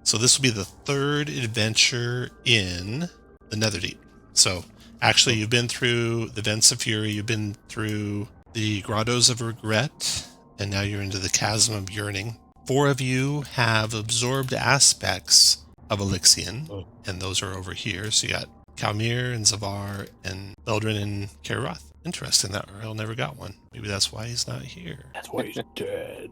So this will be the third adventure in the Netherdeep. So actually, you've been through the Vents of Fury, you've been through the Grottos of Regret, and now you're into the Chasm of Yearning. 4 of you have absorbed aspects of Elixion, and those are over here. So you got Kalmir and Zavar and Eldren and Karath. Interesting that Earl never got one. Maybe that's why he's not here. That's why he's dead.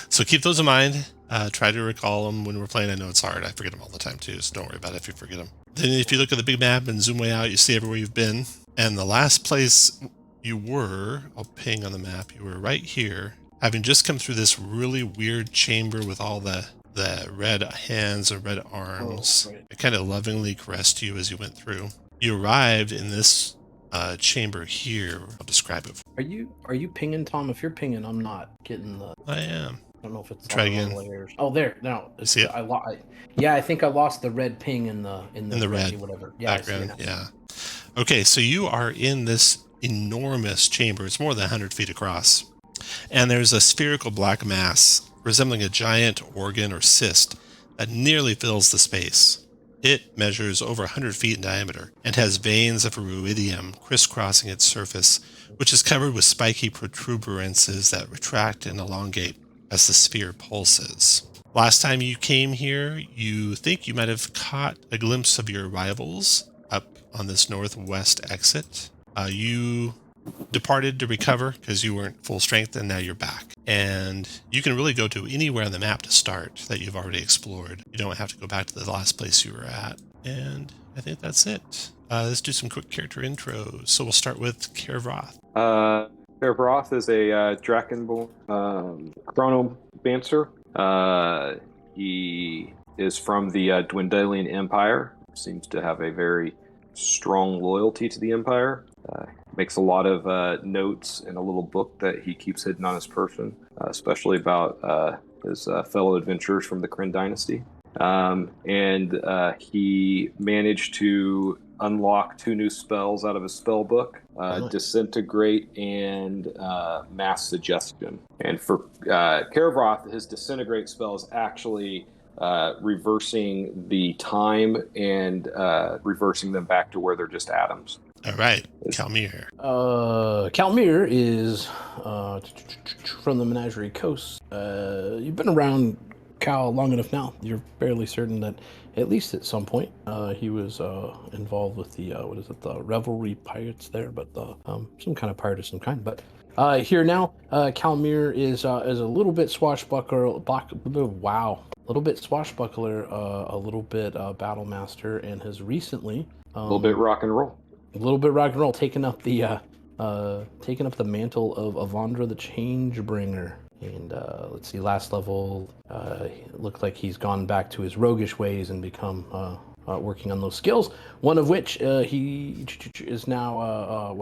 So keep those in mind. Try to recall them when we're playing. I know it's hard. I forget them all the time too, so don't worry about it if you forget them. Then if you look at the big map and zoom way out, you see everywhere you've been. And the last place you were, I'll ping on the map, you were right here, having just come through this really weird chamber with all the red hands or red arms. Oh, right. It kind of lovingly caressed you as you went through. You arrived in this chamber here. I'll describe it. Are you pinging, Tom? If you're pinging, I'm not getting the. I am. I don't know if it's Try on again. layers. Oh, there. No. See it? I think I lost the red ping in the red whatever. Yeah, background. Yeah. Okay, so you are in this enormous chamber. It's more than 100 feet across. And there's a spherical black mass resembling a giant organ or cyst that nearly fills the space. It measures over 100 feet in diameter and has veins of ruidium crisscrossing its surface, which is covered with spiky protuberances that retract and elongate as the sphere pulses. Last time you came here, you think you might have caught a glimpse of your rivals up on this northwest exit. You departed to recover because you weren't full strength, and now you're back. And you can really go to anywhere on the map to start that you've already explored. You don't have to go back to the last place you were at. And I think that's it. Let's do some quick character intros. So we'll start with Kervroth. Kervroth is a Drakenborn chronomancer. He is from the Dwendalian Empire. Seems to have a very strong loyalty to the Empire. Makes a lot of notes in a little book that he keeps hidden on his person, especially about his fellow adventurers from the Kryn Dynasty. And he managed to unlock 2 new spells out of his spell book, Disintegrate and Mass Suggestion. And for Kervroth, his Disintegrate spell is actually reversing the time and reversing them back to where they're just atoms. All right, Kalmir. Kalmir is from the Menagerie Coast. You've been around Cal long enough now. You're fairly certain that at least at some point he was involved with the the Revelry pirates there, but some kind of pirate of some kind. But here now, Kalmir is a little bit swashbuckler. A little bit swashbuckler, a little bit battle master, and has recently a little bit rock and roll. A little bit rock and roll, taking up the mantle of Avandra the Changebringer. And let's see, last level, looked like he's gone back to his roguish ways and become working on those skills. One of which he is now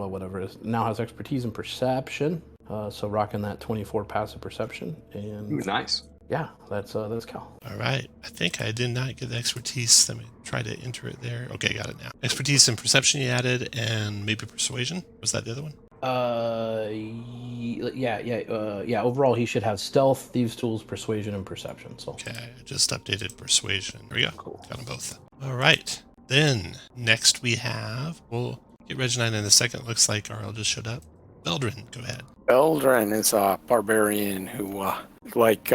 now has expertise in perception. So rocking that 24 passive perception. And ooh, nice. Yeah, that's Cal. All right. I think I did not get the expertise. Let me try to enter it there. Okay, got it now. Expertise and perception you added, and maybe persuasion. Was that the other one? Yeah. Overall, he should have stealth, thieves' tools, persuasion, and perception. So. Okay, I just updated persuasion. There we go. Cool. Got them both. All right. Then next we have. We'll get Reginine in a second. Looks like Arl just showed up. Eldren, go ahead. Eldren is a barbarian who, like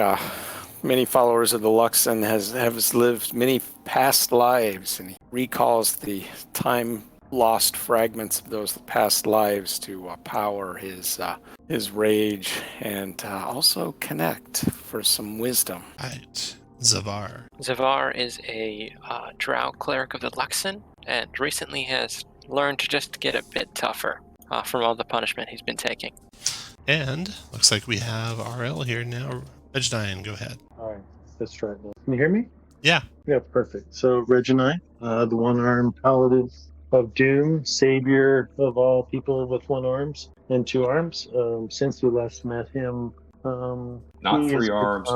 many followers of the Luxon, has lived many past lives, and he recalls the time-lost fragments of those past lives to power his rage and also connect for some wisdom. Right. Zavar. Zavar is a drow cleric of the Luxon, and recently has learned to just get a bit tougher from all the punishment he's been taking. And looks like we have RL here now. Reginine, go ahead. All right, let's try it. Can you hear me? Yeah. Yeah, perfect. So Reginine, the one-armed paladin of doom, savior of all people with 1 arm and 2 arms. Since we last met him, not 3 arms.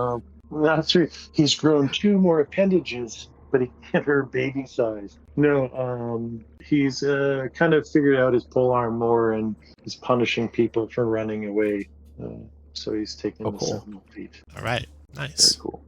Not 3. He's grown 2 more appendages, but he can't hurt baby size. No, he's kind of figured out his pole arm more, and he's punishing people for running away. So he's taking the 7 feet. All right. Nice. Very cool.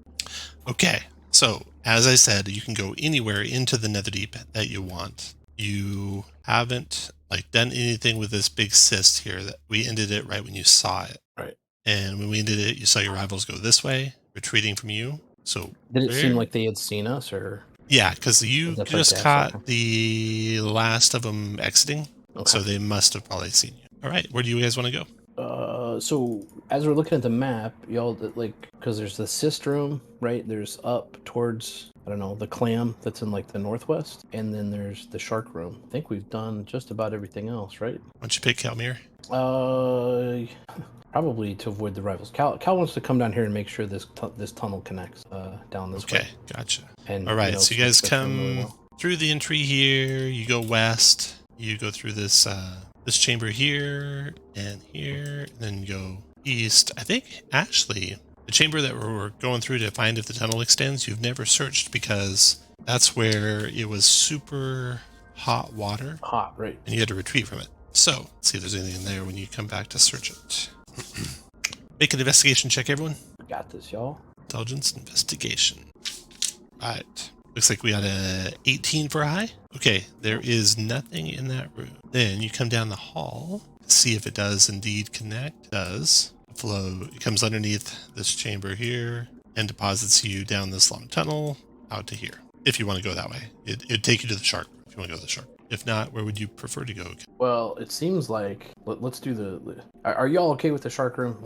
Okay. So, as I said, you can go anywhere into the Netherdeep that you want. You haven't done anything with this big cyst here. That we ended it right when you saw it. Right. And when we ended it, you saw your rivals go this way, retreating from you. So Did it seem like they had seen us, or? Yeah, because you That's just okay, caught sorry. the last of them exiting, Okay. so they must have probably seen you. All right, where do you guys want to go? So as we're looking at the map, y'all because there's the cyst room, right? There's up towards, I don't know, the clam that's in the northwest, and then there's the shark room. I think we've done just about everything else, right? Why don't you pick Kalmir? Probably to avoid the rivals. Cal wants to come down here and make sure this tunnel connects down this way. Okay, gotcha. And All right, so you guys this room really come well. through the entry here. You go west. You go through this chamber here, and then you go east. I think actually the chamber that we're going through to find if the tunnel extends, you've never searched because that's where it was super hot water. Hot, right? And you had to retreat from it. So, let's see if there's anything in there when you come back to search it. Make an investigation check, everyone. Got this, y'all. Intelligence investigation. Right. Looks like we got a 18 for a high. Okay, there is nothing in that room. Then you come down the hall to see if it does indeed connect. It does. Flow. It comes underneath this chamber here and deposits you down this long tunnel out to here. If you want to go that way, it'd take you to the shark if you want to go to the shark. If not, where would you prefer to go? Well, it seems like let's do the. Are y'all okay with the shark room?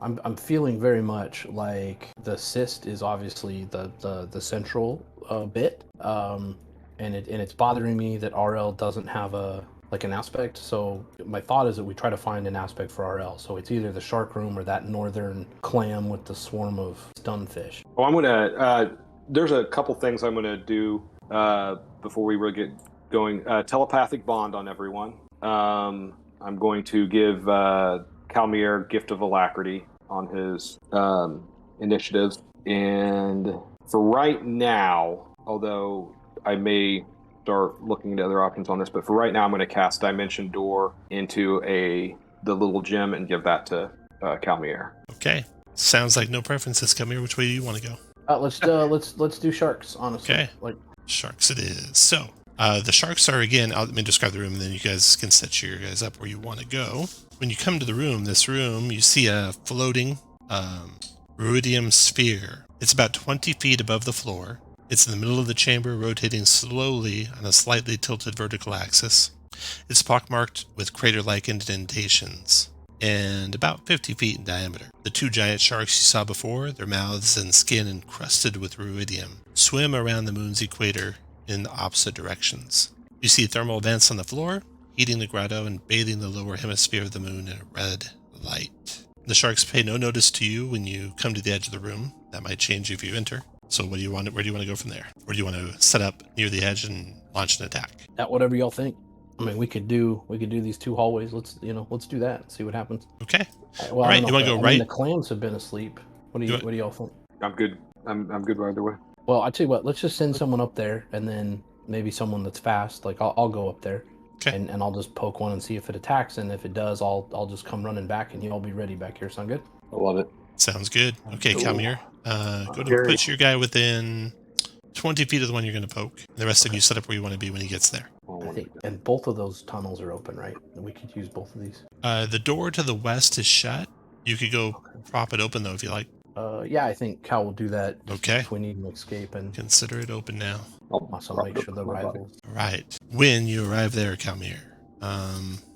I'm feeling very much like the cyst is obviously the central bit, and it's bothering me that RL doesn't have an aspect. So my thought is that we try to find an aspect for RL. So it's either the shark room or that northern clam with the swarm of stunfish. Well, I'm gonna. There's a couple things I'm gonna do before we really get going. Telepathic bond on everyone. I'm going to give Kalmir Gift of Alacrity on his initiatives. And for right now, although I may start looking into other options on this, but for right now I'm going to cast Dimension Door into the little gem and give that to Kalmir. Okay. Sounds like no preferences. Kalmir, which way do you want to go? Let's do sharks, honestly. Okay. Sharks it is. So, the sharks are, again, let me describe the room, and then you guys can set your guys up where you want to go. When you come to the room, you see a floating ruidium sphere. It's about 20 feet above the floor. It's in the middle of the chamber, rotating slowly on a slightly tilted vertical axis. It's pockmarked with crater-like indentations, and about 50 feet in diameter. The two giant sharks you saw before, their mouths and skin encrusted with ruidium, swim around the moon's equator in opposite directions. You see thermal vents on the floor, heating the grotto and bathing the lower hemisphere of the moon in a red light. The sharks pay no notice to you when you come to the edge of the room. That might change if you enter. So where do you want to go from there? Or do you want to set up near the edge and launch an attack? Whatever y'all think. I mean, we could do these two hallways. Let's do that and see what happens. Okay. Well, all right, you want to go right? The clams have been asleep. What do y'all think? I'm good. I'm good either way. Well, I tell you what. Let's just send someone up there, and then maybe someone that's fast. I'll go up there, okay, and I'll just poke one and see if it attacks. And if it does, I'll just come running back, and you'll be ready back here. Sound good? I love it. Sounds good. Okay, Cool. Kalmir. Go to put your guy within 20 feet of the one you're going to poke. The rest of you set up where you want to be when he gets there. I think, and both of those tunnels are open, right? We could use both of these. The door to the west is shut. You could go prop it open, though, if you like. Yeah, I think Cal will do that. Okay. If we need an escape, and consider it open now. I'll make sure the rivals. All right. When you arrive there, Kalmir,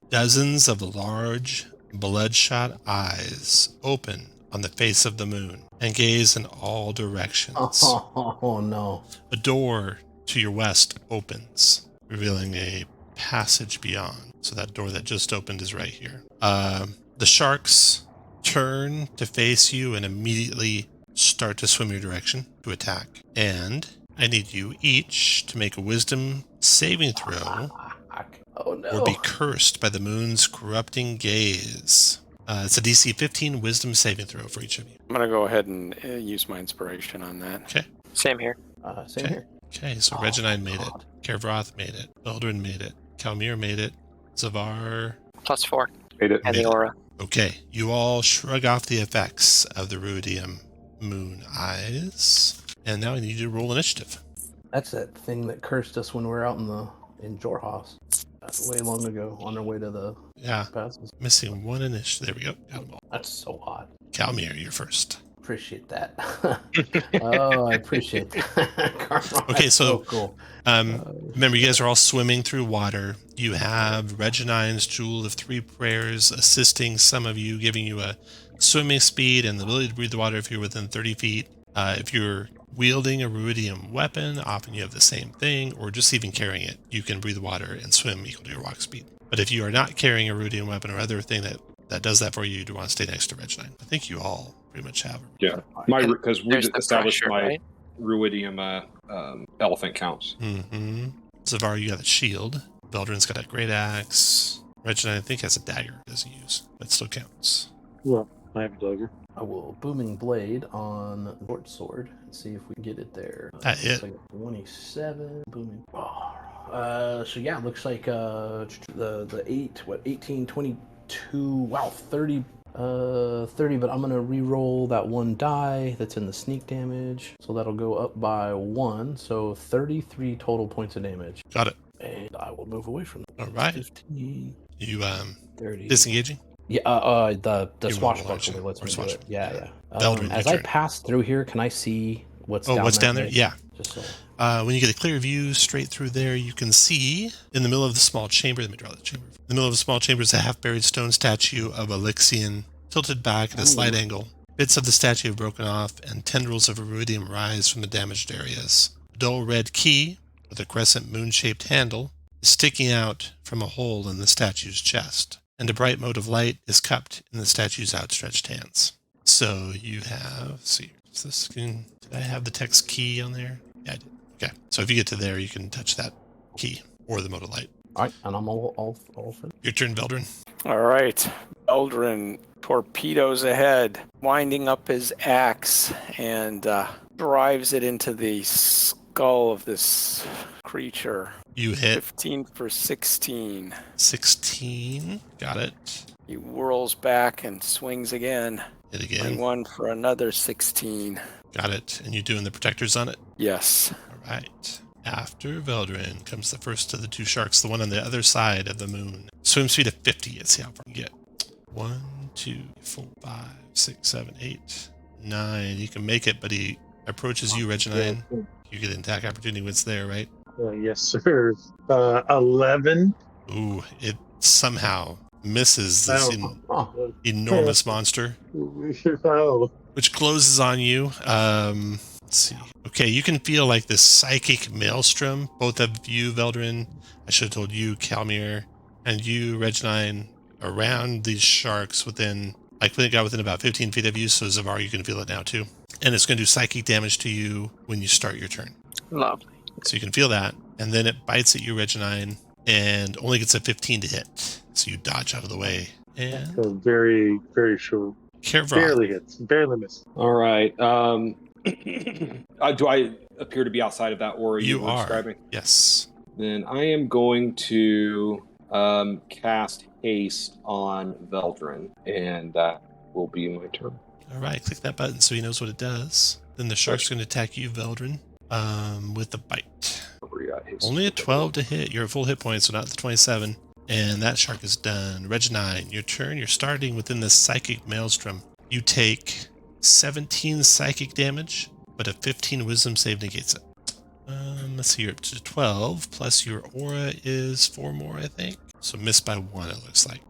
dozens of large, bloodshot eyes open on the face of the moon and gaze in all directions. Oh no. A door to your west opens, revealing a passage beyond. So that door that just opened is right here. The sharks turn to face you and immediately start to swim your direction to attack. And I need you each to make a wisdom saving throw. Oh no. Or be cursed by the moon's corrupting gaze. It's a DC 15 wisdom saving throw for each of you. I'm going to go ahead and use my inspiration on that. Okay. Same here. Same here. Okay, so Reginine made it. Kervroth made it. Eldren made it. Kalmir made it. Zavar. +4. Made it. And the aura. Okay, you all shrug off the effects of the ruidium moon eyes And now I need you to roll initiative. That's that thing that cursed us when we were out in Jorhaus way long ago on our way to the Yeah, passes. missing one initiative. There we go. Got them all. That's so hot. Calmir, you're first. Appreciate that. Oh, I appreciate that. Karma. Okay, That's so cool. remember, you guys are all swimming through water. You have Reginine's Jewel of Three Prayers assisting some of you, giving you a swimming speed and the ability to breathe the water if you're within 30 feet. If you're wielding a ruidium weapon, often you have the same thing, or just even carrying it, you can breathe the water and swim equal to your walk speed. But if you are not carrying a ruidium weapon or other thing that does that for you, you do want to stay next to Reginine. I think you all pretty much have. Yeah, because we established my ruidium elephant counts. Mm-hmm. Zavar, you got a shield. Eldren's got a great axe. Reginine, I think, has a dagger. Doesn't use, but still counts. Well, I have a dagger. I will booming blade on the short sword and see if we can get it there. That hit. Like 27 booming. So yeah, looks like the 18, 22. Wow, 30. 30, but I'm gonna re-roll that one die that's in the sneak damage, so that'll go up by 1. So 33 total points of damage. Got it. And I will move away from that. All right. 15. You 30. disengaging? Yeah, the You swashbuckler roll lets me do swashbuckler. it. Yeah. Eldren, As your I turn. pass through here, can I see what's down there? pit? Yeah. Just so. When you get a clear view straight through there, you can see in the middle of the small chamber. Let me draw the chamber. In the middle of the small chamber is a half-buried stone statue of Elixian, tilted back at a slight angle. Bits of the statue have broken off, and tendrils of iridium rise from the damaged areas. A dull red key with a crescent moon-shaped handle is sticking out from a hole in the statue's chest, and a bright mote of light is cupped in the statue's outstretched hands. So you have, let's see, is this, did I have the text key on there? Yeah, I did. Okay, so if you get to there, you can touch that key or the mote of light. All right, and I'm all for it. Your turn, Eldren. All right. Eldren torpedoes ahead, winding up his axe, and drives it into the skull of this creature. You hit 15 for 16. 16. Got it. He whirls back and swings again. Hit again. 21 for another 16. Got it. And you doing the protectors on it? Yes. All right. After Eldren comes the first of the two sharks, the one on the other side of the moon. Swim speed of 50. Let's see how far you get. 1, 2, 4, 5, 6, 7, 8, 9. You can make it, but he approaches you, Reginine. You get an attack opportunity when it's there, right? Yes, sir. 11. Ooh, it somehow misses this Oh, enormous monster, Oh. which closes on you. Let's see. Okay, you can feel like this psychic maelstrom. Both of you, Eldren, I should have told you, Calmir, and you, Reginine, around these sharks within, I think it got within about 15 feet of you, so Zavar, you can feel it now too. And it's going to do psychic damage to you when you start your turn. Lovely. So you can feel that, and then it bites at you, Reginine, and only gets a 15 to hit. So you dodge out of the way. And So very, very short. Kervron. Barely hits. Barely misses. All right. Do I appear to be outside of that aura you were are. describing? Yes. Then I am going to cast haste on Veldrin, and that will be my turn. All right, click that button so he knows what it does. Then the shark's going to attack you, Veldrin, with a bite. Only a 12 to hit. You're at full hit points, so not the 27. And that shark is done. Reginine, your turn. You're starting within this psychic maelstrom. You take 17 psychic damage, but a 15 wisdom save negates it. Let's see, you're up to 12, plus your aura is 4 more, I think. So missed by 1, it looks like.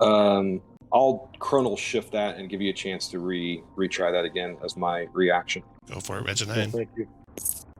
I'll chronal shift that and give you a chance to retry that again as my reaction. Go for it, Reginine. Thank you.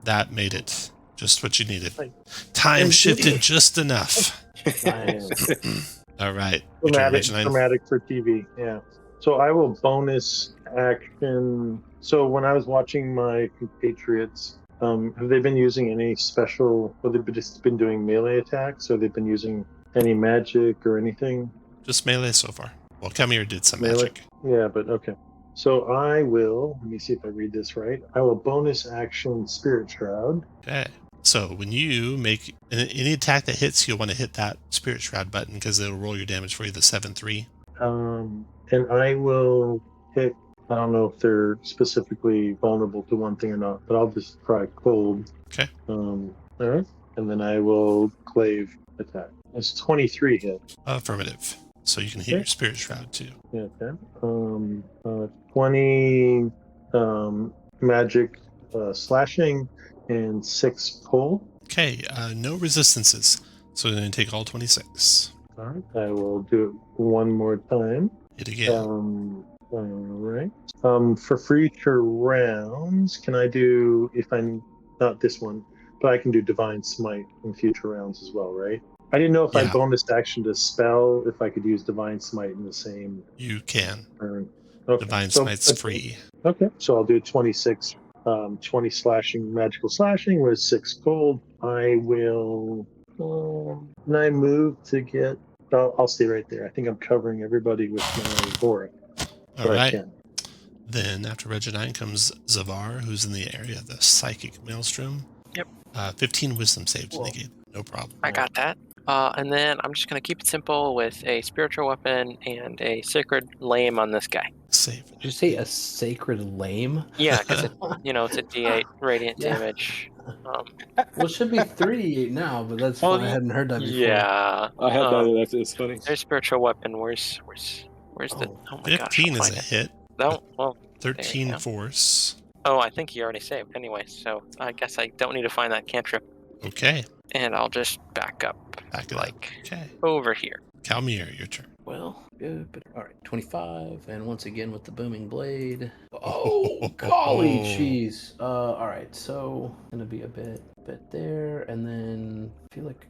That made it. Just what you needed. Thank Time shifted just enough. nice. All right. Your turn, Reginine. Dramatic for TV. Yeah. So I will bonus action. So when I was watching my compatriots, have they been using any special? Or they've just been doing melee attacks, or they've been using any magic or anything? Just melee so far. Well, Camille did some Melee? magic. Yeah, but okay. So I will. Let me see if I read this right. I will bonus action Spirit Shroud. Okay. So when you make any attack that hits, you'll want to hit that Spirit Shroud button because it'll roll your damage for you, the 7-3. And I will pick I don't know if they're specifically vulnerable to one thing or not, but I'll just try cold. Okay. All right. And then I will glaive attack. That's 23 hit. Affirmative. So you can hit Okay. your Spirit Shroud too. Yeah, okay. 20 magic slashing and 6 pull. Okay, no resistances. So we're going to take all 26. All right. I will do it one more time. Hit again. All right. For future rounds, can I do, if I'm not this one, but I can do Divine Smite in future rounds as well, right? I didn't know if I Yeah. bonus action to spell, if I could use Divine Smite in the same You can. turn. Okay. Divine so- Smite's free. Okay, so I'll do 26, 20 slashing, magical slashing with 6 cold. I will, and I move to get, I'll stay right there. I think I'm covering everybody with my aura. All So I right. can. Then after Reginine comes Zavar, who's in the area of the Psychic Maelstrom. Yep. 15 Wisdom save to Whoa. negate. No problem. I got that. And then I'm just going to keep it simple with a spiritual weapon and a sacred lame on this guy. Save. Did you say a sacred lame? Yeah, because it's a D8 radiant Yeah. damage. Well, it should be 3 now, but that's Well, fine. I hadn't heard that before. Yeah. I had that. It's funny. Their spiritual weapon. Where's the? Oh. Oh my gosh. 15 I'll is a find it. hit. No. Well. 13 go. force. Oh, I think he already saved anyway. So I guess I don't need to find that cantrip, Okay. and I'll just back up Back it like up. Okay. over here. Calmier, your turn. Well, good, but all right, 25, and once again with the booming blade. Oh, golly jeez. All right, so gonna be a bit there, and then I feel like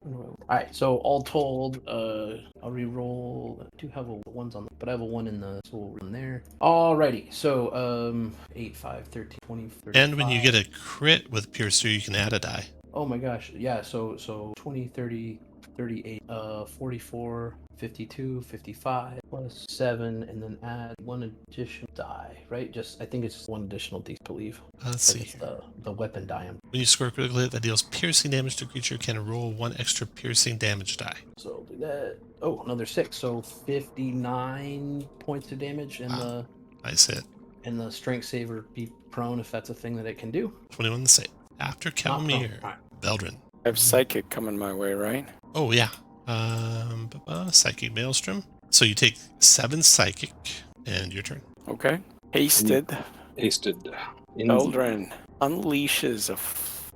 all right, so all told, I'll re-roll. I do have a ones on, but I have a 1 in the soul room there. Alrighty, so 8, 5, 13, 20, 35. And when you get a crit with Piercer, you can add a die. Oh my gosh, yeah, so 20, 30, 38, 44, 52, 55, plus 7, and then add 1 additional die, right? I think it's 1 additional D, I believe. Let's see It's here. the weapon die. When you score a critical hit that deals piercing damage to a creature, can roll 1 extra piercing damage die. So I'll do that. Oh, another 6, so 59 points of damage, and Wow. Nice hit. the strength saver be prone if that's a thing that it can do. 21 to save. After Not prone. Calmier, All right. Veldrin. I have psychic coming my way, right? Oh, yeah. Psychic Maelstrom. So you take 7 psychic, and your turn. Okay. Hasted. Hasted. Eldren unleashes a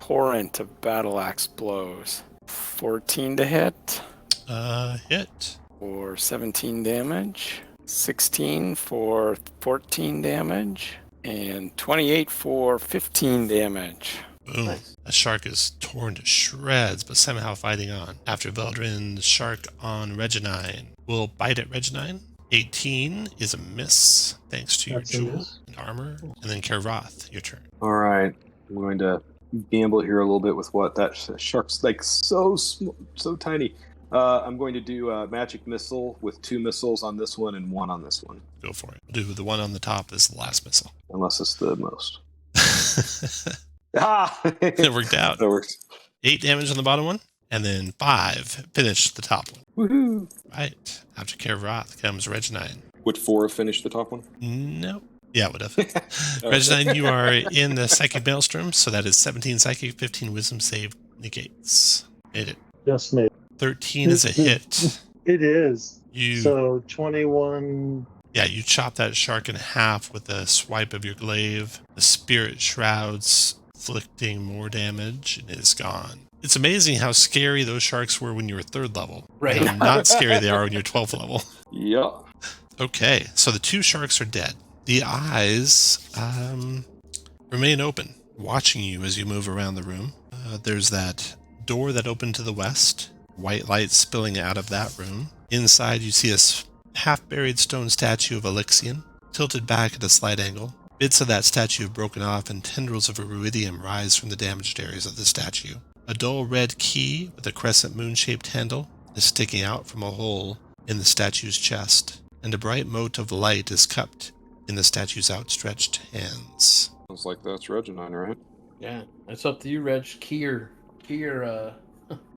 torrent of battle axe blows. 14 to hit Hit. for 17 damage. 16 for 14 damage. And 28 for 15 damage. Boom. Nice. That shark is torn to shreds, but somehow fighting on. After Veldrin, the shark on Reginine will bite at Reginine. 18 is a miss, thanks to your That's a jewel miss. and armor. And then Kerroth, your turn. All right. I'm going to gamble here a little bit with what that shark's like so tiny. I'm going to do magic missile with 2 missiles on this one and 1 on this one. Go for it. Do the one on the top as the last missile. Unless it's the most. Ah! It worked out. That works. 8 damage on the bottom one, and then 5 finish the top one. Woohoo! Right. After Kerroth comes Reginine. Would 4 have finished the top one? Nope. Yeah, it would have. All right. Reginine, you are in the Psychic Maelstrom, so that is 17 Psychic, 15 Wisdom save negates. Made it. Just made 13 is a hit. it is. You So 21. Yeah, you chop that shark in half with a swipe of your glaive. The spirit shrouds, inflicting more damage, and it is gone. It's amazing how scary those sharks were when you were 3rd level. Right. And how not scary they are when you're 12th level. Yeah. Okay, so the 2 sharks are dead. The eyes remain open, watching you as you move around the room. There's that door that opened to the west, white light spilling out of that room. Inside, you see a half-buried stone statue of Elixion, tilted back at a slight angle. Bits of that statue have broken off, and tendrils of iridium rise from the damaged areas of the statue. A dull red key with a crescent moon-shaped handle is sticking out from a hole in the statue's chest, and a bright mote of light is cupped in the statue's outstretched hands. Sounds like that's Reginine, right? Yeah, it's up to you, Reg. Key your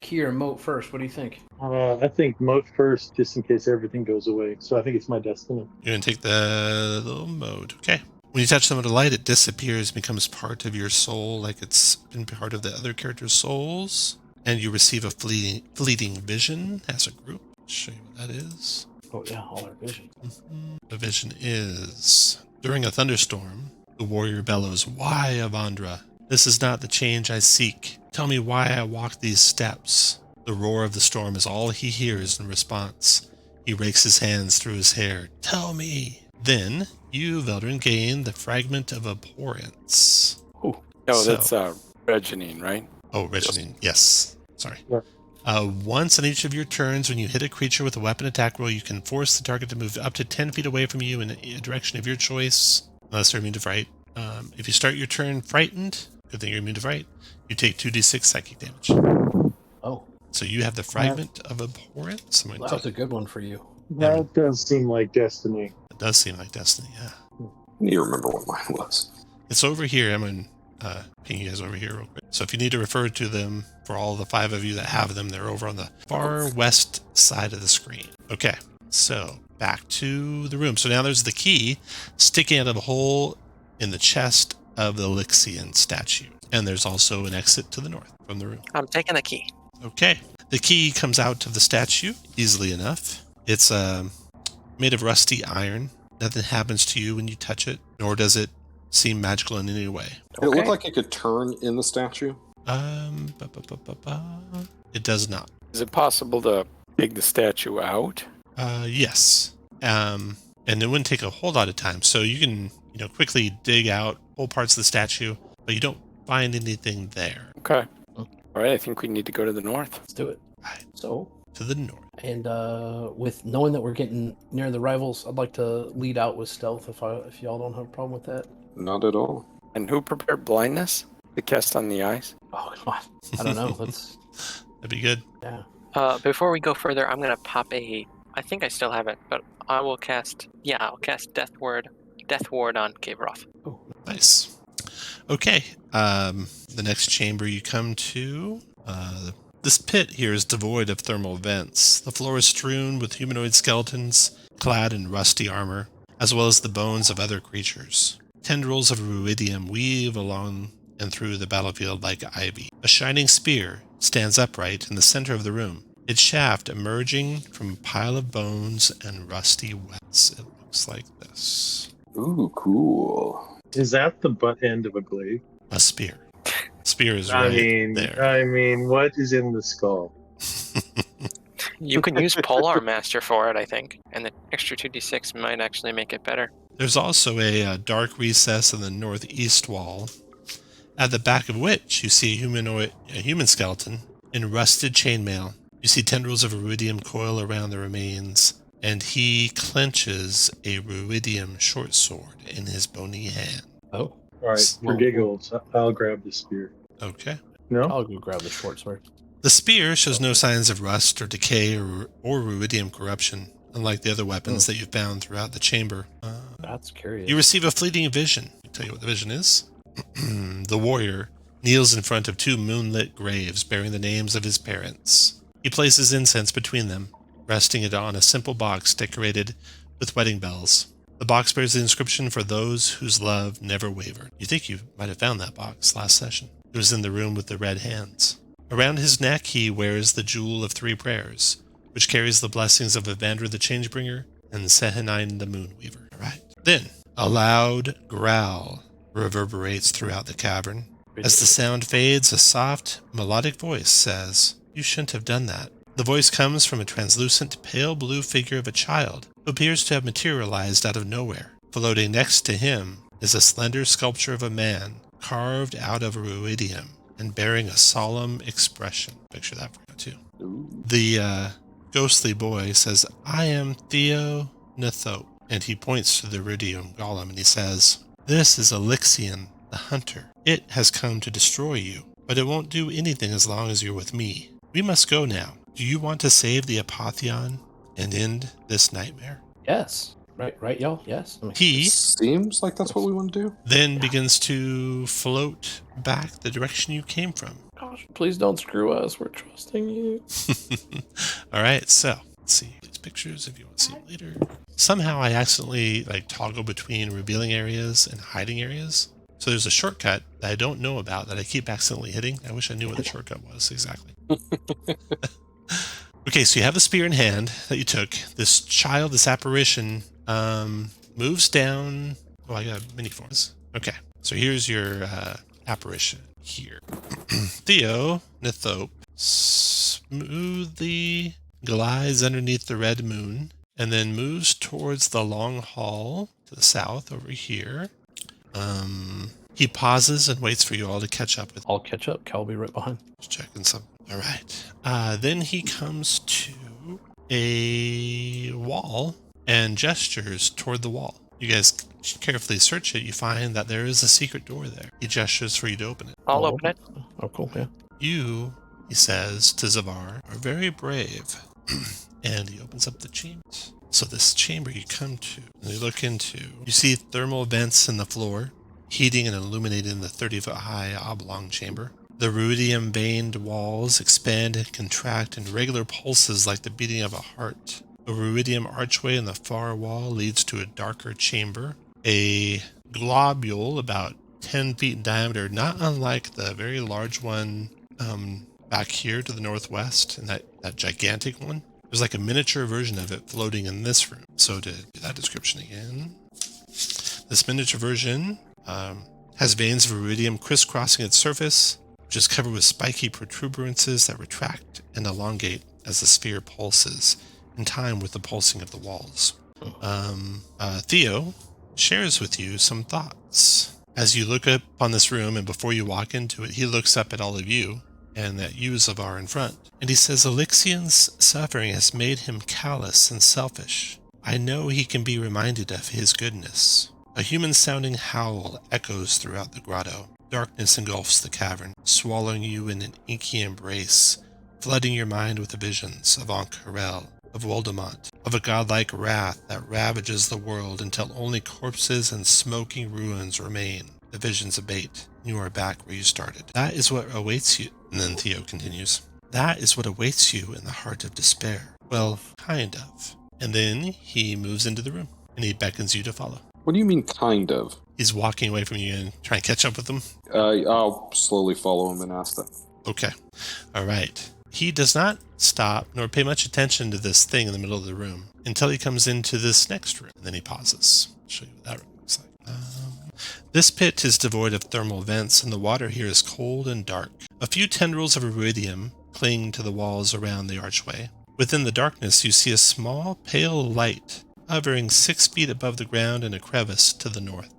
Key or moat first? What do you think? I think moat first, just in case everything goes away. So I think it's my destiny. You're going to take the little mode. Okay. When you touch some of the light, it disappears, becomes part of your soul, like it's been part of the other character's souls. And you receive a fleeting vision as a group. I'll show you what that is. Oh yeah, all our visions. The vision is, during a thunderstorm, the warrior bellows, "Why, Avandra? This is not the change I seek. Tell me why I walk these steps." The roar of the storm is all he hears in response. He rakes his hands through his hair. "Tell me." Then, you, Eldren, gain the fragment of abhorrence. Oh, No, So- that's Reginine, right? Oh, Reginine, yes. Sorry. Yeah. Once on each of your turns, when you hit a creature with a weapon attack roll, you can force the target to move up to 10 feet away from you in a direction of your choice, unless they're immune to fright. If you start your turn frightened, good thing you're immune to fright, you take 2d6 psychic damage. oh, So you have the fragment of abhorrence. I'm going that to was a good one for you. That does seem like destiny. It does seem like destiny, yeah. You remember what mine was. It's over here. I'm going to ping you guys over here real quick. So if you need to refer to them, for all the 5 of you that have them, they're over on the far west side of the screen. Okay, so back to the room. So now there's the key sticking out of a hole in the chest of the Lixian statue. And there's also an exit to the north from the room. I'm taking the key. Okay, the key comes out of the statue easily enough. It's made of rusty iron. Nothing happens to you when you touch it, nor does it seem magical in any way. It looked like it could turn in the statue. It does not. Is it possible to dig the statue out? Yes. And it wouldn't take a whole lot of time. So you can, quickly dig out whole parts of the statue, but you don't find anything there. Okay. All right, I think we need to go to the north. Let's do it. Right. So, To the north. and with knowing that we're getting near the rivals, I'd like to lead out with stealth if y'all don't have a problem with that. Not at all. And who prepared blindness to cast on the eyes? Oh God, I don't know. Let's That'd be good. yeah. Before we go further, I'm gonna pop a. I think I still have it, but I will cast. Yeah, I'll cast Death Ward on Gaveroth. Oh, Nice. Okay. The next chamber you come to, this pit here is devoid of thermal vents. The floor is strewn with humanoid skeletons clad in rusty armor, as well as the bones of other creatures. Tendrils of ruidium weave along and through the battlefield like ivy. A shining spear stands upright in the center of the room, its shaft emerging from a pile of bones and rusty webs. It looks like this. Ooh, cool. Is that the butt end of a glaive? A spear. Spear is I right mean, there. what is in the skull? You can use Polar Master for it, I think, and the extra 2d6 might actually make it better. There's also a dark recess in the northeast wall, at the back of which you see a human skeleton in rusted chainmail. You see tendrils of ruidium coil around the remains, and he clenches a ruidium short sword in his bony hand. oh, All right, for Well- giggles, I'll grab the spear. Okay. No? I'll go grab the short sword. The spear shows no signs of rust or decay or ruidium corruption, unlike the other weapons that you've found throughout the chamber. That's curious. You receive a fleeting vision. I'll tell you what the vision is. The warrior kneels in front of 2 moonlit graves bearing the names of his parents. He places incense between them, resting it on a simple box decorated with wedding bells. The box bears the inscription, "For those whose love never wavered." You think you might have found that box last session. It was in the room with the red hands. Around his neck he wears the jewel of 3 prayers, which carries the blessings of Evandra the Changebringer and Sehanine the Moonweaver. All right. Then, a loud growl reverberates throughout the cavern. As the sound fades, a soft, melodic voice says, "You shouldn't have done that." The voice comes from a translucent, pale blue figure of a child who appears to have materialized out of nowhere. Floating next to him is a slender sculpture of a man carved out of ruidium and bearing a solemn expression. Picture that for you, too. Ooh. The ghostly boy says, "I am Theo Nathope," and he points to the ruidium golem and he says, "This is Elixion, the hunter. It has come to destroy you, but it won't do anything as long as you're with me. We must go now. Do you want to save the Apotheon and end this nightmare?" Yes. Right, y'all. Yes. I mean, He Seems like that's what we want to do. then begins to float back the direction you came from. gosh, please don't screw us. We're trusting you. All right, so let's see these pictures if you want to see it later. Somehow I accidentally toggle between revealing areas and hiding areas. So there's a shortcut that I don't know about that I keep accidentally hitting. I wish I knew what the shortcut was exactly. Okay, so you have the spear in hand that you took. This child, this apparition, moves down. Oh, I got mini forms. Okay, so here's your apparition here. Theo Nithope smoothly glides underneath the red moon and then moves towards the long hall to the south over here. He pauses and waits for you all to catch up with. I'll catch up. Cal will be right behind. Just checking something. All right. Then he comes to a wall and gestures toward the wall. You guys carefully search it. You find that there is a secret door there. He gestures for you to open it. I'll open it. Oh, cool. Yeah. You, he says to Zavar, are very brave. And he opens up the chamber. So this chamber you come to, and you look into, you see thermal vents in the floor, heating and illuminating the 30-foot-high oblong chamber. The ruidium-veined walls expand and contract in regular pulses like the beating of a heart. A ruidium archway in the far wall leads to a darker chamber. A globule about 10 feet in diameter, not unlike the very large one back here to the northwest, and that gigantic one. There's like a miniature version of it floating in this room. So to do that description again, this miniature version has veins of iridium crisscrossing its surface, which is covered with spiky protuberances that retract and elongate as the sphere pulses, in time with the pulsing of the walls. Theo shares with you some thoughts. As you look up on this room, and before you walk into it, he looks up at all of you, and at you, Zavar, in front. And he says, Elixian's suffering has made him callous and selfish. I know he can be reminded of his goodness. A human-sounding howl echoes throughout the grotto. Darkness engulfs the cavern, swallowing you in an inky embrace, flooding your mind with the visions of Ank'Harel, of Woldemont, of a godlike wrath that ravages the world until only corpses and smoking ruins remain. The visions abate, and you are back where you started. That is what awaits you. And then Theo continues. That is what awaits you in the heart of despair. Well, kind of. And then he moves into the room, and he beckons you to follow. What do you mean, kind of? He's walking away from you and trying to catch up with him. I'll slowly follow him and ask them. Okay. All right. He does not stop nor pay much attention to this thing in the middle of the room until he comes into this next room. And then he pauses. I'll show you what that room looks like. This pit is devoid of thermal vents, and the water here is cold and dark. A few tendrils of iridium cling to the walls around the archway. Within the darkness, you see a small, pale light hovering 6 feet above the ground in a crevice to the north.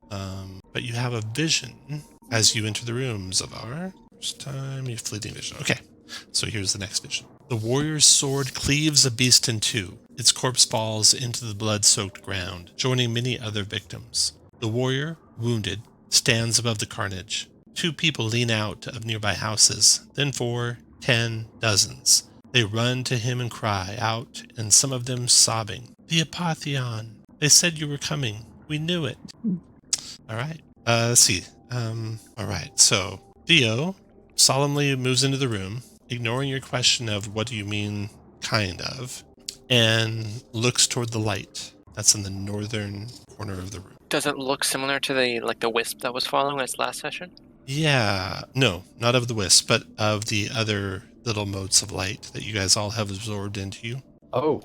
But you have a vision as you enter the room, Zavar. First time, you fleeting vision. Okay, so here's the next vision. The warrior's sword cleaves a beast in two. Its corpse falls into the blood-soaked ground, joining many other victims. The warrior, wounded, stands above the carnage. 2 people lean out of nearby houses, then 4, 10, dozens. They run to him and cry out, and some of them sobbing, "The Apotheon! They said you were coming. We knew it." All right. Let's see. All right. So Theo solemnly moves into the room, ignoring your question of what do you mean, kind of, and looks toward the light that's in the northern corner of the room. Does it look similar to the wisp that was following us last session? Yeah. No, not of the wisp, but of the other little motes of light that you guys all have absorbed into you. Oh.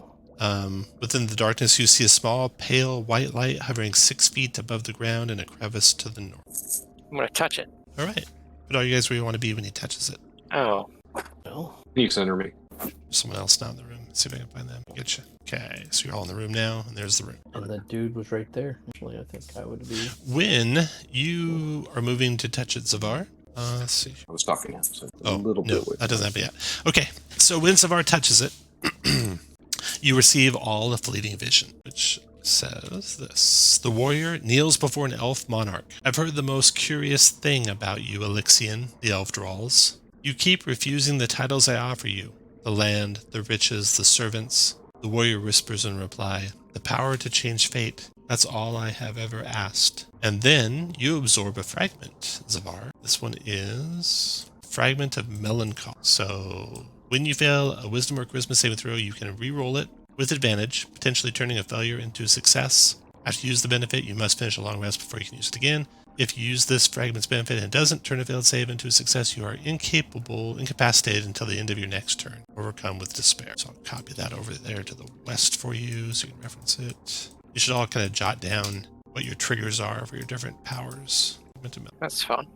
Within the darkness, you see a small, pale white light hovering 6 feet above the ground in a crevice to the north. I'm going to touch it. All right. Put all you guys where you want to be when he touches it. Oh. Well. Can you center me? Someone else down in the room. Let's see if I can find them. Get you. Okay, so you're all in the room now, and there's the room. And the dude was right there. Actually, I think I would be. When you are moving to touch it, Zavar, let's see. I was talking now, so a Oh, little no, bit with that doesn't happen yet. Okay, so when Zavar touches it, you receive all a fleeting vision, which says this. The warrior kneels before an elf monarch. I've heard the most curious thing about you, Elixian, the elf drawls. You keep refusing the titles I offer you. The land, the riches, the servants. The warrior whispers in reply, the power to change fate. That's all I have ever asked. And then you absorb a fragment, Zavar. This one is Fragment of Melancholy. So when you fail a Wisdom or Charisma saving throw, you can re-roll it with advantage, potentially turning a failure into a success. After you use the benefit, you must finish a long rest before you can use it again. If you use this fragment's benefit and it doesn't turn a failed save into a success, you are incapacitated until the end of your next turn, overcome with despair. So I'll copy that over there to the west for you so you can reference it. You should all kind of jot down what your triggers are for your different powers. That's fun.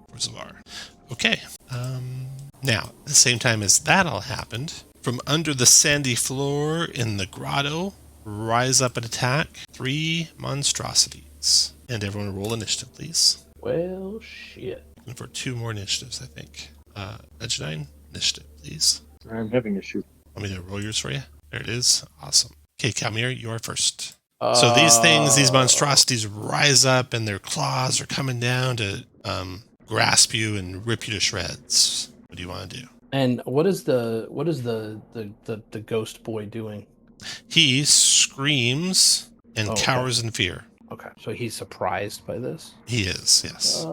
Okay. Now, at the same time as that all happened, from under the sandy floor in the grotto, rise up and attack 3 monstrosities. And everyone roll initiative, please. Well, shit. And for 2 more initiatives, I think. Edgenine, initiative, please. I'm having issues. Want me to roll yours for you? There it is. Awesome. Okay, Kalmir, you're first. So these things, these monstrosities rise up and their claws are coming down to grasp you and rip you to shreds. What do you want to do? And what is the ghost boy doing? He screams and cowers in fear. Okay, so he's surprised by this. He is, yes.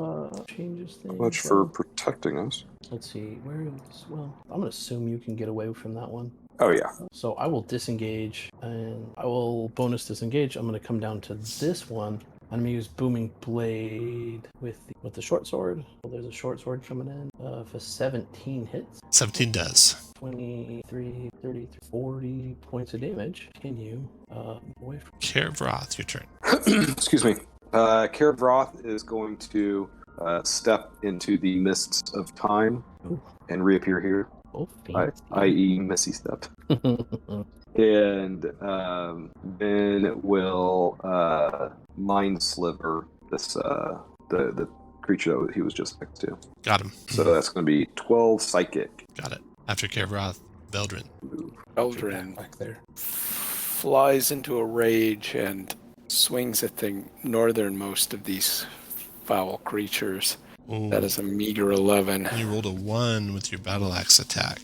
Changes things. Much for protecting us. Let's see, where is, well, I'm gonna assume you can get away from that one. Oh, yeah. So I will disengage, and I will bonus disengage. I'm gonna come down to this one. I'm gonna use Booming Blade with the short sword. Well, there's a short sword coming in. For 17 hits. 17 does. 23, 30, 40 points of damage. Can you away from Care of Wrath, your turn. Excuse me. Care of Wrath is going to step into the mists of time and reappear here, i.e. Missy Step. And then will Mind Sliver this the creature that he was just next to. Got him. So that's going to be 12 psychic. Got it. After Care of Wrath, Eldren. Eldren back there? flies into a rage and swings at the northernmost of these foul creatures. Ooh. That is a meager 11. You rolled a 1 with your battle axe attack.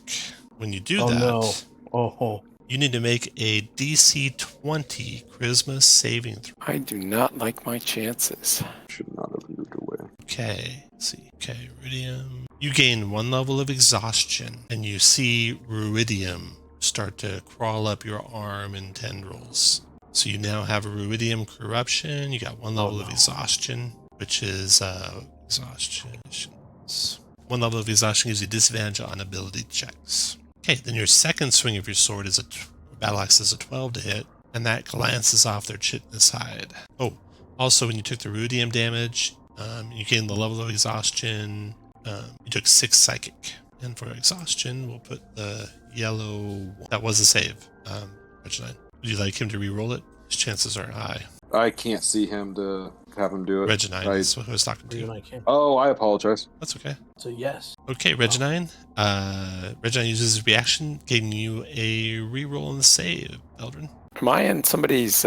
When you do Oh, that, no. Oh. you need to make a DC 20 Charisma saving throw. I do not like my chances. Should not have moved away. Okay, let's see. Okay, Ruidium. You gain 1 level of exhaustion, and you see Ruidium start to crawl up your arm in tendrils. So you now have a Ruidium corruption. You got 1 level of exhaustion, which is exhaustion. 1 level of exhaustion gives you disadvantage on ability checks. Okay, then your second swing of your sword is battle axe is a 12 to hit, and that glances off their chitinous side. Oh, also when you took the Ruidium damage, you gained the level of exhaustion. You took 6 psychic, and for exhaustion, we'll put the yellow. That was a save. Reginine, would you like him to re-roll it? His chances are high. I can't see him to have him do it. Reginine is who I was talking to. Reginine. Oh, I apologize. That's okay. So yes. Okay, Reginine. Reginine uses his reaction, giving you a re-roll on the save, Eldren. Am I in somebody's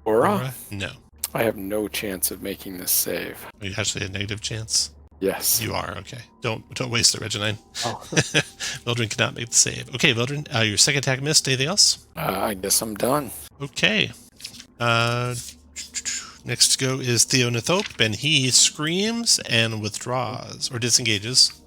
aura? No. I have no chance of making this save. Are you actually a negative chance? Yes. You are, okay. Don't waste it, Reginine. Oh. Veldrin cannot make the save. Okay, Veldrin, your second attack missed. Anything else? I guess I'm done. Okay. Next to go is Theonathop, and he screams and withdraws, or disengages.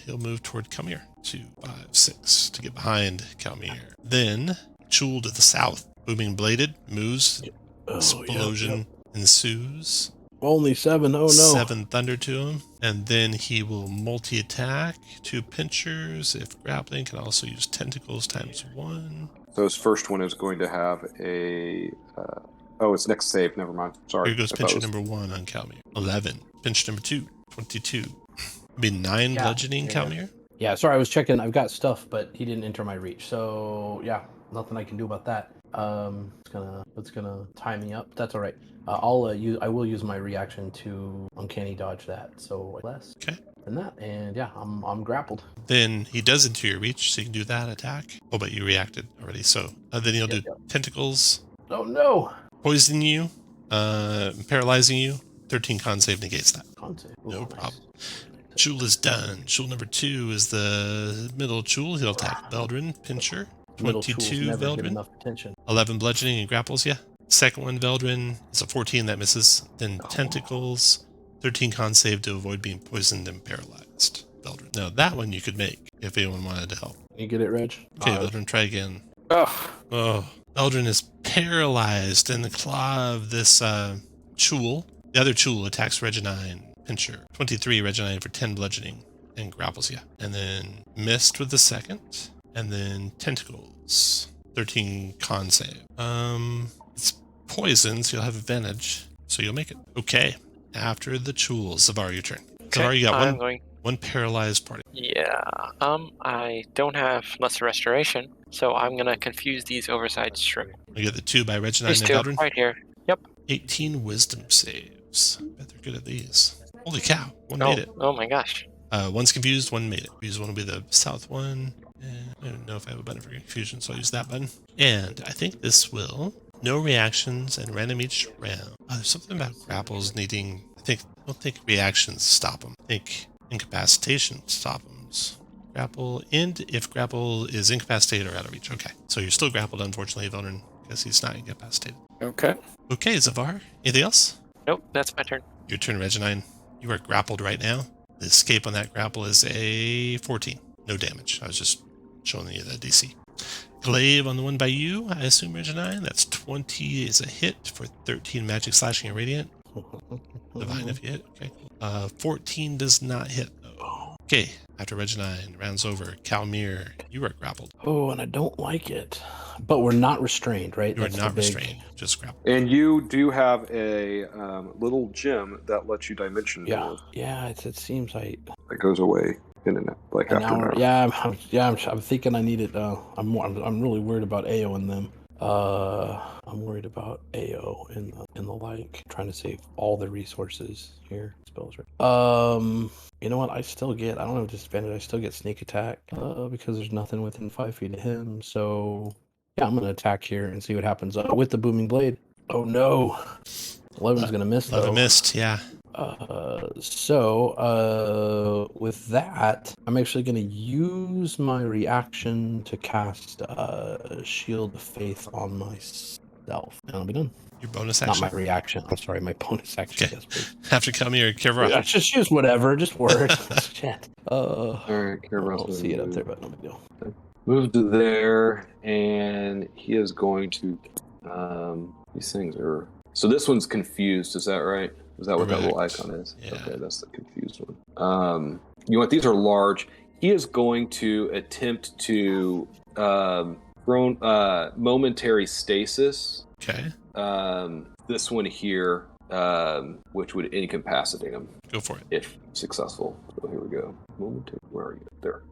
He'll move toward Kalmir. 2, 5, 6 to get behind Kalmir. Then, Chul to the south, booming bladed, moves. Explosion ensues. Only 7. Oh no. 7 thunder to him. And then he will multi-attack 2 pinchers. If grappling, can also use tentacles ×1. So his first one is going to have a... it's next save. Never mind. Sorry. Here goes pincher number 1 on Kalmir. 11. Pinch number 2. 22. It'd be 9 bludgeoning, Kalmir. Yeah, sorry, I was checking. I've got stuff, but he didn't enter my reach. So yeah, nothing I can do about that. It's gonna tie me up. That's all right. I will use my reaction to uncanny dodge that. So less than that, and yeah, I'm grappled. Then he does enter your reach, so you can do that attack. Oh, but you reacted already. So then he'll do tentacles. Oh no! Poisoning you, paralyzing you. 13 con save negates that. Con save. No problem. Chul is done. Chul number 2 is the middle Chul. He'll attack Veldrin, pincher. 22 Veldrin. 11 bludgeoning and grapples, yeah. Second one, Veldrin, is a 14 that misses. Then tentacles, 13 con save to avoid being poisoned and paralyzed. Eldren. Now, that one you could make if anyone wanted to help. You get it, Reg? Okay, Eldren, try again. Oh, Oh, Eldren is paralyzed in the claw of this Chul. The other Chul attacks Reginine Pincher. 23 Reginine for 10 bludgeoning and grapples you. And then missed with the second. And then tentacles. 13 con save. It's poison, so you'll have advantage. So you'll make it. Okay. After the Chul, Zavar, your turn. Okay, Zavar, you got I'm going. one paralyzed party. Yeah. I don't have Lesser Restoration, so I'm gonna confuse these oversized shrimp. You get the 2 by Reginine These and two Eldren. right here. Yep. 18 wisdom saves. I bet they're good at these. Holy cow. One Oh, made it. oh my gosh. One's confused, one made it. Confused one will be the south one. And I don't know if I have a button for confusion, so I'll use that button. And I think this will. No reactions and random each round. There's something about grapples needing. I don't think reactions stop them. I think incapacitation stop them. Grapple end if grapple is incapacitated or out of reach. Okay. So you're still grappled, unfortunately, Eldren, because he's not incapacitated. okay. Okay, Zavar. Anything else? Nope, that's my turn. Your turn, Reginine. You are grappled right now. The escape on that grapple is a 14. No damage. I was just showing you the DC. Glaive on the one by you, I assume, Reginine. That's 20 is a hit for 13 magic slashing and radiant. Divine if you hit. Okay. 14 does not hit, though. Okay. After Reginine rounds over, Calmir, you are grappled. Oh, and I don't like it. But we're not restrained, right? You are That's not the big- restrained, just grappled. And you do have a little gem that lets you dimension Yeah, move yeah. It seems like that goes away in an like an after an hour. hour. I'm thinking I need it. I'm really worried about AO in them. I'm worried about AO in the like. Trying to save all the resources here. Spells right. You know what? I don't have disadvantage. I still get sneak attack. Because there's nothing within 5 feet of him. So yeah, I'm gonna attack here and see what happens. With the booming blade. Oh no. 11's gonna miss though. 11 missed, yeah. With that, I'm actually going to use my reaction to cast Shield of Faith on myself. And I'll be done. Your bonus Not action. my reaction. I'm sorry, my bonus action. Okay. Yes, please. After Calmir, Kevroth. Yeah, just use whatever. Just word. Shit. All right, I don't see it up there, but no big deal. Move to there, and he is going to. These things are. So this one's confused. Is that right? Is that what that little Correct. icon is? Yeah. Okay, that's the confused one. You know what? These are large. He is going to attempt to momentary stasis. Okay, This one here, which would incapacitate him go for it. if successful. So here we go. Momentary. Where are you? There.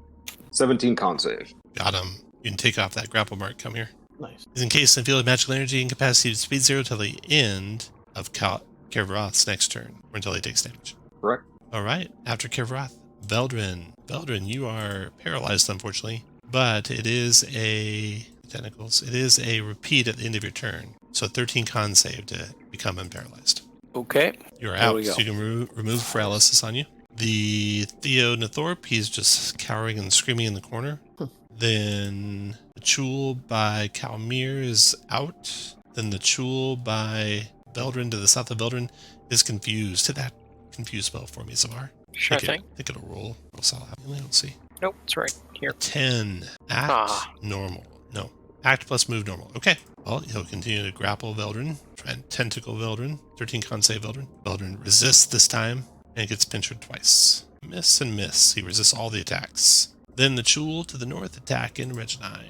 17 con save. Got him. You can take off that grapple mark. Come here. Nice. Is encased in a field of magical energy, incapacitated speed 0 till the end of Kevroth's next turn, or until he takes damage. Correct. All right. After Kevroth, Veldrin. Veldrin, you are paralyzed, unfortunately, but it is a tentacles. It is a repeat at the end of your turn. So 13 con save to become unparalyzed. Okay. You're There out, we go. so you can remove paralysis on you. The Theo Nathorp, he's just cowering and screaming in the corner. Then the Chul by Calmir is out. Then the Chul by Veldrin to the south of Veldrin is confused. Hit that confused spell for me, Zavar. Sure thing. I think it'll roll. Let's see. Nope, it's right here. 10. Act normal. No. Act plus move normal. Okay. Well, he'll continue to grapple Veldrin. Try and tentacle Veldrin. 13 con save Veldrin. Veldrin resists this time and gets pinchered twice. Miss and miss. He resists all the attacks. Then the Chul to the north attack in Reginine.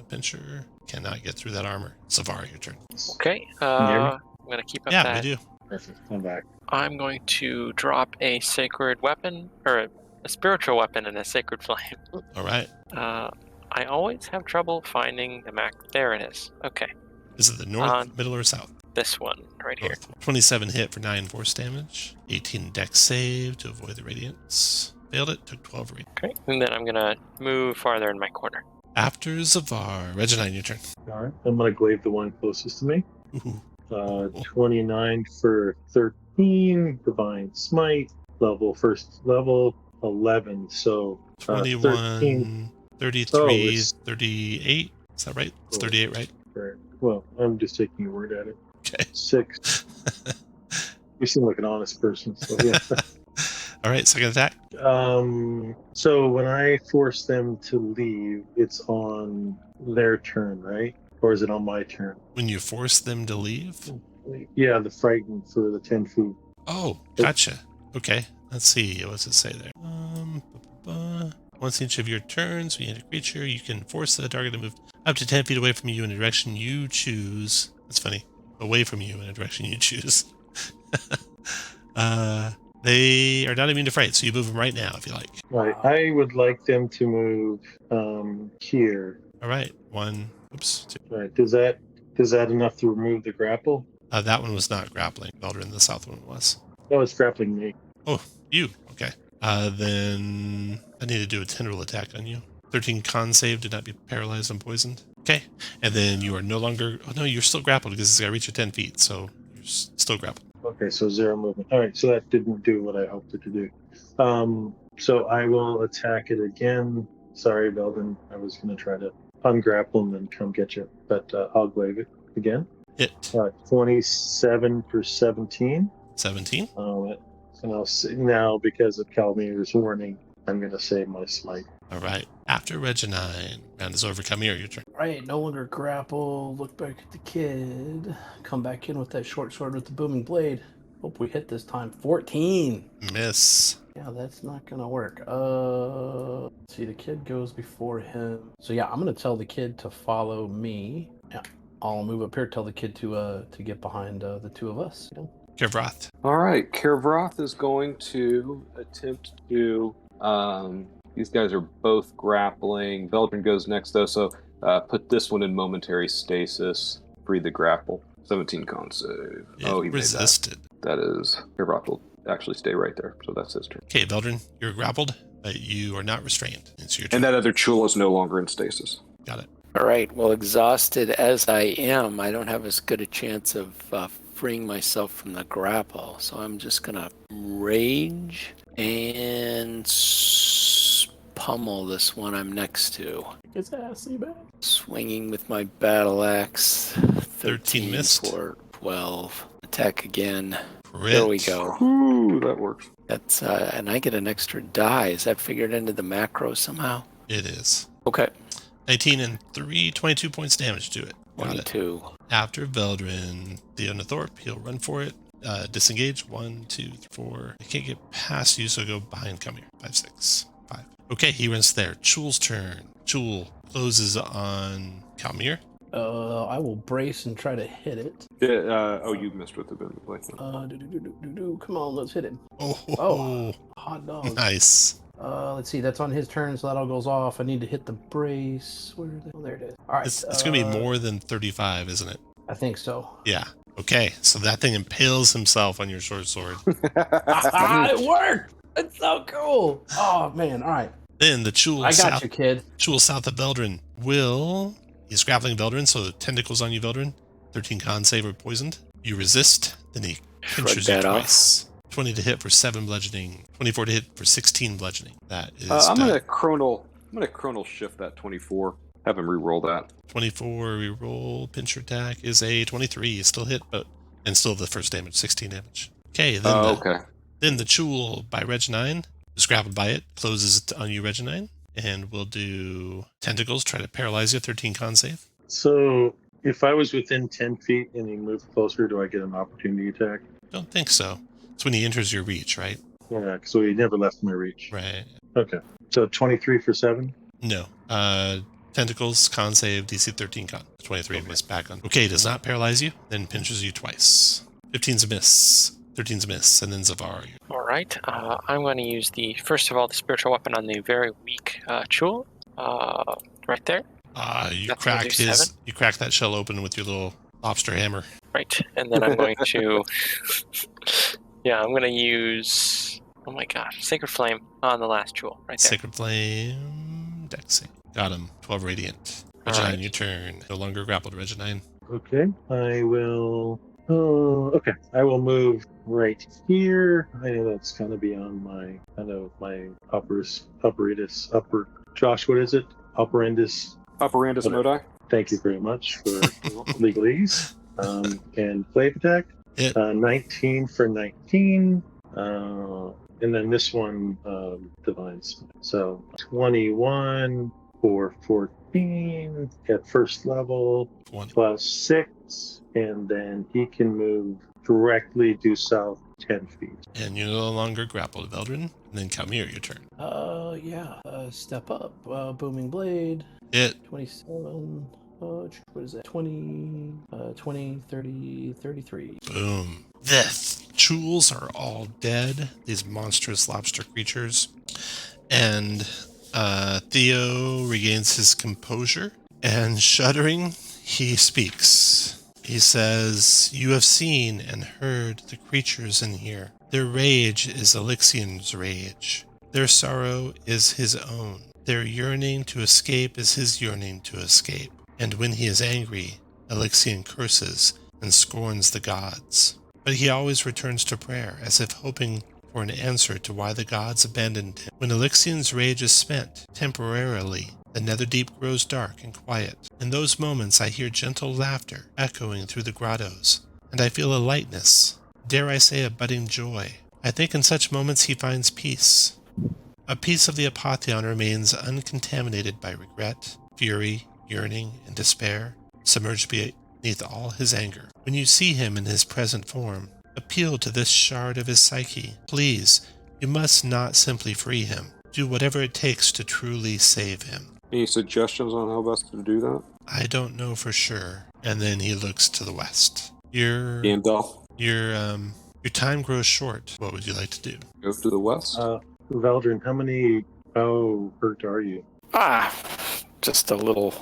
Pincher cannot get through that armor. Zavar, your turn. Okay, you hear me? I'm going to keep up Yeah, that. we do. Perfect. I'm back. I'm going to drop a sacred weapon, or a spiritual weapon and a sacred flame. All right. I always have trouble finding the map. There it is. Okay, Is it the north, middle, or south? this one right here. North. 27 hit for 9 force damage. 18 dex save to avoid the radiance. Failed it. Took 12 radiant. Okay, and then I'm going to move farther in my corner. After Zavar. Reginine, your turn. All right. I'm going to glaive the one closest to me. Ooh. 29 for 13. Divine Smite. First level. 11. So 21, 13. 33, Oh, it's- 38. Is that right? It's 38, right? for- Well, I'm just taking your word at it. Okay. 6. You seem like an honest person. So yeah. All right, second attack. So when I force them to leave, it's on their turn, right? Or is it on my turn? When you force them to leave? Yeah, the frightened for the 10 feet. Oh, gotcha. Okay, let's see. What does it say there? Once each of your turns, when you hit a creature, you can force the target to move up to 10 feet away from you in a direction you choose. That's funny. Away from you in a direction you choose. They are not immune to fright, so you move them right now if you like. Right. I would like them to move here. All right. 1. Oops. 2. Right. Is that enough to remove the grapple? That one was not grappling. Eldren, the south one was. No, it's grappling me. Oh, you. Okay. Then I need to do a tendril attack on you. 13 con save, did not be paralyzed and poisoned. Okay. And then you are no longer... Oh, no, you're still grappled because it's got to reach your 10 feet, so you're still grappled. Okay, so 0 movement. All right, so that didn't do what I hoped it to do. So I will attack it again. Sorry, Belden. I was going to try to ungrapple and then come get you, but I'll glaive it again. Hit. 27 for 17. 17. And I'll say now, because of Calmir's warning, I'm going to save my smite. All right. After Reginine, round is over. Kamir, your turn. Right, no longer grapple. Look back at the kid. Come back in with that short sword with the booming blade. Hope we hit this time. 14. Miss. Yeah, that's not gonna work. Let's see, the kid goes before him. So yeah, I'm gonna tell the kid to follow me. Yeah, I'll move up here. Tell the kid to get behind the two of us. You know? Kirvroth. All right, Kirvroth is going to attempt to. These guys are both grappling. Eldren goes next, though, so put this one in momentary stasis. Free the grapple. 17 con save. He resisted. That is. Kirvroth will actually stay right there, so that's his turn. Okay, Eldren, you're grappled, but you are not restrained. It's your turn. And that other Chul is no longer in stasis. Got it. All right. Well, exhausted as I am, I don't have as good a chance of freeing myself from the grapple. So I'm just going to rage and pummel this one I'm next to. It's assy, man. Swinging with my battle axe. 13 missed. For 12. Attack again. Crit. There we go. Ooh, that works. That's and I get an extra die. Is that figured into the macro somehow? It is. Okay. 19 and 3, 22 points damage to it. Got 22. it. After Veldrin, Theonathorpe, he'll run for it. Disengage. 1, 2, 3, 4. I can't get past you, so go behind. Come here. 5, 6, 5. Okay, he runs there. Chul's turn. Chul closes on Kalmir. I will brace and try to hit it. Yeah, you missed with the blade. Come on, let's hit him. Oh, Hot dog. nice. Let's see, that's on his turn, so that all goes off. I need to hit the brace. Where is it? Oh, there it is. All right. It's going to be more than 35, isn't it? I think so. Yeah. Okay, so that thing impales himself on your short sword. It worked! It's so cool! Oh, man, all right. Then the Chul I got you, kid. Chul south of Veldrin will... He's grappling Veldrin, so tentacles on you, Veldrin. 13 con save or poisoned. You resist, then he pinches you twice. 20 to hit for 7 bludgeoning. 24 to hit for 16 bludgeoning. That is I'm gonna chronal shift that 24. Have him re-roll that. 24 reroll. Pincher attack is a 23. Still hit, and still the first damage, 16 damage. Okay, then Then the Chul by Reginine is grappled by it, closes it on you, Reginine, and we'll do tentacles, try to paralyze you, 13 con save. So if I was within 10 feet and he moved closer, do I get an opportunity attack? Don't think so. It's when he enters your reach, right? Yeah, so he never left my reach. Right. Okay. So 23 for 7? No. Tentacles, con save, DC 13 con. 23 miss back on. Okay, does not paralyze you, then pinches you twice. 15's a miss. 13's a miss, and then Zavar. All right. I'm going to use the spiritual weapon on the very weak Chul. Right there. You crack that shell open with your little lobster hammer. Right, and then I'm going to. I'm going to use. Oh my gosh, Sacred Flame on the last Chul. Right there. Sacred Flame. Dexing. Got him. 12 radiant. Reginine, your turn. No longer grappled, Reginine. Okay. I will. Okay. I will move right here. I know that's kind of beyond my upper. Josh, what is it? Operandus Modi. Thank you very much for legalese. And glaive attack. 19 for 19. and then this one, divine smite. So 21 for 14 at first level, 20. plus 6, and then he can move directly due south 10 feet. And you're no longer grappled, Eldren. And then Kalmir, your turn. Step up. Booming blade. Hit. 27. What is that? 20, 20, 30, 33. Boom. The jewels are all dead, these monstrous lobster creatures. And Theo regains his composure, and shuddering, he speaks. He says, "You have seen and heard the creatures in here. Their rage is Elixian's rage. Their sorrow is his own. Their yearning to escape is his yearning to escape. And when he is angry, Elixian curses and scorns the gods. But he always returns to prayer, as if hoping for an answer to why the gods abandoned him. When Elixian's rage is spent, temporarily, the Netherdeep grows dark and quiet. In those moments I hear gentle laughter echoing through the grottos, and I feel a lightness, dare I say a budding joy. I think in such moments he finds peace. A piece of the Apotheon remains uncontaminated by regret, fury, yearning, and despair, submerged beneath all his anger. When you see him in his present form, appeal to this shard of his psyche. Please, you must not simply free him. Do whatever it takes to truly save him." Any suggestions on how best to do that? I don't know for sure. And then he looks to the west. Your Gandalf, time grows short. What would you like to do? go to the west. Veldrin, how hurt are you? Just a little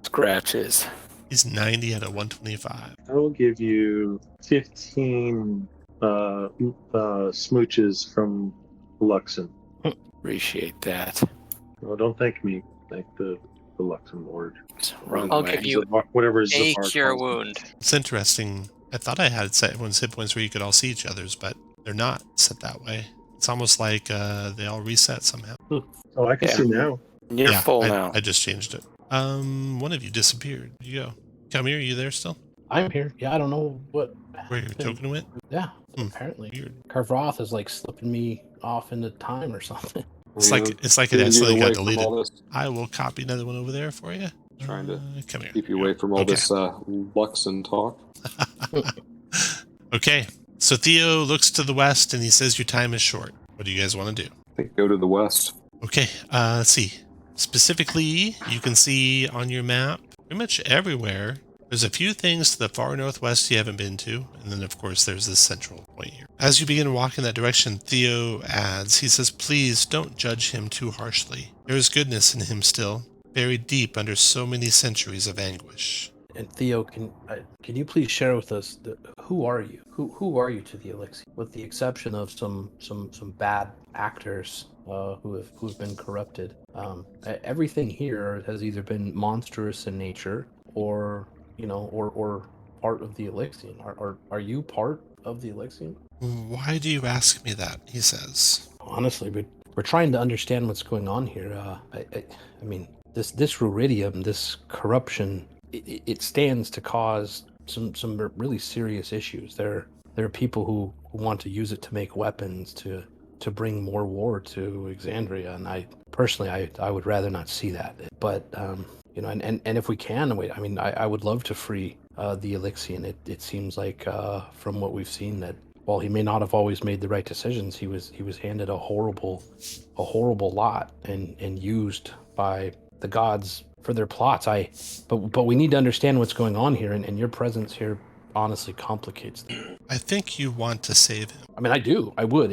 scratches. He's 90 out of 125. I will give you 15 smooches from Luxon. Appreciate that. Well, don't thank me. Thank the Luxon Lord. It's wrong I'll way. give you whatever a Zavar cure calls it. wound. It's interesting. I thought I had set everyone's hit points where you could all see each other's, but they're not set that way. It's almost like they all reset somehow. Oh, I can Yeah. see now. You're full I, now. I just changed it. One of you disappeared. Where'd you go? Kamir, are you there still? I'm here. Yeah, I don't know what. Where your token went? Yeah, Hmm. apparently. Weird. Karvroth is like slipping me off into time or something. It's like it Getting you accidentally got away from deleted. all this- I will copy another one over there for you. Trying to come here. keep you away from all Okay. this Luxon talk. Okay. So Theo looks to the west and he says your time is short. What do you guys want to do? I think go to the west. Okay, let's see. Specifically, you can see on your map pretty much everywhere. There's a few things to the far northwest you haven't been to, and then of course there's this central point here. As you begin walking that direction, Theo adds, he says, "Please don't judge him too harshly. There is goodness in him still, buried deep under so many centuries of anguish." And Theo, can you please share with us who are you? Who are you to the Elixir? With the exception of some bad actors who have been corrupted, everything here has either been monstrous in nature or part of the Elixian. Are you part of the Elixian? Why do you ask me that? He says. Honestly, we're trying to understand what's going on here. I mean, this Ruridium, this corruption, it stands to cause some really serious issues. There are people who want to use it to make weapons to bring more war to Exandria, and I personally would rather not see that. But and if we can, I would love to free the Elixian. It seems like from what we've seen that while he may not have always made the right decisions, he was handed a horrible lot and used by the gods for their plots. But we need to understand what's going on here, and your presence here honestly complicates things. I think you want to save him. I mean, I do. I would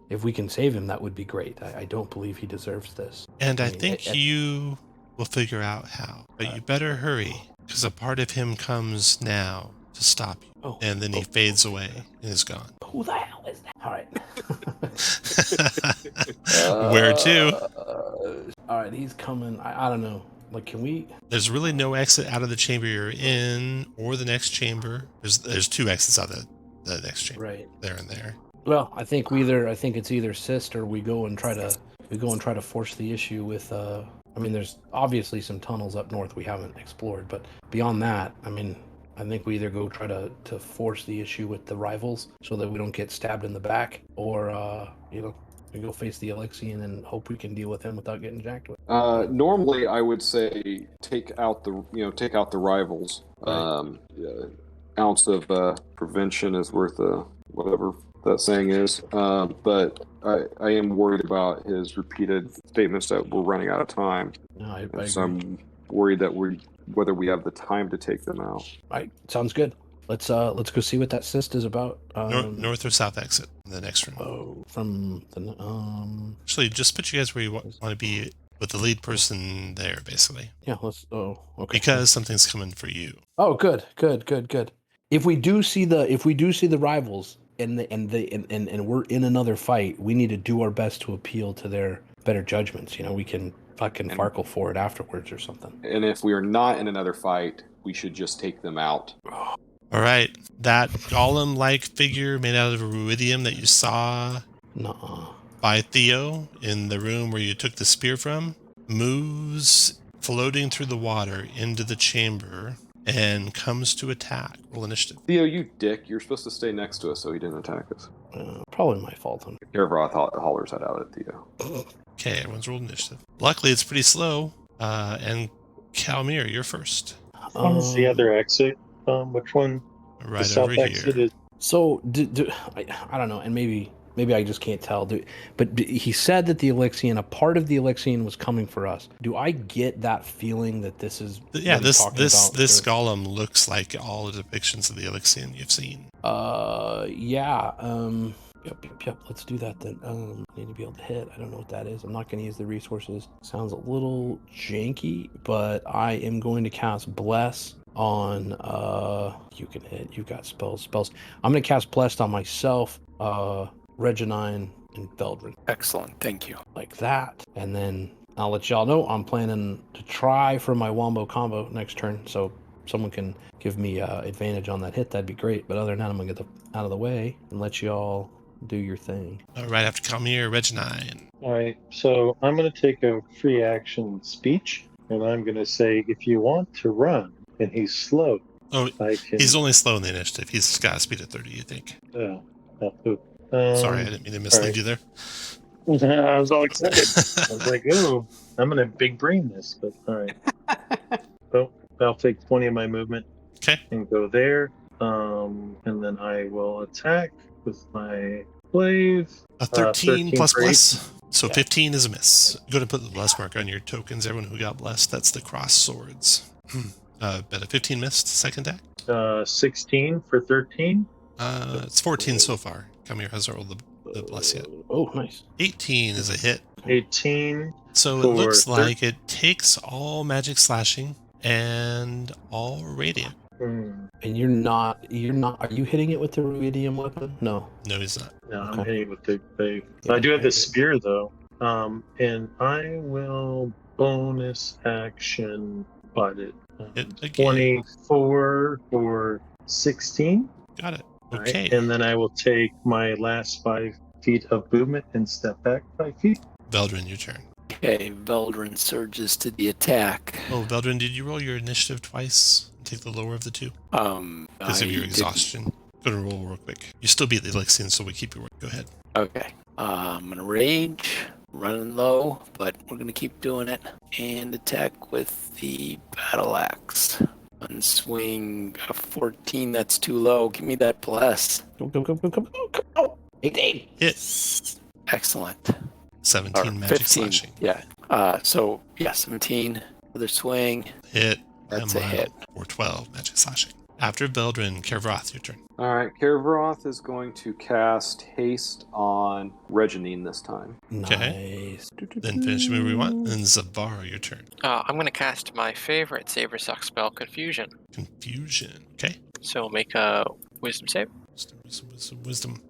if we can save him, that would be great. I don't believe he deserves this. And I mean, think you will figure out how. But you better hurry, because a part of him comes now to stop you. Oh, And then he fades away and is gone. who the hell is that? All right. Where to? All right, he's coming. I don't know. Like, can we? There's really no exit out of the chamber you're in or the next chamber. There's two exits out of the next chamber. Right. There and there. Well, I think it's either Sist or we go and try to force the issue with. There's obviously some tunnels up north we haven't explored, but beyond that, I think we either go try to force the issue with the rivals so that we don't get stabbed in the back, or we go face the Alexian and hope we can deal with him without getting jacked with. Normally, I would say take out the rivals. Right. Ounce of prevention is worth whatever that saying is. But I am worried about his repeated statements that we're running out of time. No, I So agree. I'm worried that whether we have the time to take them out. Right. Sounds good. Let's go see what that cyst is about. North or south exit in the next room. Oh, from the Actually, just put you guys where you want to be with the lead person there, basically. yeah. Let's. Oh, okay. Because something's coming for you. Oh, good. If we do see the rivals and we're in another fight, we need to do our best to appeal to their better judgments. We can fucking Farkle for it afterwards or something. And if we are not in another fight, we should just take them out. All right. That golem-like figure made out of ruidium that you saw Nuh-uh. by Theo in the room where you took the spear from moves floating through the water into the chamber and comes to attack. Roll initiative. Theo, you dick. You're supposed to stay next to us so he didn't attack us. Probably my fault. Kervoth hollers that out at Theo. Okay, everyone's rolled initiative. Luckily, it's pretty slow. And Calmir, you're first. Which one is the other exit? Which one? Right the south over exit here. is. So I don't know, and maybe I just can't tell. But he said that the Alexian, a part of the Alexian, was coming for us. Do I get that feeling that this is? Yeah, what he's talking about? this golem looks like all the depictions of the Alexian you've seen. Yeah. Yep. Let's do that then. I need to be able to hit. I don't know what that is. I'm not going to use the resources. Sounds a little janky, but I am going to cast Bless on. You can hit. You've got spells. I'm going to cast Blessed on myself, Reginine, and Eldren. Excellent. Thank you. Like that, and then I'll let y'all know I'm planning to try for my Wombo combo next turn. So someone can give me advantage on that hit, that'd be great. But other than that, I'm gonna get out of the way and let y'all do your thing. All right, after Calmir, Reginine. All right, so I'm going to take a free action speech, and I'm going to say, if you want to run, and he's slow, Oh, I can. he's only slow in the initiative. He's got a speed of 30, you think. Sorry, I didn't mean to mislead you there. I was all excited. I was like, "Oh, I'm going to big brain this," but all right. So I'll take 20 of my movement. Okay. And go there, and then I will attack with my glaive. A 13 plus for eight. bless. So Yeah. 15 is a miss. Go to put the bless mark on your tokens. Everyone who got blessed, that's the cross swords. But a 15 missed. Second attack. 16 for 13. It's 14 so far. Camille hasn't rolled the bless yet. Oh, nice. 18 is a hit. 18. So it For looks like it takes all magic slashing and all radiant. And you're not. Are you hitting it with the ruidium weapon? No. No, he's not. No, I'm Okay. hitting with the. Yeah, I do have the I- spear though. And I will bonus action bite it. Hit again. 24 for 16. Got it. Right? Okay. And then I will take my last 5 feet of movement and step back 5 feet. Veldrin, your turn. Okay, Veldrin surges to the attack. Oh, Veldrin, did you roll your initiative twice? Take the lower of the two? Because of your exhaustion. Go to roll real quick. You still beat the Alexian, so we keep your work. Go ahead. Okay. I'm gonna rage, running low, but we're gonna keep doing it, and attack with the battle axe. Unswing a 14. That's too low. Give me that bless. Go. 18. Hit. Excellent. 17 Or magic 15. slashing. Yeah. 17. Another swing. Hit. That's a hit. Or 12 magic slashing. After Veldrin, Kervroth, your turn. All right, Kervoth is going to cast haste on Reginine this time. Nice. Then finish whenever you want. Then Zavar, your turn. I'm going to cast my favorite Saber Suck spell, Confusion. Confusion. Okay. So make a Wisdom save. Wisdom.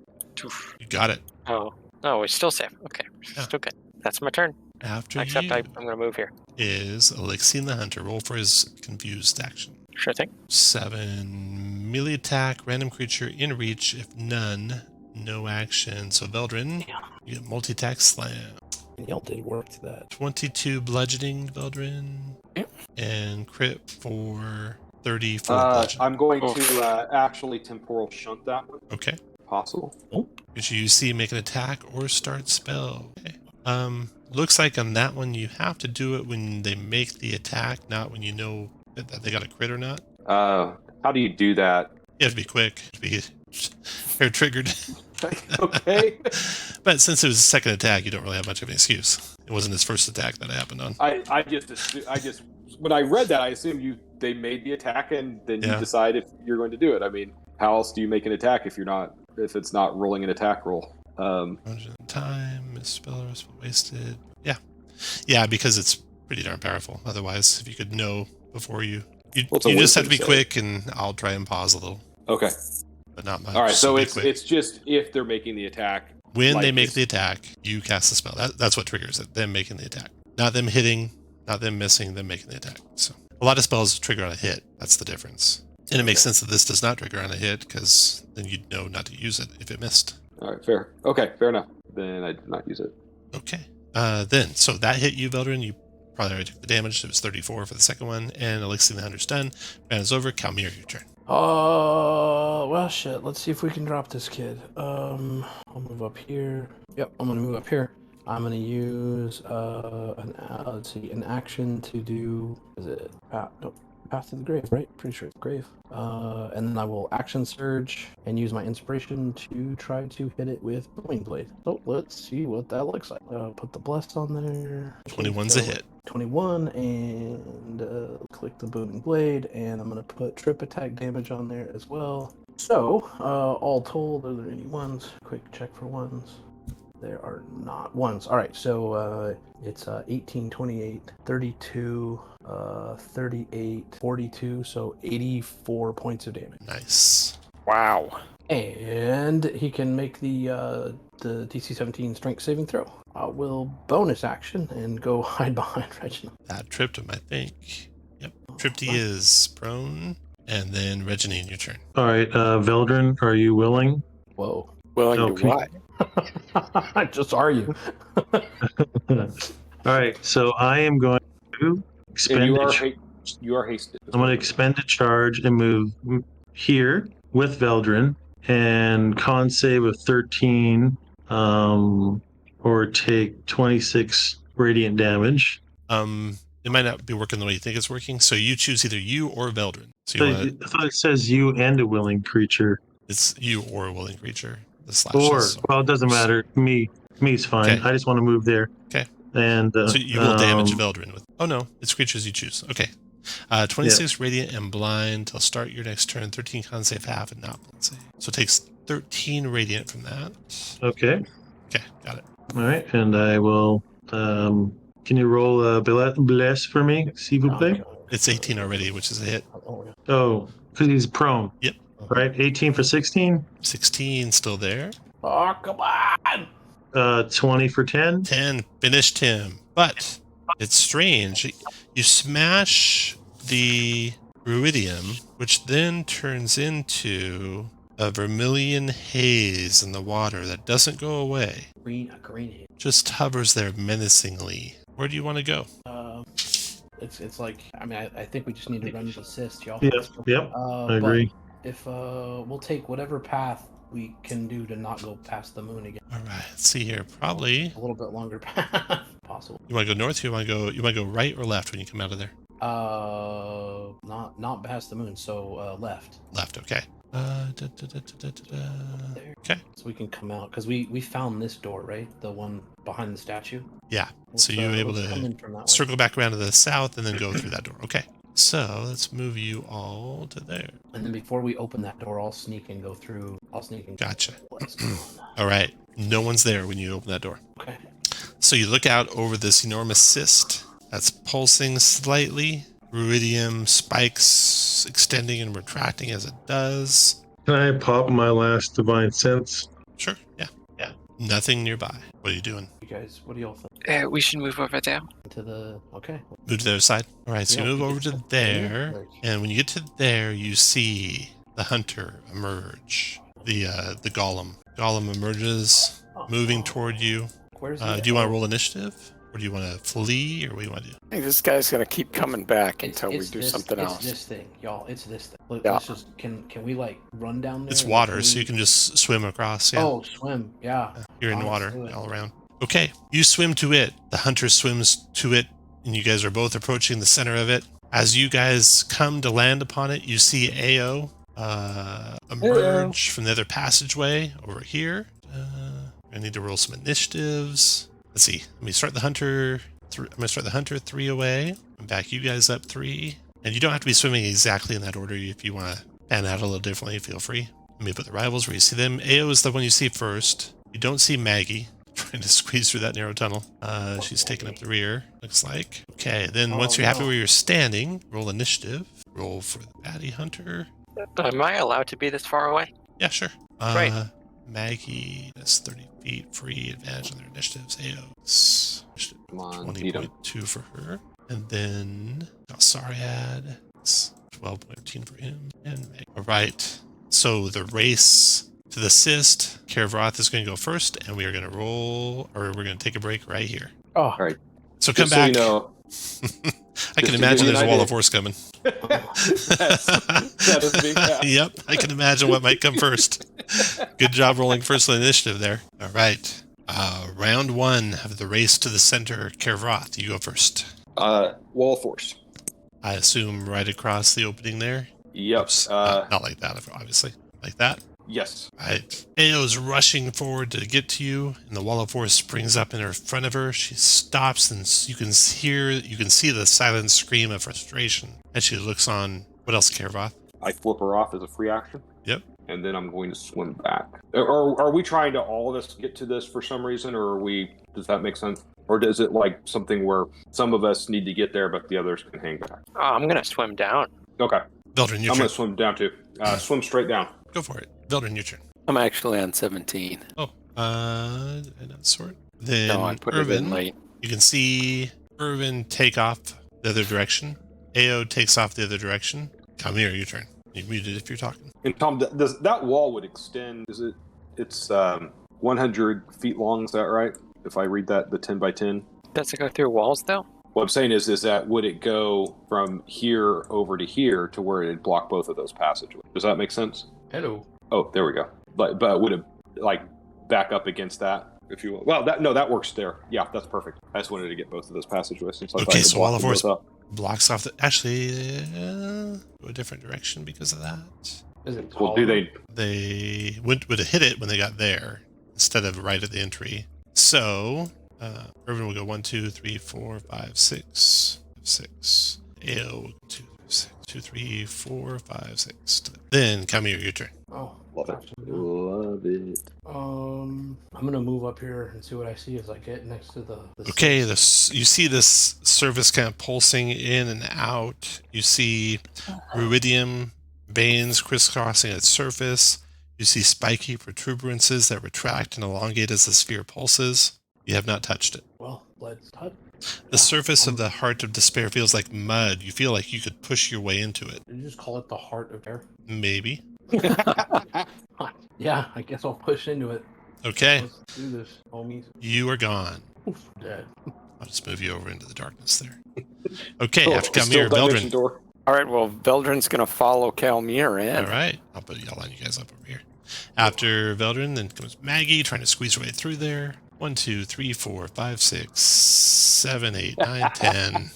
Oof. You got it. Oh, no, it's still safe. Okay, Yeah. still good. That's my turn. After Except you I'm going to move here. is Alexian the Hunter. Roll for his confused action. Sure thing. 7 melee attack, random creature in reach. If none, no action. So Veldrin, you get multi-attack slam. Y'all did work to that. 22 bludgeoning, Veldrin. Yep. And crit for 30 for bludgeoning. I'm going to actually temporal shunt that one. Okay. Possible. Which you see make an attack or start spell. Okay. Looks like on that one you have to do it when they make the attack, not when you know that they got a crit or not. How do you do that? You have to be quick. You have to be hair triggered. Okay. But since it was a second attack, you don't really have much of an excuse. It wasn't his first attack that it happened on. I just when I read that, I assumed they made the attack and then you decide if you're going to do it. I mean, how else do you make an attack if it's not rolling an attack roll? Time, spell or spell wasted. Yeah, because it's pretty darn powerful. Otherwise, if you could know before you just have to be quick, and I'll try and pause a little. Okay. But not much. All right, so it's just if they're making the attack. When they make the attack, you cast the spell. That's what triggers it. Them making the attack, not them hitting, not them missing, them making the attack. So a lot of spells trigger on a hit. That's the difference. And it makes sense that this does not trigger on a hit, because then you'd know not to use it if it missed. All right, fair. Okay, fair enough. Then I did not use it. Okay. So that hit you, Eldren. You probably already took the damage. It was 34 for the second one. And Elixir the Hunter's done. Round is over. Kalmir, your turn. Well, shit. Let's see if we can drop this kid. I'll move up here. Yep, I'm gonna move up here. I'm gonna use an action to do. Is it Path to the Grave? Right? Pretty sure it's Grave. And then I will action surge and use my inspiration to try to hit it with Booming Blade. So let's see what that looks like. Put the bless on there. 21's a hit. 21 and click the Booming Blade, and I'm going to put trip attack damage on there as well. So, all told, are there any ones? Quick check for ones. There are not ones. All right, so it's 18, 28, 32, 38, 42, so 84 points of damage. Nice. Wow. And he can make the DC 17 strength saving throw. I will bonus action and go hide behind Reginald. That tripped him, I think. Yep. Tripped he is prone. And then Reginald, your turn. All right, Veldrin, are you willing? Whoa. Willing to what? Just are you? All right, so I am going to expend. You are hasted. I'm going to expend a charge and move here with Veldrin and con save of 13, or take 26 radiant damage. It might not be working the way you think it's working, so you choose either you or Veldrin. So I thought it says you and a willing creature. It's you or a willing creature. Well, it doesn't matter. Me's fine. Okay. I just want to move there. Okay. And so you will damage Veldrin with. Oh no, it's creatures you choose. Okay. 26 radiant and blind. They'll start your next turn. 13 con save half and not blind save. So it takes 13 radiant from that. Okay. Okay, got it. All right, and I will. Can you roll bless for me, s'il vous plaît? It's 18 already, which is a hit. Oh, because he's prone. Yep. Right, 18 for 16. 16 still there. Oh, come on! 20 for 10. 10 finished him. But it's strange. You smash the ruidium, which then turns into a vermilion haze in the water that doesn't go away. A green haze. Just hovers there menacingly. Where do you want to go? It's like, I mean, I think we just need to run the assist, y'all. Yep. I agree. If we'll take whatever path we can do to not go past the moon again. All right, let's see here. Probably a little bit longer path possible. You want to go north? You want to go right or left when you come out of there? Not past the moon. So left. Left. Okay. Okay. So we can come out because we found this door, right? The one behind the statue. Yeah. So you were able to circle back around to the south and then go through that door. Okay. So let's move you all to there. And then before we open that door, I'll sneak and go through. Gotcha. All right. No one's there when you open that door. Okay. So you look out over this enormous cyst that's pulsing slightly. Ruidium spikes extending and retracting as it does. Can I pop my last divine sense? Sure. Yeah. Nothing nearby. What are you doing? You guys, what do y'all think? We should move over there. Okay. Move to the other side. All right, so you move over to there, and when you get to there, you see the hunter emerge. The golem. Golem emerges, moving toward you. Where's do you want to roll initiative, Or do you want to flee, or what do you want to do? I think this guy's gonna keep coming back It's- until we it's do this- something else. It's this thing, y'all. It's this thing. Yeah. Let's just can we like run down there? It's and water, can so we- you can just swim across. Yeah. Oh, swim. Yeah. You're in Let's water do it. all around. Okay, you swim to it. The hunter swims to it, and you guys are both approaching the center of it. As you guys come to land upon it, you see Ao emerge from the other passageway over here. I need to roll some initiatives. Let's see. Let me start the hunter. I'm going to start the hunter 3 away. And back you guys up 3. And you don't have to be swimming exactly in that order. If you want to pan out a little differently, feel free. Let me put the rivals where you see them. Ao is the one you see first. You don't see Maggie trying to squeeze through that narrow tunnel. She's taking up the rear, looks like. Okay, then once you're happy where you're standing, roll initiative. Roll for the baddie hunter. Am I allowed to be this far away? Yeah, sure. Great. Maggie, that's 30 feet. Free advantage on their initiatives. AO's Come on, beat 'em. 20.2 for her. And then Sariad, it's 12.13 for him. And Maggie. All right. So the race to the cyst, Karavroth is going to go first, and we are going to roll, or we're going to take a break right here. Oh, All right. So come Just back. so you know, I can to imagine give you there's a an wall idea. of force coming. that is being passed. Yep, I can imagine what might come first. Good job rolling first initiative there. All right. Round 1 of the race to the center. Karavroth, you go first. Wall of force. I assume right across the opening there. Yep. Oops. Not like that, obviously. Like that. Yes. Right. Ao's rushing forward to get to you, and the wall of force springs up in her front of her. She stops, and you can see the silent scream of frustration as she looks on. What else, Karavroth? I flip her off as a free action. Yep. And then I'm going to swim back. Are we trying to all of us get to this for some reason, or does that make sense? Or is it like something where some of us need to get there, but the others can hang back? I'm gonna swim down. Okay. Veldrin, your I'm turn. going to swim down too. Swim straight down. Go for it. Veldrin, your turn. I'm actually on 17. Oh, and that sort. Then No, I put it in Irvin, late. you can see Irvin take off the other direction. Ao takes off the other direction. Kamir, your turn. You're muted if you're talking. And Tom, does that wall would extend? It's 100 feet long? Is that right? If I read that, the 10 by 10. Does it go through walls though? What I'm saying is that would it go from here over to here to where it'd block both of those passageways? Does that make sense? hello. Oh, there we go. But would it like back up against that? If you will. Well, that works there. Yeah, that's perfect. I just wanted to get both of those passageways. Since I thought I Okay, could so block wall of them force both up. blocks off the. Actually, go a different direction because of that. Is it Well, taller? They would have hit it when they got there instead of right at the entry. So, Irvin will go 1, 2, 3, 4, 5, 6, 6. AO will go 2, 6, 2, 3, 4, 5, 6. Then come here, your turn. Oh, Love it. absolutely. Love it. I'm gonna move up here and see what I see as I get next to the Okay, six. you see this surface kind of pulsing in and out. You see ruidium veins crisscrossing its surface. You see spiky protuberances that retract and elongate as the sphere pulses. You have not touched it. Well, let's touch. The surface of the Heart of Despair feels like mud. You feel like you could push your way into it. Did you just call it the heart of air? Maybe. Yeah, I guess I'll push into it. Okay, Let's do this, homies. you are gone. Oof, dead. I'll just move you over into the darkness there. Okay, Oh, have to come still here, dimension Eldren. door. All right, well, Veldrin's going to follow Calmir in. All right, I'll line you guys up over here. After Veldrin, then comes Maggie trying to squeeze her way through there. 1, 2, 3, 4, 5, 6, 7, 8, 9, 10,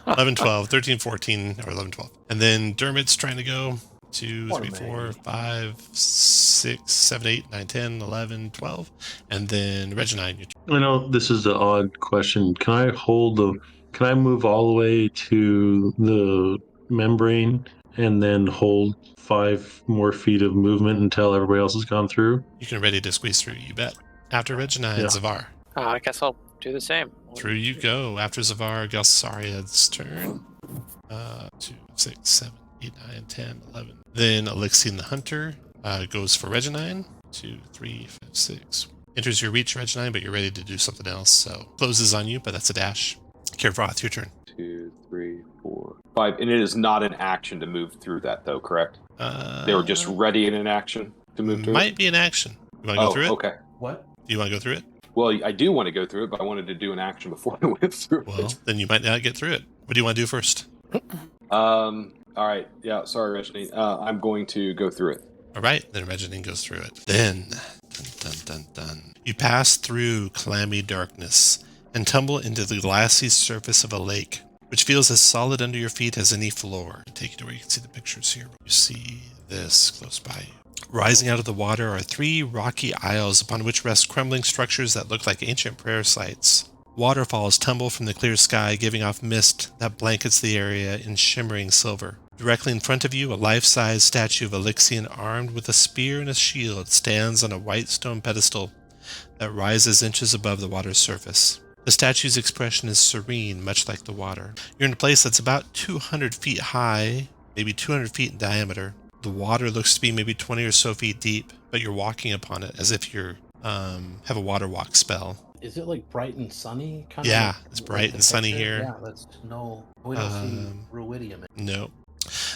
11, 12, 13, 14, or 11, 12. And then Dermot's trying to go. 2, Poor 3, 4, Maggie. 5, 6, 7, 8, 9, 10, 11, 12. And then Reginine, your turn. I know this is an odd question. Can I move all the way to the membrane and then hold 5 more feet of movement until everybody else has gone through? You can ready to squeeze through, you bet. After Reginine, Yeah. Zavar. I guess I'll do the same. Through you go. After Zavar, Gelsariad's turn. 2, 6, 7, 8, 9, 10, 11. Then Elixine the Hunter goes for Reginine. 2, 3, 5, 6. Enters your reach, Reginine, but you're ready to do something else. So closes on you, but that's a dash. Karavroth, your turn. 2, 3, 4, 5. And it is not an action to move through that, though, correct? They were just ready in an action to move through. Might be an action. You want to go through it? Okay. What? Do you want to go through it? Well, I do want to go through it, but I wanted to do an action before I went through Well, it. then you might not get through it. What do you want to do first? All right. Yeah. Sorry, Reggie. I'm going to go through it. All right, then Reginine goes through it. Then, you pass through clammy darkness and tumble into the glassy surface of a lake, which feels as solid under your feet as any floor. I'll take you to where you can see the pictures here. You see this close by you. Rising out of the water are 3 rocky isles upon which rest crumbling structures that look like ancient prayer sites. Waterfalls tumble from the clear sky, giving off mist that blankets the area in shimmering silver. Directly in front of you, a life-size statue of Elixian armed with a spear and a shield stands on a white stone pedestal that rises inches above the water's surface. The statue's expression is serene, much like the water. You're in a place that's about 200 feet high, maybe 200 feet in diameter. The water looks to be maybe 20 or so feet deep, but you're walking upon it as if you're have a water walk spell. Is it like bright and sunny? Kind Yeah, of it's bright and sunny here. Yeah, that's no. We don't see ruidium. No.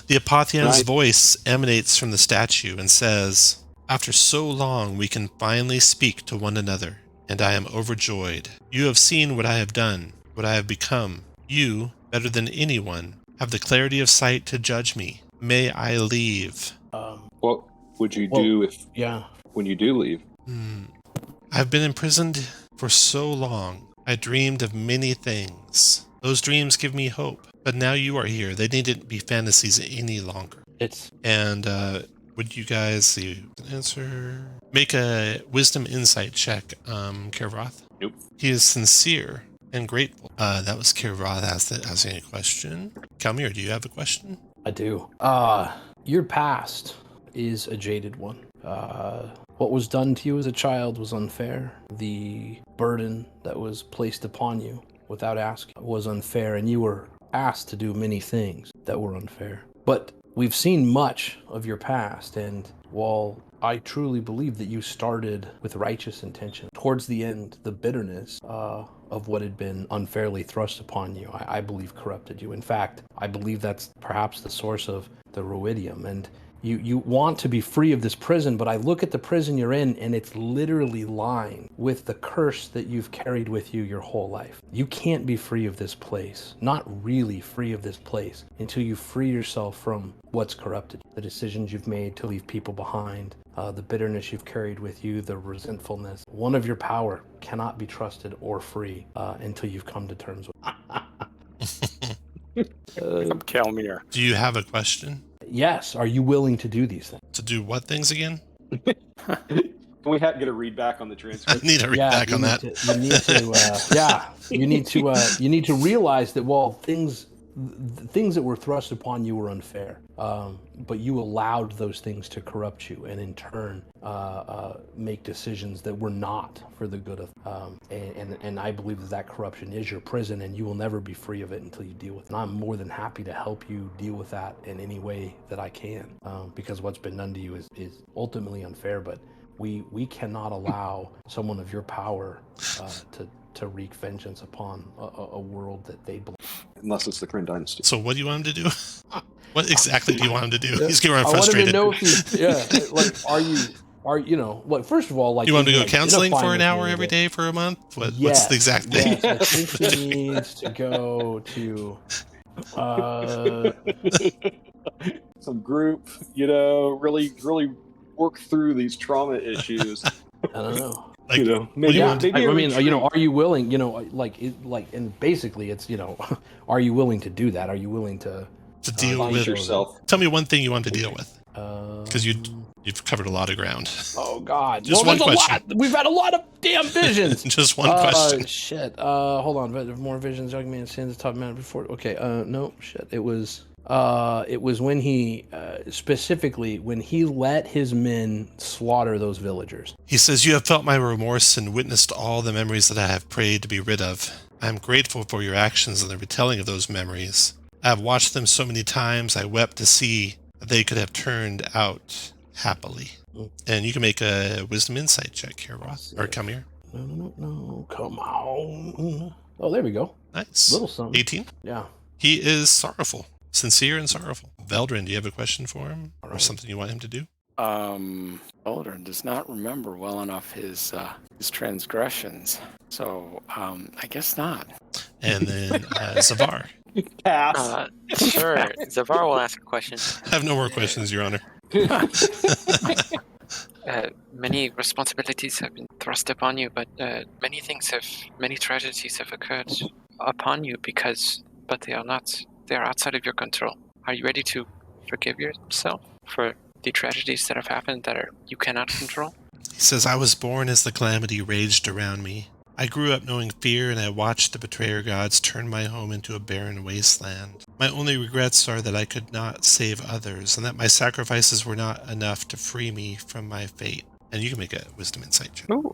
The Apotheon's Right. voice emanates from the statue and says, "After so long we can finally speak to one another, and I am overjoyed. You have seen what I have done, what I have become. You, better than anyone, have the clarity of sight to judge me. May I leave?" What would you Well, do Yeah. when you do leave? I've been imprisoned for so long. I dreamed of many things. Those dreams give me hope. But now you are here. They needn't be fantasies any longer. It's And would you guys see answer? Make a wisdom insight check, Kervoth. Nope. He is sincere and grateful. That was Kervoth asking a question. Kalmir, do you have a question? I do. Your past is a jaded one. What was done to you as a child was unfair. The burden that was placed upon you without asking was unfair, and you were asked to do many things that were unfair. But we've seen much of your past, and while I truly believe that you started with righteous intention, towards the end, the bitterness of what had been unfairly thrust upon you, I believe corrupted you. In fact, I believe that's perhaps the source of the ruidium. And you want to be free of this prison, but I look at the prison you're in, and it's literally lined with the curse that you've carried with you your whole life. You can't be free of this place, not really free of this place, until you free yourself from what's corrupted. The decisions you've made to leave people behind, the bitterness you've carried with you, the resentfulness. One of your power cannot be trusted or free until you've come to terms with it. I'm Kalmir. Do you have a question? Yes, are you willing to do these things? To do what things again? Can we get a read back on the I transcript? need to read back on that. You need to realize that while things that were thrust upon you were unfair, but you allowed those things to corrupt you, and in turn make decisions that were not for the good of. And I believe that corruption is your prison, and you will never be free of it until you deal with it. And I'm more than happy to help you deal with that in any way that I can, because what's been done to you is ultimately unfair. But we cannot allow someone of your power to wreak vengeance upon a world that they believe. Unless it's the Kryn Dynasty. So what do you want him to do? What exactly do you want him to do? He's getting I want him frustrated. to know if like first of all, like You want him to go like, counseling fine for an with hour me every that- day for a month? What's Yes, the exact thing? Yes, I think he needs to go to Some group, really work through these trauma issues. I don't know. Like, Maybe, Yeah, maybe I a mean, retreat. are you willing? And basically, it's are you willing to do that? Are you willing to to deal Find with yourself. Tell me one thing you want to deal with, because Because you've covered a lot of ground. Oh God! Just well, one there's question. a lot. We've had a lot of damn visions. Just one question. Shit. Hold on. More visions. Young man sins the top man before. Okay. No. Shit. It was when he specifically when he let his men slaughter those villagers. He says, "You have felt my remorse and witnessed all the memories that I have prayed to be rid of. I am grateful for your actions and the retelling of those memories. I have watched them so many times, I wept to see that they could have turned out happily." And you can make a wisdom insight check here, Roth. Or come here. No. Come on. Oh, there we go. Nice. Little something. 18. Yeah. He is sorrowful. Sincere and sorrowful. Eldren, do you have a question for him? Or Right. something you want him to do? Eldren does not remember well enough his transgressions, so I guess not. And then Zavar. Pass. Sure. Zavar will ask a question. I have no more questions, Your Honor. Many responsibilities have been thrust upon you, but many tragedies have occurred upon you but they are outside of your control. Are you ready to forgive yourself for the tragedies that have happened you cannot control? He says, I was born as the calamity raged around me. I grew up knowing fear, and I watched the betrayer gods turn my home into a barren wasteland. My only regrets are that I could not save others, and that my sacrifices were not enough to free me from my fate. And you can make a wisdom insight check. Ooh.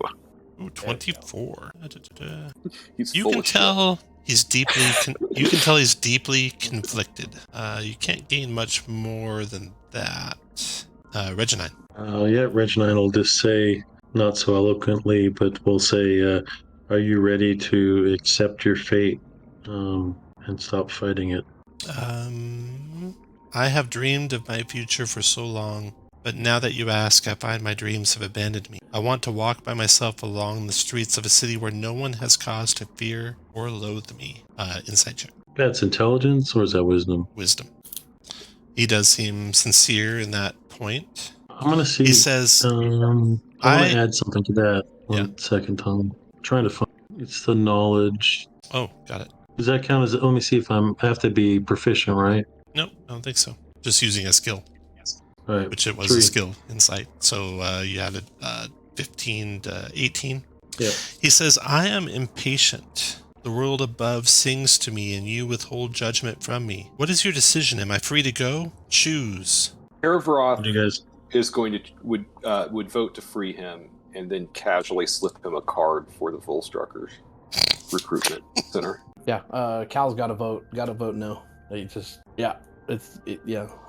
Ooh, 24. Da-da-da-da. He's You full can of shit. tell he's deeply. You can tell he's deeply conflicted. You can't gain much more than that. Reginine. Yeah, Reginine will just say, not so eloquently, but will say, are you ready to accept your fate and stop fighting it? I have dreamed of my future for so long, but now that you ask, I find my dreams have abandoned me. I want to walk by myself along the streets of a city where no one has cause to fear or loathe me. Insight check. That's intelligence, or is that wisdom? Wisdom. He does seem sincere in that point. I'm going to see. He says, I want to add something to that. One second, Tom. I'm trying to find. It's the knowledge. oh, got it. Does that count as? Let me see if I have to be proficient, right? No, I don't think so. Just using a skill, All right. which it was 3. a skill, insight. So you added 15 to 18. Yeah. He says, I am impatient. The world above sings to me, and you withhold judgment from me. What is your decision? Am I free to go? Choose. Erebroth What do you guys? is going to would vote to free him, and then casually slip him a card for the Volstruckers recruitment center. Yeah, Cal's got to vote. Got to vote no. He just I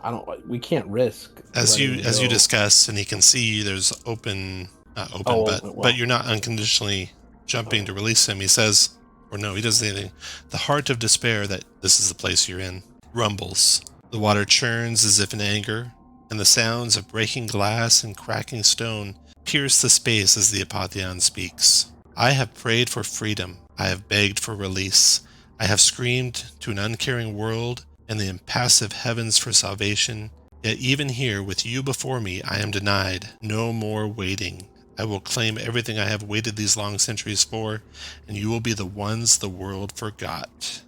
don't. We can't risk As letting you him as you go. discuss, and he can see there's open, not open, Oh, but well. but you're not unconditionally jumping to release him. He says, or no, he doesn't say anything. The heart of despair, that this is the place you're in, rumbles. The water churns as if in anger, and the sounds of breaking glass and cracking stone pierce the space as the Apotheon speaks. I have prayed for freedom. I have begged for release. I have screamed to an uncaring world and the impassive heavens for salvation. Yet even here, with you before me, I am denied. No more waiting. I will claim everything I have waited these long centuries for, and you will be the ones the world forgot.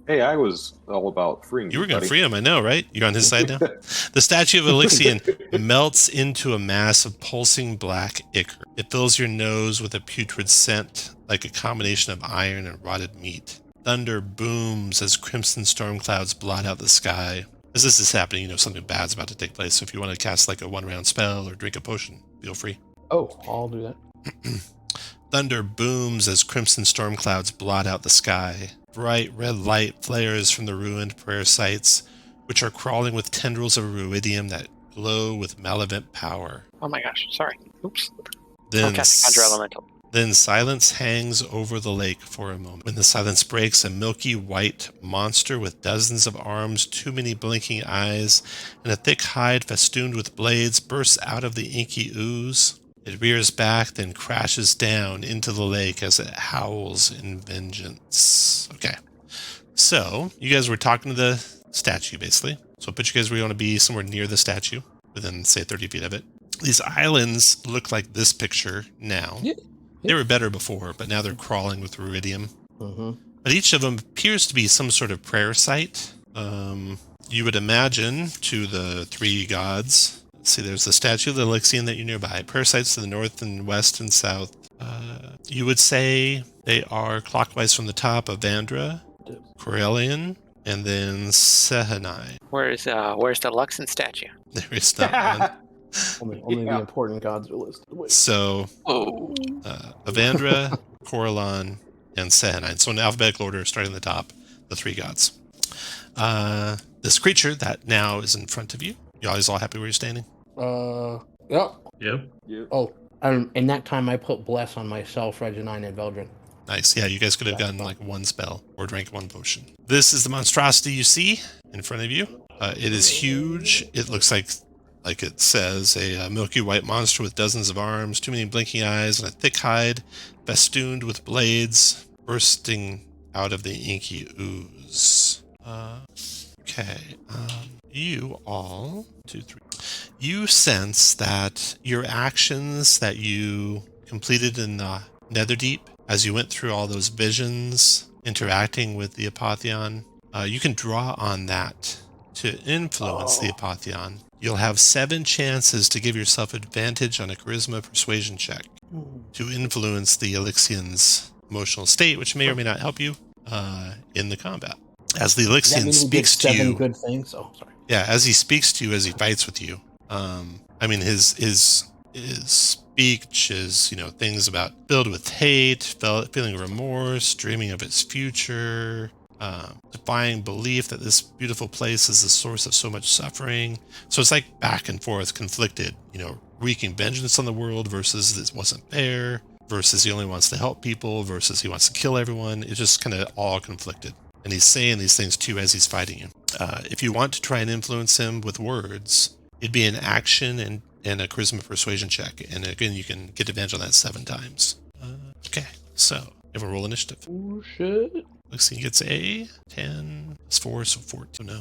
Hey, I was all about freeing You were going to buddy. free him, I know, right? You're on his side now? The statue of Elixion melts into a mass of pulsing black ichor. It fills your nose with a putrid scent, like a combination of iron and rotted meat. Thunder booms as crimson storm clouds blot out the sky. As this is happening, you know something bad's about to take place, so if you want to cast like a one-round spell or drink a potion, feel free. Oh, I'll do that. Thunder booms as crimson storm clouds blot out the sky. Bright red light flares from the ruined prayer sites, which are crawling with tendrils of ruidium that glow with malevolent power. Oh my gosh, sorry. Oops. Then, Conjure Elemental. then silence hangs over the lake for a moment. When the silence breaks, a milky white monster with dozens of arms, too many blinking eyes, and a thick hide festooned with blades bursts out of the inky ooze. It rears back, then crashes down into the lake as it howls in vengeance. Okay. So, you guys were talking to the statue, basically. So put you guys where you want to be, somewhere near the statue, within, say, 30 feet of it. These islands look like this picture now. Yeah. They were better before, but now they're crawling with ruidium. Mm-hmm. But each of them appears to be some sort of prayer site. You would imagine to the three gods. See, there's the statue of the Elixion that you're nearby. Prayer sites to the north and west and south. You would say they are clockwise from the top of Vandra, Corellian, and then Sehanai. Where's the Luxon statue? There is not one. Only the important gods are listed. Wait. So, Oh. Avandra, Corellon, and Sehanai. So in alphabetical order, starting at the top, the three gods. This creature that now is in front of you. You guys all happy where you're standing? Yep. Yep. Oh, in that time I put bless on myself, Reginine, and Eldren. Nice. Yeah, you guys could have done like one spell or drank one potion. This is the monstrosity you see in front of you. It is huge. It looks like like it says, a milky white monster with dozens of arms, too many blinking eyes, and a thick hide, festooned with blades, bursting out of the inky ooze. Okay. You all, 2, 3. You sense that your actions that you completed in the Netherdeep, as you went through all those visions, interacting with the Apotheon, you can draw on that to influence the Apotheon. You'll have 7 chances to give yourself advantage on a charisma persuasion check to influence the Elixion's emotional state, which may or may not help you in the combat. As the Elixion speaks to you, good things. Oh, sorry. yeah, as he speaks to you, as he fights with you, I mean, his speech is, things about filled with hate, feeling remorse, dreaming of its future, defying belief that this beautiful place is the source of so much suffering. So it's like back and forth, conflicted, wreaking vengeance on the world versus this wasn't fair, versus he only wants to help people, versus he wants to kill everyone. It's just kind of all conflicted. And he's saying these things too as he's fighting you. If you want to try and influence him with words, it'd be an action and a charisma persuasion check. And again, you can get advantage on that 7 times. Okay, so everyone roll initiative. Oh, shit. Lexi gets a 10 plus 4, so 14. No.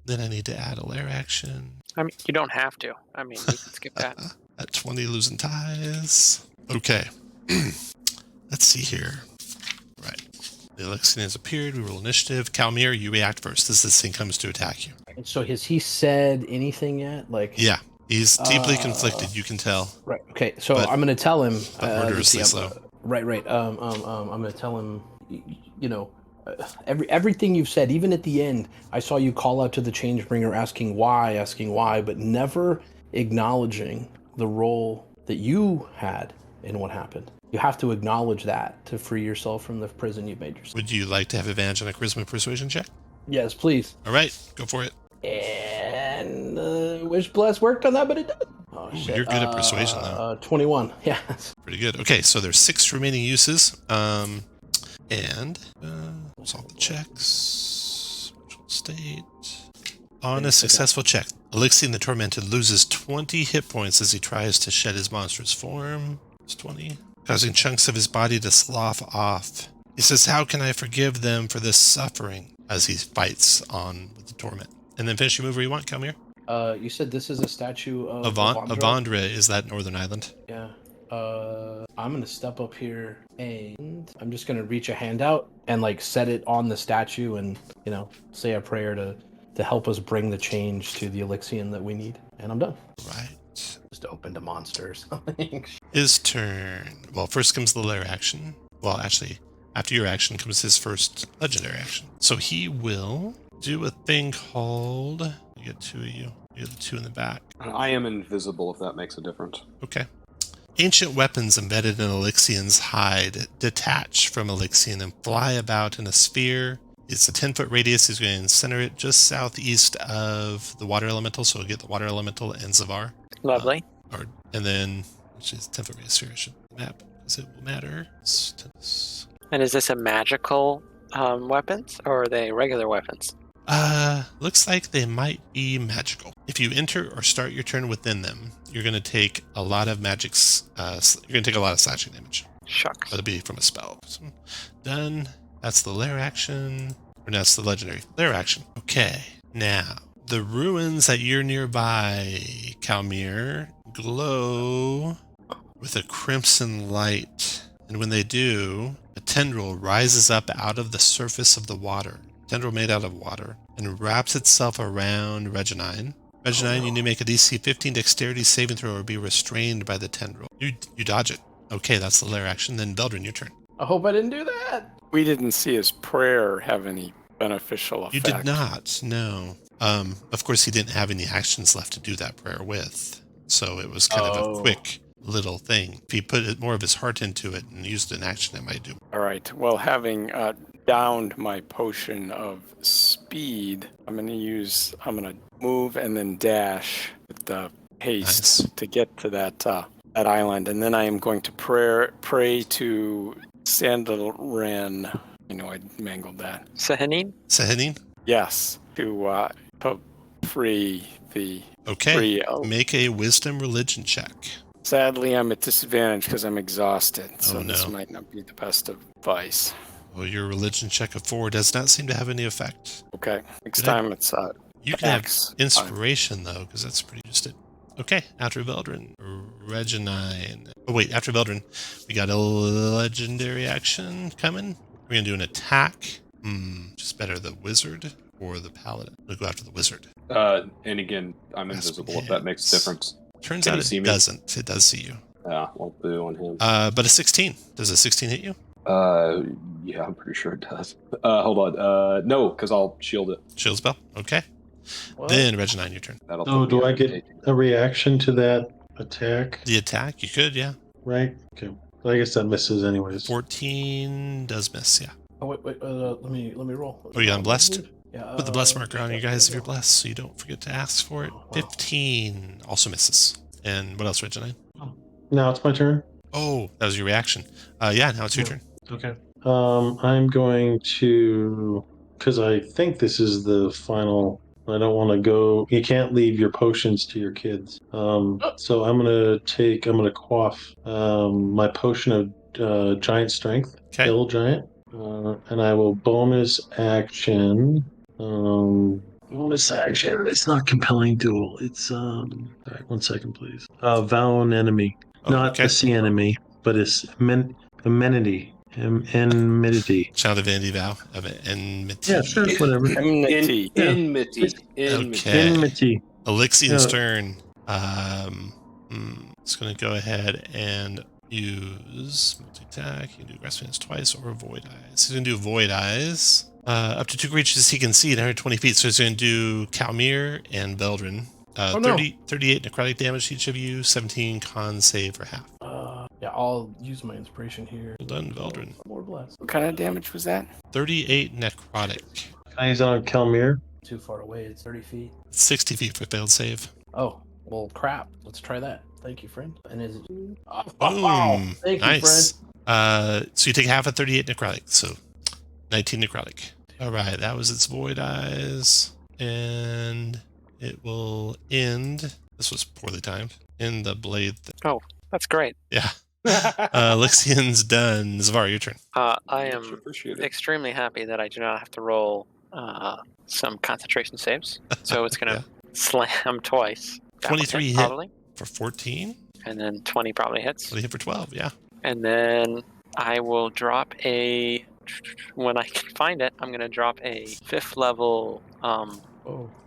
Then I need to add a lair action. I mean, you don't have to. I mean, you can skip that. At 20, losing ties. Okay. Let's see here. Right. The Alexian has appeared. We roll initiative. Calmir, you react first as this thing comes to attack you. So has he said anything yet? Yeah, he's deeply conflicted. You can tell. Right. Okay. So But- I'm going to tell him. but murderously slow. Right. I'm going to tell him. Everything you've said, even at the end, I saw you call out to the Changebringer, asking why, but never acknowledging the role that you had in what happened. You have to acknowledge that to free yourself from the prison you've made yourself. Would you like to have advantage on a charisma persuasion check? Yes, please. All right, go for it. And Wish Bless worked on that, but it did. Oh, shit. You're good at persuasion, though. 21. Yeah. Pretty good. Okay, so there's 6 remaining uses. And solve the checks. Virtual state. On a successful check, Elixion the Tormented loses 20 hit points as he tries to shed his monstrous form. It's 20. Causing chunks of his body to slough off. He says, "How can I forgive them for this suffering?" as he fights on with the torment. And then finish your move where you want, Calmir. You said this is a statue of Avandra is that northern island. Yeah. I'm gonna step up here and I'm just gonna reach a hand out and set it on the statue and say a prayer to help us bring the change to the Elixion that we need. And I'm done. Right. Just open to monsters. His turn. Well, first comes the lair action. Well, actually, after your action comes his first legendary action. So he will do a thing called... You get 2 of you. You get the 2 in the back. I am invisible, if that makes a difference. Okay. Ancient weapons embedded in Elixion's hide detach from Elixion and fly about in a sphere. It's a 10-foot radius. He's going to center it just southeast of the water elemental, so we'll get the water elemental and Zavar. Lovely. And then, which is 10-foot radius here, I should map, because it will matter. And is this a magical weapons, or are they regular weapons? Looks like they might be magical. If you enter or start your turn within them, you're going to take a lot of magic's, you're going to take a lot of slashing damage. Shucks. That'll be from a spell. So, done. That's the lair action. Or that's the legendary lair action. Okay. Now, the ruins that you're nearby, Calmir, glow with a crimson light. And when they do, a tendril rises up out of the surface of the water. Tendril made out of water, and wraps itself around Reginine. Reginine, you need to make a DC 15 dexterity saving throw or be restrained by the tendril. You dodge it. Okay, that's the lair action. Then Eldren, your turn. I hope I didn't do that. We didn't see his prayer have any beneficial effect. You did not, no. Of course, he didn't have any actions left to do that prayer with, so it was kind of a quick little thing. If he put more of his heart into it and used an action, it might do. All right. Well, having downed my potion of speed, I'm going to move and then dash with the haste to get to that island, and then I am going to pray to Sandalran. I mangled that. Sahanin? Sahanin? Yes, to free the Okay. free. Make a wisdom religion check. Sadly, I'm at disadvantage because I'm exhausted, so Oh, this no. might not be the best advice. Well, your religion check of 4 does not seem to have any effect. Okay, next Good. time it's You can have X. inspiration, though, because that's pretty just it. Okay, after Eldren, Reginine. Oh, wait, after Eldren, we got a legendary action coming. We're going to do an attack. Just better, the wizard or the paladin? We'll go after the wizard. And again, I'm invisible if that makes a difference. Turns Can out he see it me? doesn't. It does see you. Well, boo on him. But a 16. Does a 16 hit you? Yeah, I'm pretty sure it does. Hold on. No, because I'll shield it. Shield spell. Okay. What? Then Reginine, your turn. That'll Oh, put me do I at get 8. a reaction to that attack? The attack, you could, yeah. Right? Okay. I guess that misses anyways. 14 does miss, yeah. Oh wait, let me roll. Oh, you got blessed? Yeah. Put the bless marker on you guys if you're blessed, so you don't forget to ask for it. Oh, wow. 15 also misses. And what else, Reginine? Now it's my turn. Oh, that was your reaction. Yeah, now it's your turn. Okay. I'm going to, because I think this is the final. I don't want to go. You can't leave your potions to your kids. So I'm gonna quaff my potion of giant strength, Okay. kill giant, and I will bonus action. Bonus action. It's not compelling duel. It's All right, 1 second, please. Vow an enemy, Oh, not okay. the sea enemy, but it's amenity. Enmity. Child Divinity Vow of Enmity. Yeah, sure, whatever. enmity. Enmity. Okay. Enmity. Elixian's Yeah. turn. It's going to go ahead and use multi-attack. You can do Grasping Hands twice or Void Eyes. He's going to do Void Eyes. Up to 2 creatures he can see at 120 feet. So he's going to do Kalmir and Veldrin. 38 necrotic damage to each of you, 17 con save for half. Yeah, I'll use my inspiration here. Well done, Veldrin. More blessed. What kind of damage was that? 38 necrotic. Can I use it on Kalmir? Too far away. It's 30 feet. 60 feet for failed save. Oh, well, crap. Let's try that. Thank you, friend. And is it? Oh, Boom. thank you, Nice. friend. So you take half of 38 necrotic, so 19 necrotic. All right, that was its Void Eyes, and it will end. This was poorly timed. In the blade. That's great. Yeah. Elixian's done. Zavar, your turn. I Much am appreciated. extremely happy that I do not have to roll some concentration saves. So it's going to slam twice. That one 23 hit. probably, For 14. and then 20 probably hits. Well, he hit for 12, yeah. And then I will drop a. When I can find it, I'm going to drop a 5th level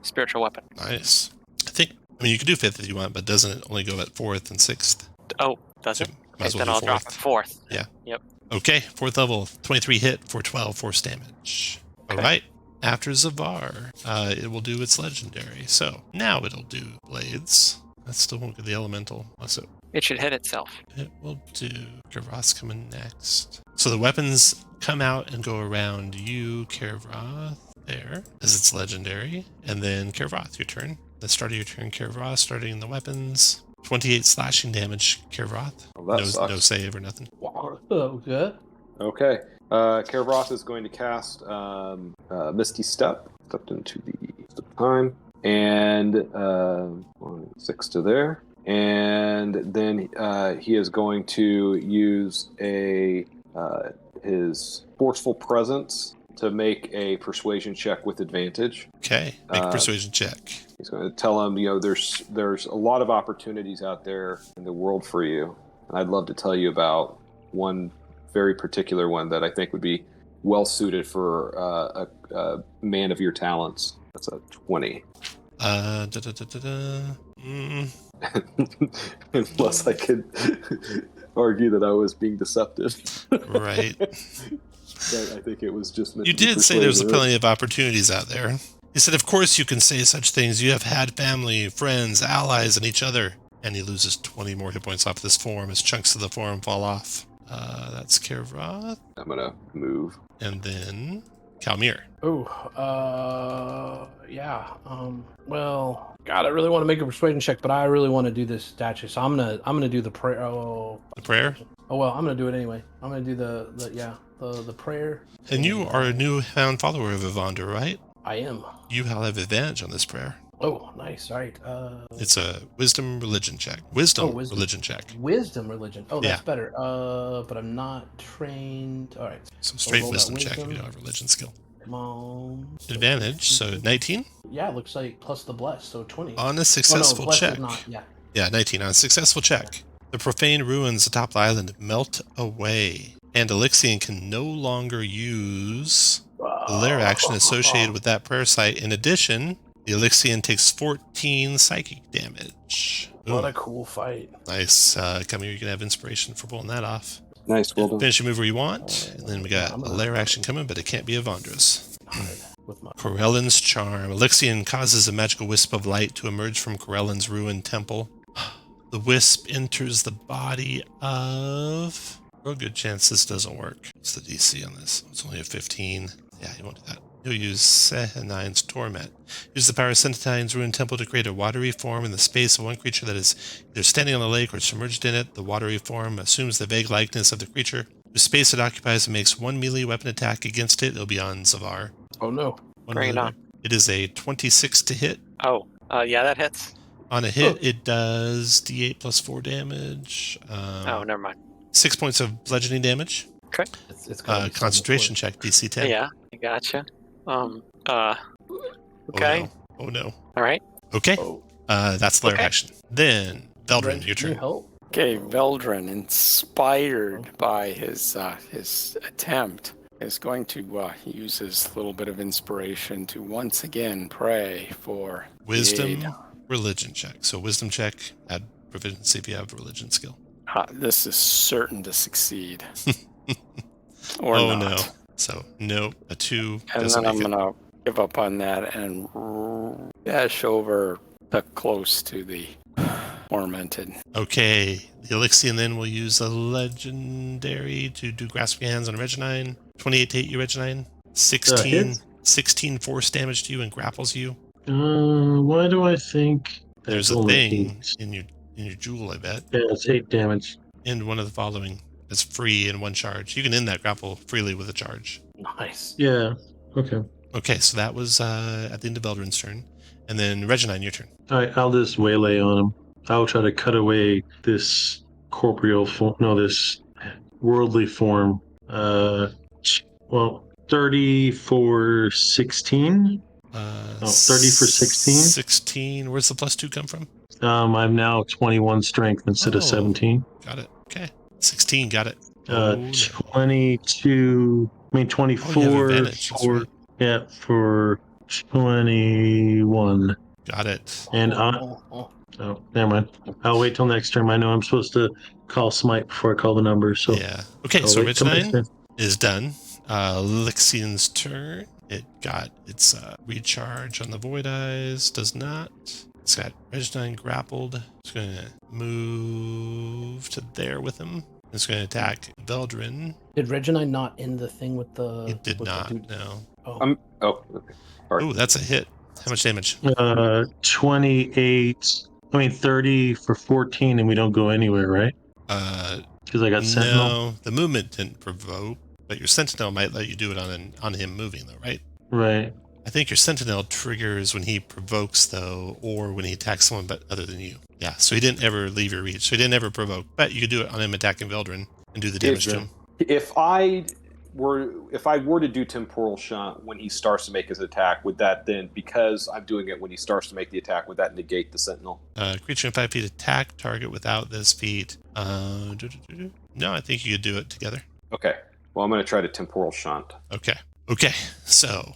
spiritual weapon. Nice. I mean, you can do 5th if you want, but doesn't it only go at 4th and 6th? Oh, does So it? might as well Then do I'll drop a 4th. Yeah. Yep. Okay, 4th level, 23 hit for 12 force damage. All right. After Zavar, it will do its legendary. So now it'll do blades. That still won't get the elemental. So It should hit itself. it will do Kervoth coming next. So the weapons come out and go around you, Kervoth, there, as its legendary. And then Kervoth, your turn. The start of your turn, Kervoth, starting the weapons. 28 slashing damage, Kervoth. Well, that sucks. No save or nothing. Okay. Okay. Kervoth is going to cast Misty Step. Stepped into the time. And 6 to there. And then he is going to use his Forceful Presence to make a Persuasion check with advantage. Okay, make a persuasion check. He's going to tell him, there's a lot of opportunities out there in the world for you. And I'd love to tell you about one very particular one that I think would be well suited for a man of your talents. That's a 20. Unless I could argue that I was being deceptive. Right. But I think it was just meant You to be did say there was persuasive. plenty of opportunities out there. He said, of course you can say such things. You have had family, friends, allies, and each other. And he loses 20 more hit points off this form as chunks of the form fall off. That's Kervoth. I'm going to move. And then Kalmir. Yeah. Well, God, I really want to make a persuasion check, but I really want to do this statue, so I'm gonna do the prayer. The prayer? Oh well, I'm gonna do it anyway. I'm gonna do the prayer. And you are a newfound follower of Evander, right? I am. You have advantage on this prayer. Oh, nice. All right. It's a wisdom religion check. Wisdom religion check. Wisdom religion. Oh, that's Yeah. better. But I'm not trained. All right. So straight roll that wisdom check if you wisdom. don't have religion skill. Come on. Advantage, so 19 Yeah, it looks like plus the bless, so 20. on a Oh no, successful bless check. is not. Yeah. Yeah, 19 on a successful check. The profane ruins atop the island melt away, and Elixion can no longer use the lair action associated with that prayer site. In addition, the Elixion takes 14 psychic damage. What Ooh, a cool fight. nice. Come here, you can have inspiration for pulling that off. Nice, well done. Finish your move where you want, and then we got I'm a gonna- lair action coming, but it can't be Avandras. With my Corellan's Charm. Elixion causes a magical wisp of light to emerge from Corellan's ruined temple. The wisp enters the body of... Real good chance this doesn't work. What's the DC on this? It's only a 15. Yeah, he won't do that. He'll use Sehenine's Torment. Use the power of Sehenine's ruined temple to create a watery form in the space of one creature that is either standing on the lake or submerged in it. The watery form assumes the vague likeness of the creature. The space it occupies and makes one melee weapon attack against it. It'll be on Zavar. Oh no. One Bring it melee on. weapon. It is a 26 to hit. Oh, yeah, that hits. On a hit, it does d8 plus 4 damage. Oh, never mind. 6 points of bludgeoning damage. It's gotta be Concentration check, DC 10. Yeah, I gotcha. Okay. Oh no. All right. Okay. Oh. That's the lair Okay. action. Then, Eldren, your Can you turn. help? Okay, Eldren, inspired by his attempt, is going to use his little bit of inspiration to once again pray for Wisdom, aid. religion check. So wisdom check, add proficiency if you have religion skill. This is certain to succeed. Or Oh not. no. So, no, a 2 And doesn't then I'm make it. going to give up on that and dash over to close to the tormented. Okay, the Elixion then will use a legendary to do grasping hands on Reginine. 28 to hit you, Reginine. 16, hits? 16 force damage to you and grapples you. Why do I think There's that's a only thing 8? in your jewel, I bet. Yeah, it's 8 damage. End one of the following. It's free in one charge. You can end that grapple freely with a charge. Nice. Yeah. Okay. Okay, so that was at the end of Eldrin's turn. And then Reginine, your turn. All right, I'll just waylay on him. I'll try to cut away this corporeal form. No, this worldly form. 30 for 16. 30 for 16. 16. Where's the plus 2 come from? I'm now 21 strength instead of Oh. 17. Got it. Okay. 16, got it. Oh, no. 22. I mean 24 Oh, you have advantage, that's for right. yeah for 21. Got it. And Oh. oh, never mind. I'll wait till next turn. I know I'm supposed to call smite before I call the number. So Yeah. Okay, I'll so wait till next Reginine turn. is done. Lixion's turn. It got its recharge on the Void Eyes. Does not. It's got Reginine grappled. It's going to move to there with him. It's going to attack Eldren. Did Reginine not end the thing with the? It did with the not. dude? No. Oh. Oh, okay. All right. Oh, that's a hit. How much damage? 28. I mean 30 for 14, and we don't go anywhere, right? Because I got Sentinel. No, the movement didn't provoke, but your Sentinel might let you do it on him moving, though, right? Right. I think your Sentinel triggers when he provokes, though, or when he attacks someone but other than you. Yeah, so he didn't ever leave your reach. So he didn't ever provoke, but you could do it on him attacking Veldrin and do the damage to him. If I were to do temporal shunt when he starts to make his attack, would that then, because I'm doing it when he starts to make the attack, would that negate the Sentinel? Creature in 5 feet attack target without this feat. No, I think you could do it together. Okay. Well, I'm going to try to temporal shunt. Okay. So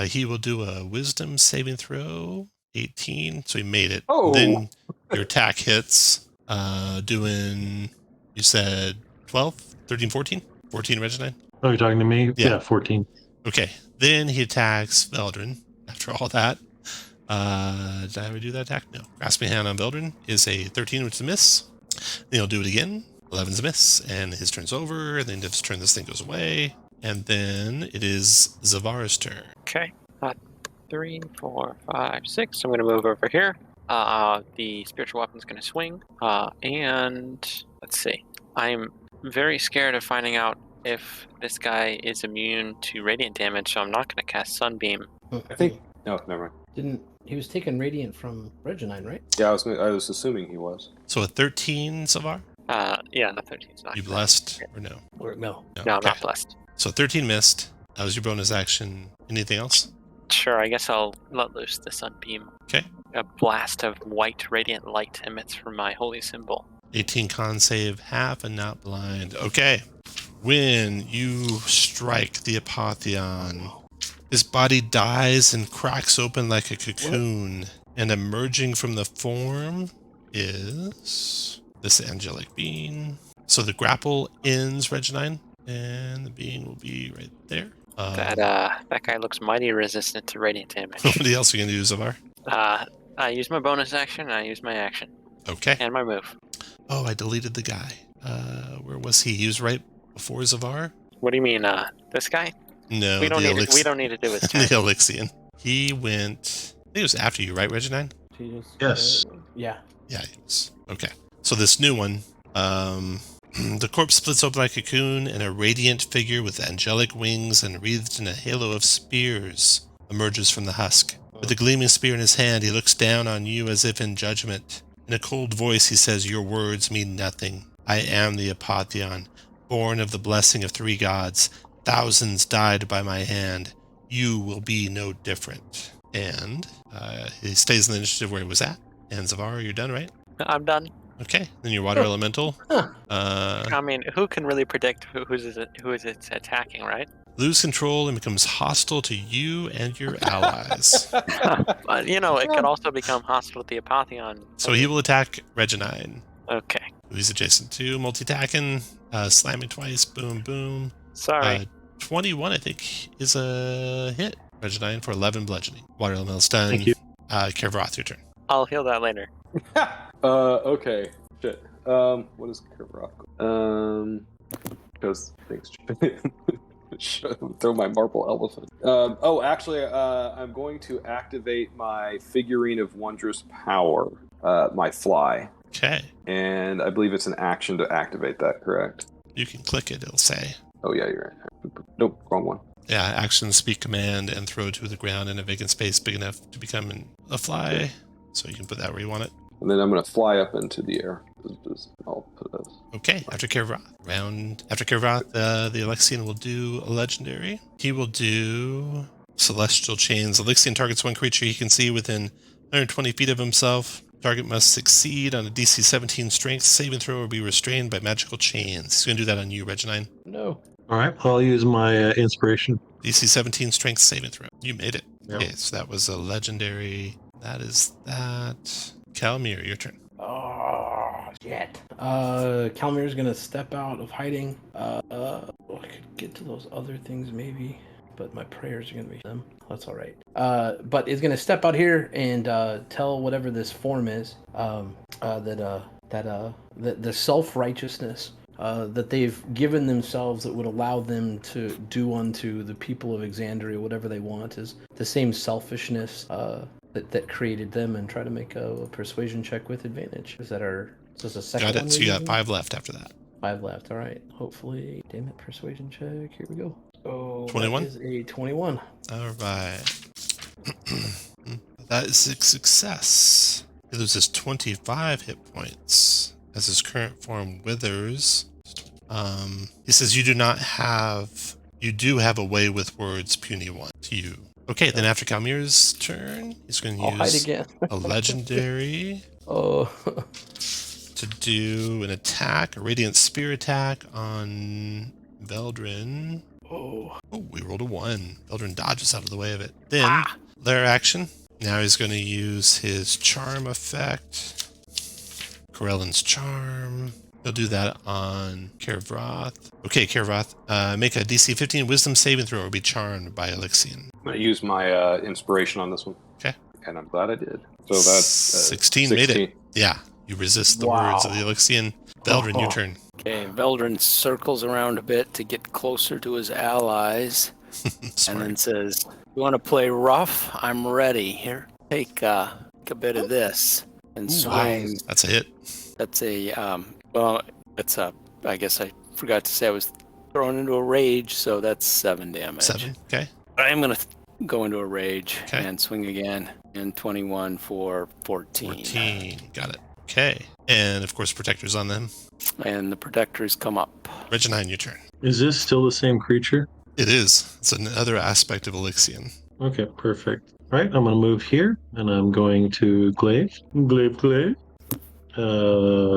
he will do a Wisdom saving throw. 18. So he made it. Oh. Then your attack hits. Doing, you said 12, 13, 14? 14, Reginine? Oh, you're talking to me? Yeah. 14. Okay. Then he attacks Veldrin. After all that, did I ever do that attack? No. Grasping Hand on Veldrin is a 13, which is a miss. Then he'll do it again. 11's a miss, and his turn's over. And then his turn, this thing goes away. And then it is Zavar's turn. Okay. 3, 4, 5, 6. So I'm going to move over here. The spiritual weapon's going to swing. And let's see. I'm very scared of finding out if this guy is immune to radiant damage, so I'm not going to cast Sunbeam. I think... No, never mind. He was taking radiant from Reginine, right? Yeah, I was assuming he was. So a 13, Savar? Yeah, the 13's not. You blessed or no? Or no? No, okay. not blessed. So 13 missed. That was your bonus action. Anything else? Sure, I guess I'll let loose the sunbeam. Okay. A blast of white radiant light emits from my holy symbol. 18 con save, half and not blind. Okay. When you strike the Apotheon, his body dies and cracks open like a cocoon. And emerging from the form is this angelic being. So the grapple ends, Reginine, and the being will be right there. That guy looks mighty resistant to radiant damage. What else are you going to do, Zavar? I use my bonus action, and I use my action. Okay. And my move. Oh, I deleted the guy. Where was he? He was right before Zavar? What do you mean, this guy? No, We don't need to do his turn. The Elixian. He went... I think it was after you, right, Reginine? Yes. Yeah. Yeah, he was. Okay. So this new one, the corpse splits open like a cocoon, and a radiant figure with angelic wings and wreathed in a halo of spears emerges from the husk. With a gleaming spear in his hand, he looks down on you as if in judgment. In a cold voice, he says, "Your words mean nothing. I am the Apotheon, born of the blessing of 3 gods. Thousands died by my hand. You will be no different." And he stays in the initiative where he was at. And Zavar, you're done, right? I'm done. Okay. Then your water elemental. I mean, who can really predict who is it attacking, right? Lose control and becomes hostile to you and your allies. But, it could also become hostile to the Apotheon. So he will attack Reginine, Okay. who he's adjacent to. Multi-attacking, slamming twice, boom, boom. Sorry. 21, I think, is a hit. Reginine for 11 bludgeoning. Water elemental's done. Thank you. Kervath, your turn. I'll heal that later. Okay. Shit. What is Kerrock? Because things. Throw my marble elephant. Actually, I'm going to activate my figurine of wondrous power, my fly, Okay. and I believe it's an action to activate that. Correct? You can click it, it'll say. Oh yeah, you're right. Nope, wrong one. Yeah, action, speak command, and throw to the ground in a vacant space big enough to become a fly. So you can put that where you want it. And then I'm going to fly up into the air. I'll put this. Okay, after Kervath. After Kervath, the Alexian will do a legendary. He will do Celestial Chains. Alexian targets one creature he can see within 120 feet of himself. Target must succeed on a DC 17 strength saving throw or be restrained by magical chains. He's going to do that on you, Reginine. No. All right, I'll use my inspiration. DC 17 strength saving throw. You made it. Yep. Okay, so that was a legendary. That is that. Calmir, your turn. Oh, shit. Calmir's gonna step out of hiding. I could get to those other things maybe, but my prayers are gonna be them. That's all right. But is gonna step out here and tell whatever this form is that the self-righteousness that they've given themselves that would allow them to do unto the people of Exandria whatever they want is the same selfishness that created them, and try to make a persuasion check with advantage. Is this a second Got it. one So you we're got using? 5 left after that. 5 left. All right. Hopefully, damn it, persuasion check. Here we go. Oh, 21? That is a 21. All right. That is a success. He loses 25 hit points as his current form withers. He says you do have a way with words, puny one, to you. Okay, then after Calmir's turn, he's going to I'll hide use again. a legendary Oh. to do an attack, a radiant spear attack on Eldren. Oh. Oh, we rolled a 1. Eldren dodges out of the way of it. Then, their action. Now he's going to use his charm effect. Corellin's charm. He'll do that on Kervath. Okay, Kervath, make a DC 15 wisdom saving throw or be charmed by Elixian. I'm going to use my inspiration on this one. Okay. And I'm glad I did. So that's 16 made it. Yeah, you resist the words of the Elixian. Eldren, your turn. Okay, Eldren circles around a bit to get closer to his allies, and then says, "You want to play rough? I'm ready. Here, take a bit of this." And swing. That's a hit. That's I guess I forgot to say I was thrown into a rage, so that's 7 damage. 7, okay. I am going to go into a rage Okay. and swing again. And 21 for 14. 14. Got it. Okay. And of course, protectors on them. And the protectors come up. Reginine, your turn. Is this still the same creature? It is. It's another aspect of Elixion. Okay, perfect. All right, I'm going to move here, and I'm going to glaive. Glaive.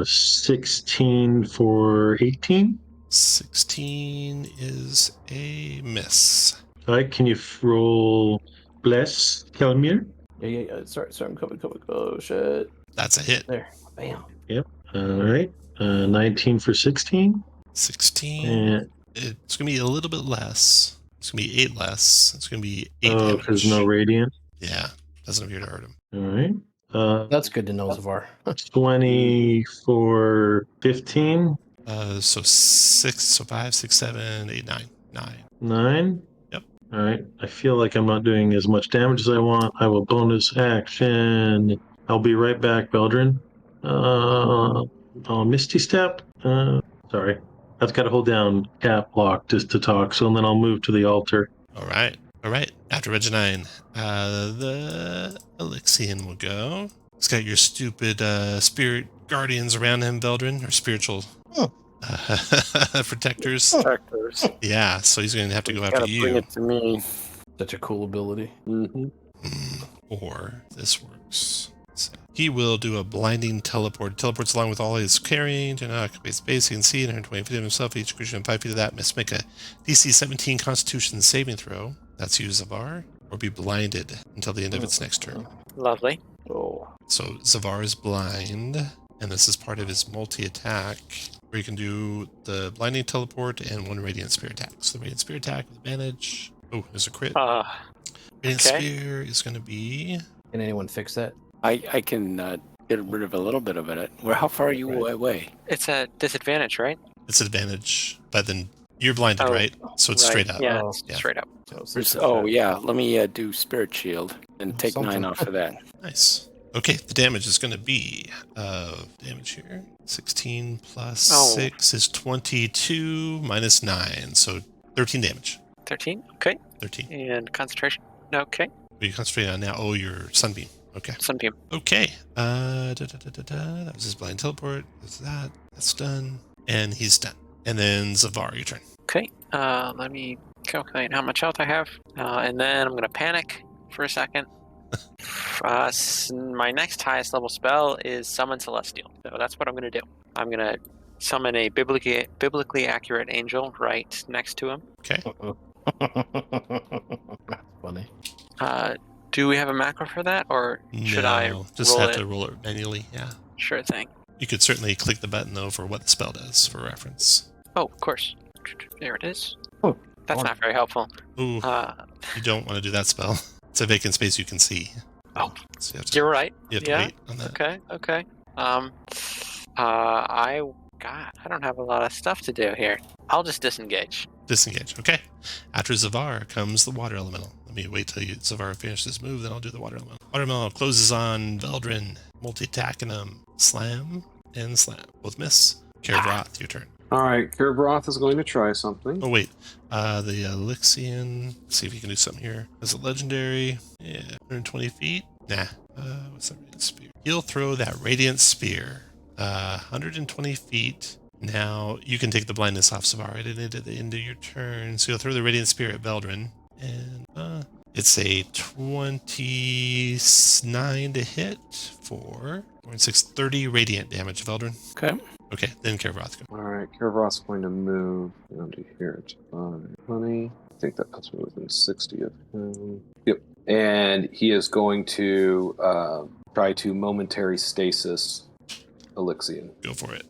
16 for 18. 16 is a miss. All right, can you roll bless, Kelmir? Yeah. Sorry, I'm coming. Oh, shit. That's a hit. There. Bam. Yep. All right. 19 for 16. 16. And It's going to be a little bit less. It's going to be 8 less. It's going to be 8 damage. because no radiant. Yeah. Doesn't appear to hurt him. All right. That's good to know, Zavar. 20 for 15. So 6, so 5, 6, 7, 8, 9. 9. 9. Yep. All right. I feel like I'm not doing as much damage as I want. I will bonus action. I'll be right back, Eldren. Misty Step. Sorry. I've got to hold down cap lock just to talk, so then I'll move to the altar. All right. After Reginine, the Elixion will go. He's got your stupid spirit guardians around him, Veldrin, or spiritual protectors. Protectors. Yeah, so he's going to have to go after Gotta bring you. it to me. Such a cool ability. Mm-hmm. Or this works. So he will do a blinding teleport. Teleports along with all he's carrying to not occupy space. He can see 120 feet of himself. Each creature in 5 feet of that must make a DC 17 Constitution saving throw. That's you, Zavar. Or be blinded until the end of its next turn. Lovely. Oh. So Zavar is blind, and this is part of his multi-attack, where you can do the blinding teleport and 1 radiant spear attack. So the radiant spear attack with advantage. Oh, there's a crit. Radiant okay. spear is going to be... Can anyone fix that? I can get rid of a little bit of it. How far are you away? It's a disadvantage, right? It's advantage, but then you're blinded, Oh, right? So it's Right, straight up. Yeah, Oh. it's Yeah. straight up. Yeah. Let me do Spirit Shield and take Something. 9 off of that. Nice. Okay, the damage is going to be damage here. 16 plus Oh. 6 is 22 minus 9, so 13 damage. 13. Okay. 13. And concentration. Okay. What are you concentrating on now? Oh, your sunbeam. Okay. Sunbeam. Okay. That was his blind teleport. That's that. That's done. And he's done. And then Zavar, your turn. Okay. Let me calculate how much health I have, and then I'm gonna panic for a second. My next highest level spell is Summon Celestial, so that's what I'm gonna do. I'm gonna summon a biblically accurate angel right next to him. Okay. That's funny. Do we have a macro for that, or should I just roll have it? to roll it manually. Yeah. Sure thing. You could certainly click the button though for what the spell does for reference. Oh, of course. There it is. Oh, That's not very helpful. Ooh, you don't want to do that spell. It's a vacant space you can see. Oh. So you have to, You're right. you have to Yeah. wait on that. Okay. I don't have a lot of stuff to do here. I'll just disengage. Disengage. Okay. After Zavar comes the water elemental. Let me wait till Zavar finishes his move, then I'll do the water elemental. Water elemental closes on Veldrin, multi-attacking him. Slam and slam. Both miss. Karavroth, your turn. All right, Karavroth is going to try something. Oh, wait. The Elixion. Let's see if he can do something here. Is it legendary? Yeah. 120 feet? Nah. What's that radiant spear? He'll throw that radiant spear. 120 feet. Now, you can take the blindness off Zavar right at the end of your turn. So you'll throw the radiant spear at Veldrin. And it's a 29 to hit for 30 radiant damage, Veldrin. Okay. Okay, then Karavroth go. All right, Karavroth's going to move down to here to 20. I think that puts me within 60 of him. Yep. And he is going to try to momentary stasis Elixion. Go for it.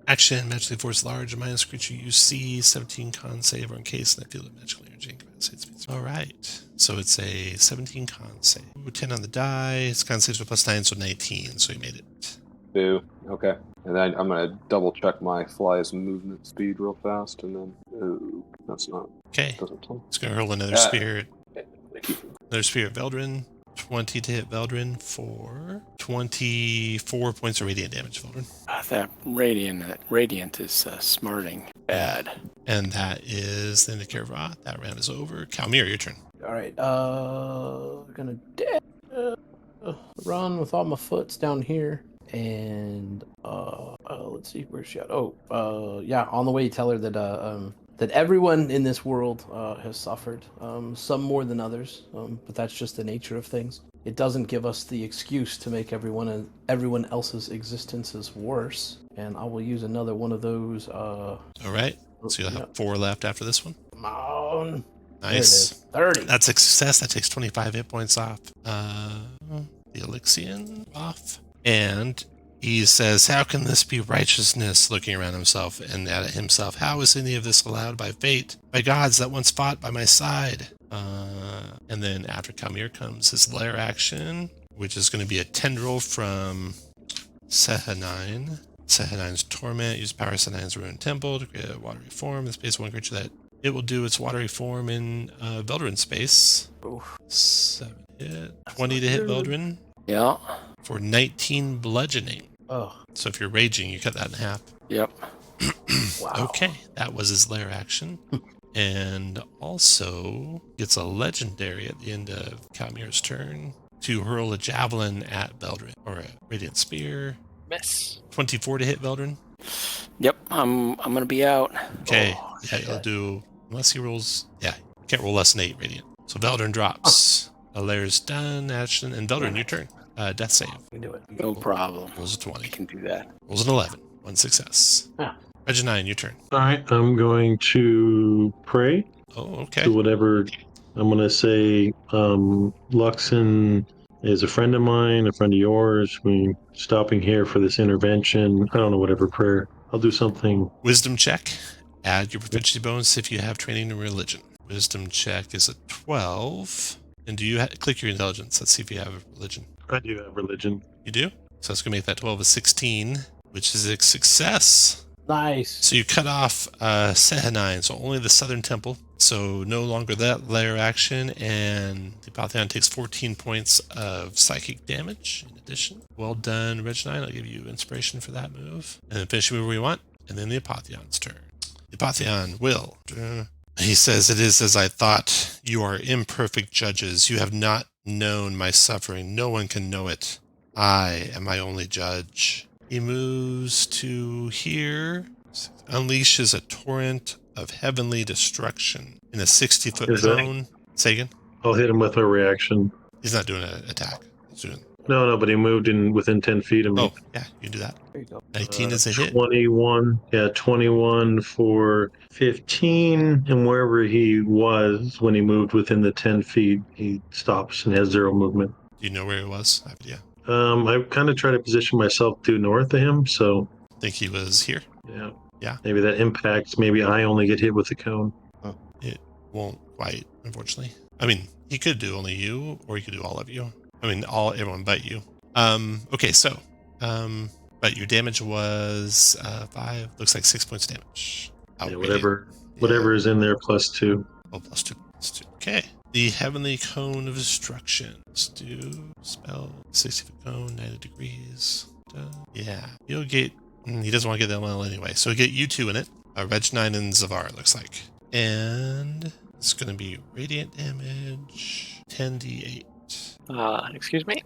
Action, magically force large and minus creature you see, 17 con save or encased in a field of magical energy incapacitates. All right. So it's a 17 con save. Ooh, 10 on the die. It's con saves with plus 9, so 19. So he made it. Boo. Okay. And then I'm going to double check my fly's movement speed real fast, and then that's not. Okay. Doesn't tell me. It's going to hurl another spear. Thank you. Another spear at Veldrin. 20 to hit Veldrin for 24 points of radiant damage, Veldrin. That radiant is smarting bad. And that is the end of Karavroth. That round is over. Kalmir, your turn. All right. Gonna run with all my foots down here, and let's see, where's she at? Oh, yeah. On the way, tell her that everyone in this world has suffered, some more than others, but that's just the nature of things. It doesn't give us the excuse to make everyone else's existences worse. And I will use another one of those. All right. So you'll have 4 left after this one. Come on. Nice. There it is. 30. That's a success. That takes 25 hit points off. The Elixian off. And he says, how can this be righteousness? Looking around himself and at himself. How is any of this allowed by fate? By gods that once fought by my side. And then after Kalmir comes his lair action, which is going to be a tendril from Sehanine. Sehanine's Torment. Use power of Sehanine's Ruined Temple to create a watery form. The space one creature that it will do its watery form in Eldren space. Oof. 7 hit. 20 to hit Eldren. Yeah. For 19 bludgeoning. Oh. So if you're raging, you cut that in half. Yep. Wow. Okay, that was his lair action. And also gets a legendary at the end of Kalmir's turn to hurl a javelin at Eldren, or a radiant spear. Miss. 24 to hit Eldren. Yep. I'm gonna be out. Okay, Oh, yeah, you'll shit. do, unless he rolls, yeah, you can't roll less than 8 radiant. So Veldrin drops. A lair's done, action, and Veldrin, your turn. Death save. We can do it. No problem. Rolls a I 20. can do that. Rolls an 11. 1 success. Yeah. Reginine, your turn. All right, I'm going to pray Oh, okay. to whatever. I'm going to say Luxon is a friend of mine, a friend of yours. We stopping here for this intervention. I don't know, whatever prayer. I'll do something. Wisdom check. Add your proficiency bonus if you have training in religion. Wisdom check is a 12. And do you click your intelligence? Let's see if you have religion. I do have religion. You do? So that's going to make that 12 a 16, which is a success. Nice. So you cut off Sehanine, so only the southern temple. So no longer that lair action, and the Apotheon takes 14 points of psychic damage in addition. Well done, Reginine. I'll give you inspiration for that move. And then finish your move where you want, and then the Apotheon's turn. The Apotheon will. He says, it is as I thought. You are imperfect judges. You have not known my suffering. No one can know it. I am my only judge. He moves to here, unleashes a torrent of heavenly destruction in a 60-foot Is that- cone. Say again? I'll hit him with a reaction. He's not doing an attack. He's doing, No, but he moved in within 10 feet of me. oh, yeah, you can do that. There you go. 19 is a hit. 21. Yeah, 21 for 15. And wherever he was when he moved within the 10 feet, he stops and has 0 movement. Do you know where he was? I have no idea. I kind of try to position myself due north of him, so I think he was here. yeah. Yeah. Maybe that impacts. Maybe I only get hit with the cone. It won't quite, unfortunately. I mean, he could do only you, or he could do all of you. I mean, everyone but you. Okay, so, but your damage was 5. Looks like 6 points damage. Yeah, Outrated. whatever is in there plus 2. Oh, plus 2. Okay. The Heavenly Cone of Destruction. Let's do spell 60-foot cone, 90 degrees. Yeah. He'll get. He doesn't want to get the ML anyway, so he'll get you 2 in it. Reginine and Zavar, it looks like. And it's going to be radiant damage 10d8. Excuse me?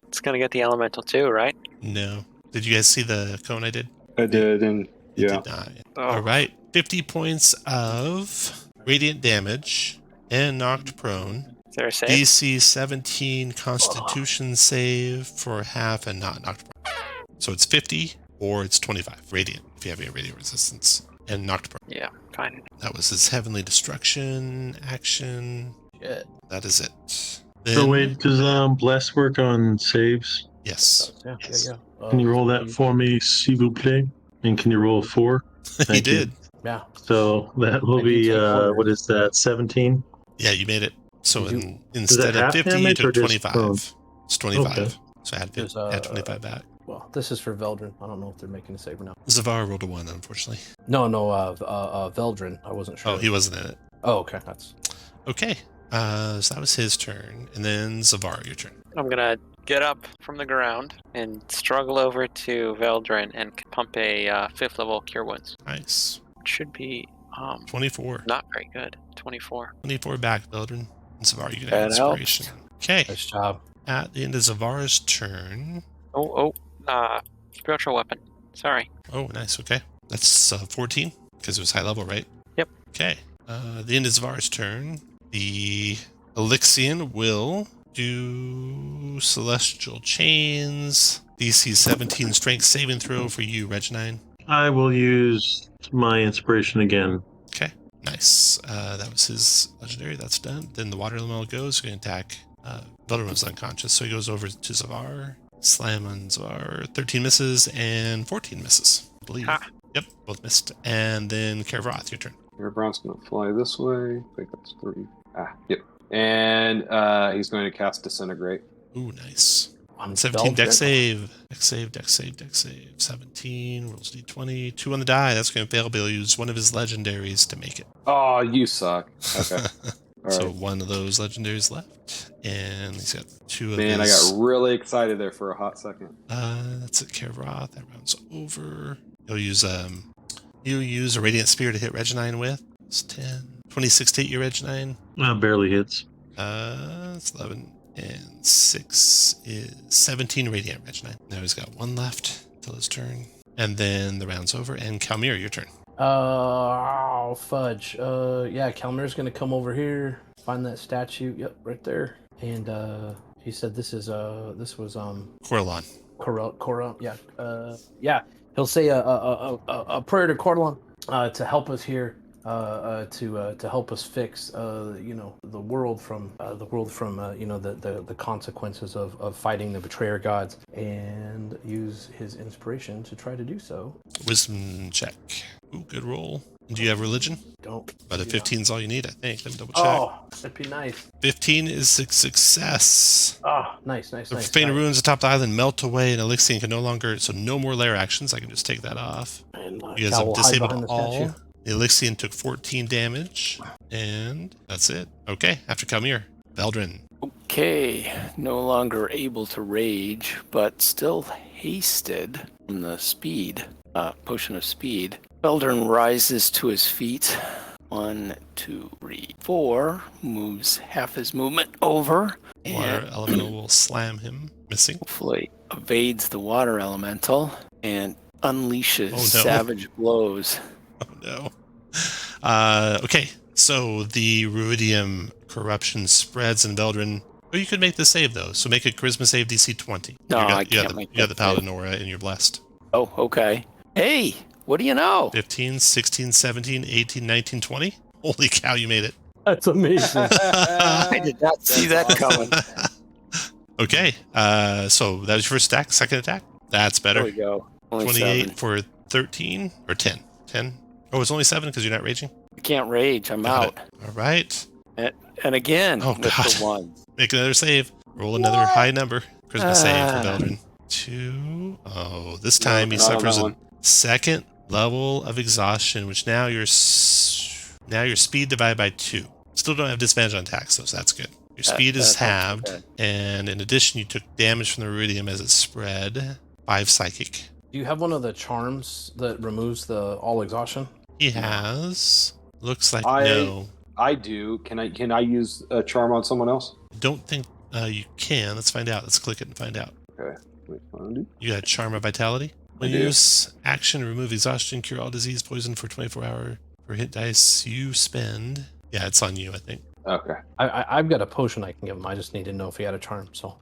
It's gonna get the elemental too, right? No. Did you guys see the cone I did? I did, and You yeah. did not. Oh. All right. 50 points of radiant damage and knocked prone. Is there a save? DC 17 Constitution save for half and not knocked prone. So it's 50 or it's 25 radiant if you have any radiant resistance and knocked prone. Yeah, fine. That was his Heavenly Destruction action. Shit. That is it. So Then- wait, does Bless work on saves? Yes, Yeah. Can you roll that for me, s'il vous plaît? And can you roll a 4? he Thank you. did. Yeah. So that will I do be take quarters. what is that? 17. Yeah, you made it. So Did you- instead of half 50, you damage or took just 25. prone? It's 25. Okay. So I had, There's, had 25 back. Well, this is for Veldrin. I don't know if they're making a save or not. Zavar rolled a 1, unfortunately. No, Veldrin. I wasn't sure. Oh, he wasn't in it. Oh, okay. That's Okay. So that was his turn. And then Zavar, your turn. I'm gonna get up from the ground and struggle over to Veldrin and pump a 5th level Cure Wounds. Nice. It should be 24. Not very good. 24. 24 back, Eldren. And Zavar, you get That inspiration. Okay. Nice job. At the end of Zavar's turn. Spiritual weapon. Sorry. Oh, nice. Okay. That's 14 because it was high level, right? Yep. Okay. The end of Zavar's turn. The Elixian will do Celestial Chains. DC 17 Strength saving throw for you, Reginine. I will use my inspiration again. Okay. Nice. That was his legendary. That's done. Then the water elemental goes. Going to attack. Velder was unconscious, so he goes over to Zavar. Slam on Zavar. 13 misses and 14 misses, I believe. Ha. Yep, both missed. And then Kervoth, your turn. Airborne's going to fly this way. I think that's 3. Yep. And he's going to cast Disintegrate. Ooh, nice. On 17 deck Eldren. save. Deck save, deck save, deck save. 17, rolls d20. 2 on the die. That's going to fail, but he'll use one of his legendaries to make it. Oh, you suck. Okay. All So right. one of those legendaries left. And he's got 2 of Man, I his. got really excited there for a hot second. That's it, Kervoth. That round's over. He'll use a Radiant Spear to hit Reginine with. It's 10. 26 to hit your Reginine. Barely hits. It's 11 and 6 is 17 Radiant Reginine. Now he's got 1 left till his turn. And then the round's over. And Kalmir, your turn. Fudge. Yeah, Calmir's gonna come over here, find that statue. Yep, right there. And he said this was Coralon. Cora. Yeah. He'll say a prayer to Coralon to help us here, to help us fix the world from the consequences of fighting the betrayer gods, and use his inspiration to try to do so. Wisdom check. Ooh, good roll. Do you have religion? Don't. But a 15 is all you need, I think. Let me double check. Oh, that'd be nice. 15 is a success. Oh, nice. The faint ruins atop the island melt away, and Elixian can no longer, so no more lair actions. I can just take that off. And You guys Cal have will hide disabled behind the all. statue. The Elixian took 14 damage, and that's it. Okay, after Kalmir, Eldren. Okay, no longer able to rage, but still hasted from the speed, potion of speed. Eldren rises to his feet. 1, 2, 3, 4. Moves half his movement over. Water And elemental will slam him, missing. hopefully evades the water elemental and unleashes Oh, no. savage blows. Oh no. Okay, so the Ruidium corruption spreads in Veldrin. Oh, you could make the save though. So make a charisma save DC 20. No, you got, I you can't got make You got the that save. paladin aura and you're blessed. Oh, okay. Hey, what do you know? 15, 16, 17, 18, 19, 20. Holy cow, you made it. That's amazing. I did not see that coming. Okay, so that was your first attack. Second attack? That's There better. we go. Only 28 7. for 13 or 10? 10? Oh, it's only 7 because you're not raging? I can't rage. I'm Got out. it. All right. And again, Oh, with God. the 1. Make another save. Roll another high number. Charisma save for Ah. Veldrin. 2. Oh, this time he not on suffers that a one. second level of exhaustion, which now your speed divided by 2. Still don't have disadvantage on attacks, though, so that's good. Your speed is That's not too halved, and in addition, you took damage from the Ruidium as it spread. 5 psychic. Do you have one of the charms that removes the all exhaustion? He has. Looks like I- no. I do. Can I use a charm on someone else? Don't think you can. Let's find out. Let's click it and find out. Okay. Wait, find it. You got Charm of Vitality? When you do. use action, remove exhaustion, cure all disease, poison for 24 hour per hit dice you spend. Yeah, it's on you, I think. Okay. I've got a potion I can give him. I just need to know if he had a charm. So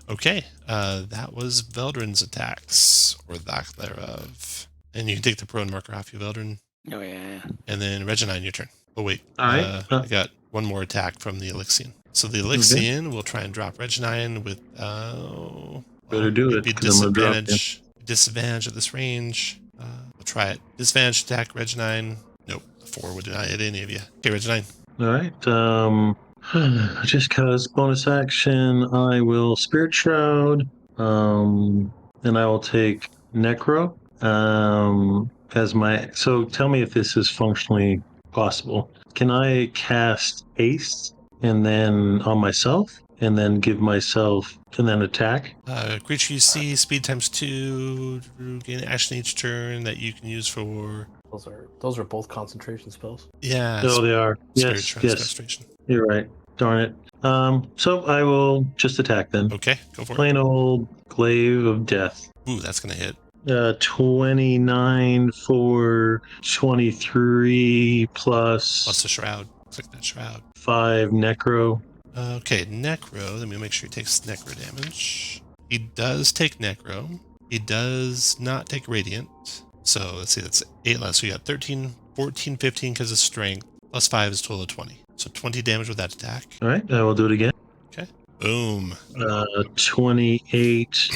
Okay, that was Veldrin's attacks, or lack thereof. And you can take the prone marker off you, Veldrin. Oh, yeah. And then Reginine, your turn. Oh, wait. All right. I got one more attack from the Elixian. So the Elixian will try and drop Reginine with... Better do it, Be 'cause I'm gonna drop disadvantage at this range. We'll try it. Disadvantage attack, Reginine. Nope, 4 would not hit any of you. Okay, Reginine. All right. Just cause bonus action, I will Spirit Shroud, and I will take Necro as my. So tell me if this is functionally possible. Can I cast Haste and then on myself, and then give myself and then attack? Creature you see, speed times 2, gain action each turn that you can use for Those are both concentration spells. Yeah. Oh, they are. Spirit Yes, yes. Concentration. You're right. Darn it. So I will just attack then. Okay, go for it. Plain old Glaive of Death. Ooh, that's going to hit. 29 for 23 Plus plus the shroud. Click that shroud. 5 necro. Okay, necro. Let me make sure he takes necro damage. He does take necro. He does not take radiant. So let's see, that's 8 less. So you got 13, 14, 15 because of strength. Plus 5 is a total of 20. So 20 damage with that attack. All right, I will do it again. Okay. Boom. 28.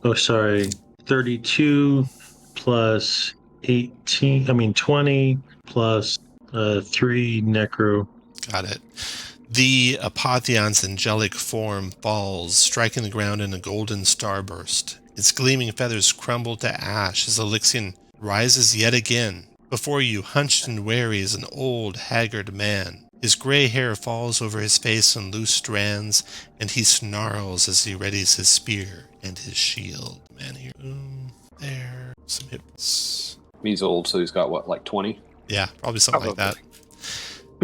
Oh, sorry. 32 plus 20 plus 3 necro. Got it. The Apotheon's angelic form falls, striking the ground in a golden starburst. Its gleaming feathers crumble to ash as Elixion rises yet again. Before you, hunched and wary, is an old, haggard man. His gray hair falls over his face in loose strands, and he snarls as he readies his spear and his shield. Man here. There. Some hits. He's old, so he's got what, like 20? Yeah, probably something like that.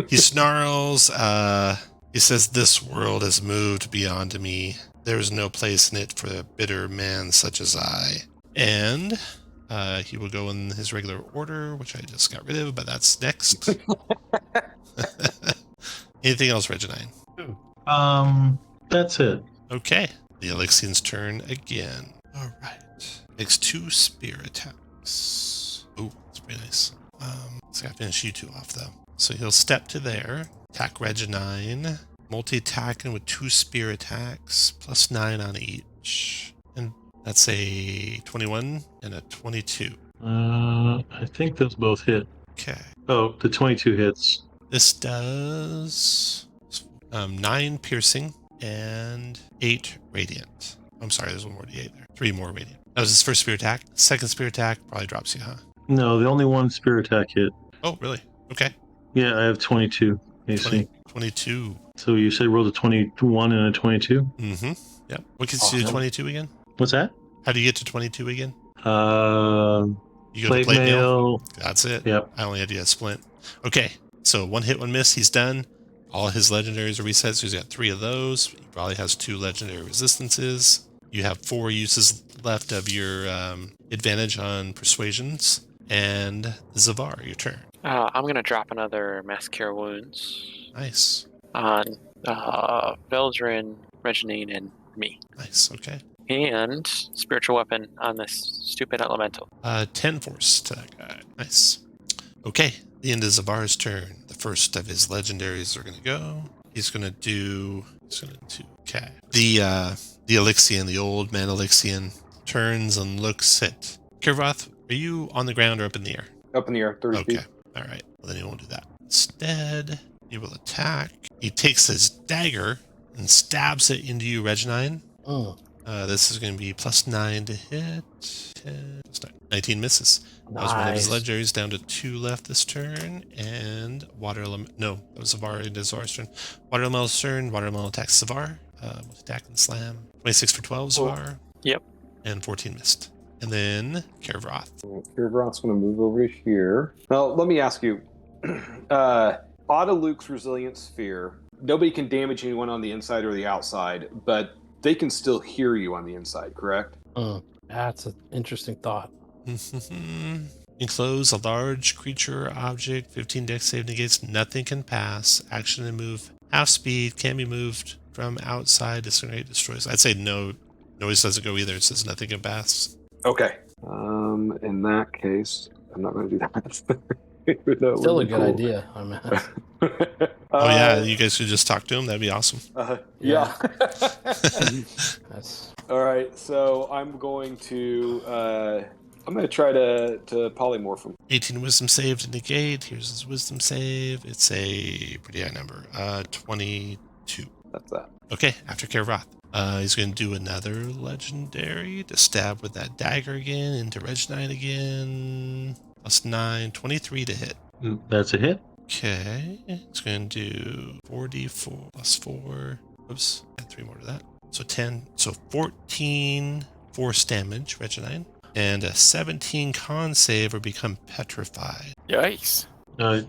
He snarls, he says, "This world has moved beyond me. There is no place in it for a bitter man such as I." And he will go in his regular order, which I just got rid of, but that's next. Anything else, Reginine? That's it. Okay. The Elixion's turn again. All right. Makes 2 spear attacks. Ooh, that's pretty nice. Let's gotta finish you 2 off, though. So he'll step to there, attack Reginine, multi-attacking with 2 spear attacks, plus 9 on each. And that's a 21 and a 22. I think those both hit. Okay. Oh, the 22 hits. This does 9 piercing and 8 radiant. I'm sorry, there's 1 more D8 there. 3 more radiant. That was his first spear attack. Second spear attack probably drops you, huh? No, the only one spear attack hit. Oh, really? Okay. Yeah, I have 22 AC. 22. So you said rolled a 21 and a 22? Mm-hmm. Yep. What gets you to 22 again? What's that? How do you get to 22 again? You go Plate to plate mail? mail. That's it. Yep. I only had to get a splint. Okay. So 1 hit, 1 miss. He's done. All his legendaries are reset. So he's got 3 of those. He probably has 2 legendary resistances. You have 4 uses left of your advantage on persuasions. And Zavar, your turn. I'm going to drop another Mass Cure Wounds Nice. on Eldren, Reginine, and me. Nice. Okay. And Spiritual Weapon on this stupid elemental. 10 force to that guy. Nice. Okay. The end of Zavar's turn. The first of his legendaries are going to go. He's going to do... Okay. The Elixion, the old man Elixion, turns and looks at... Kirvoth, are you on the ground or up in the air? Up in the air, 30 Okay. feet. All right. Well, then he won't do that. Instead, he will attack. He takes his dagger and stabs it into you, Reginine. This is going to be plus 9 to hit. 10, plus 9. 19 misses. That was one of his legendaries, down to 2 left this turn. And Water Element. No, that was Zavar. It is Zavar's turn. Water Elemental's turn. Water Elemental attacks Zavar. With attack and slam. 26 for 12, Zavar. Yep. And 14 missed. And then Kirvoth. Kirvoth's going to move over here. Now, let me ask you. Auto Luke's Resilient Sphere. Nobody can damage anyone on the inside or the outside, but they can still hear you on the inside, correct? That's an interesting thought. Enclose a large creature or object. 15 dex save negates. Nothing can pass. Action and move. Half speed. Can be moved from outside. Disintegrate. Destroys. I'd say no. Noise doesn't go either. It says nothing can pass. Okay. In that case, I'm not going to do that. Still a good idea. Oh yeah, you guys should just talk to him. That'd be awesome. Yeah. That's... All right. So I'm going to try to polymorph him. 18 wisdom save to negate. Here's his wisdom save. It's a pretty high number. 22. That's that. Okay, after Kirvoth. He's going to do another legendary to stab with that dagger again into Reginine again. Plus 9, 23 to hit. That's a hit. Okay, it's going to do 4d4 plus 4. Oops, add 3 more to that. So 10, so 14 force damage, Reginine. and a 17 con save or become petrified. Yikes.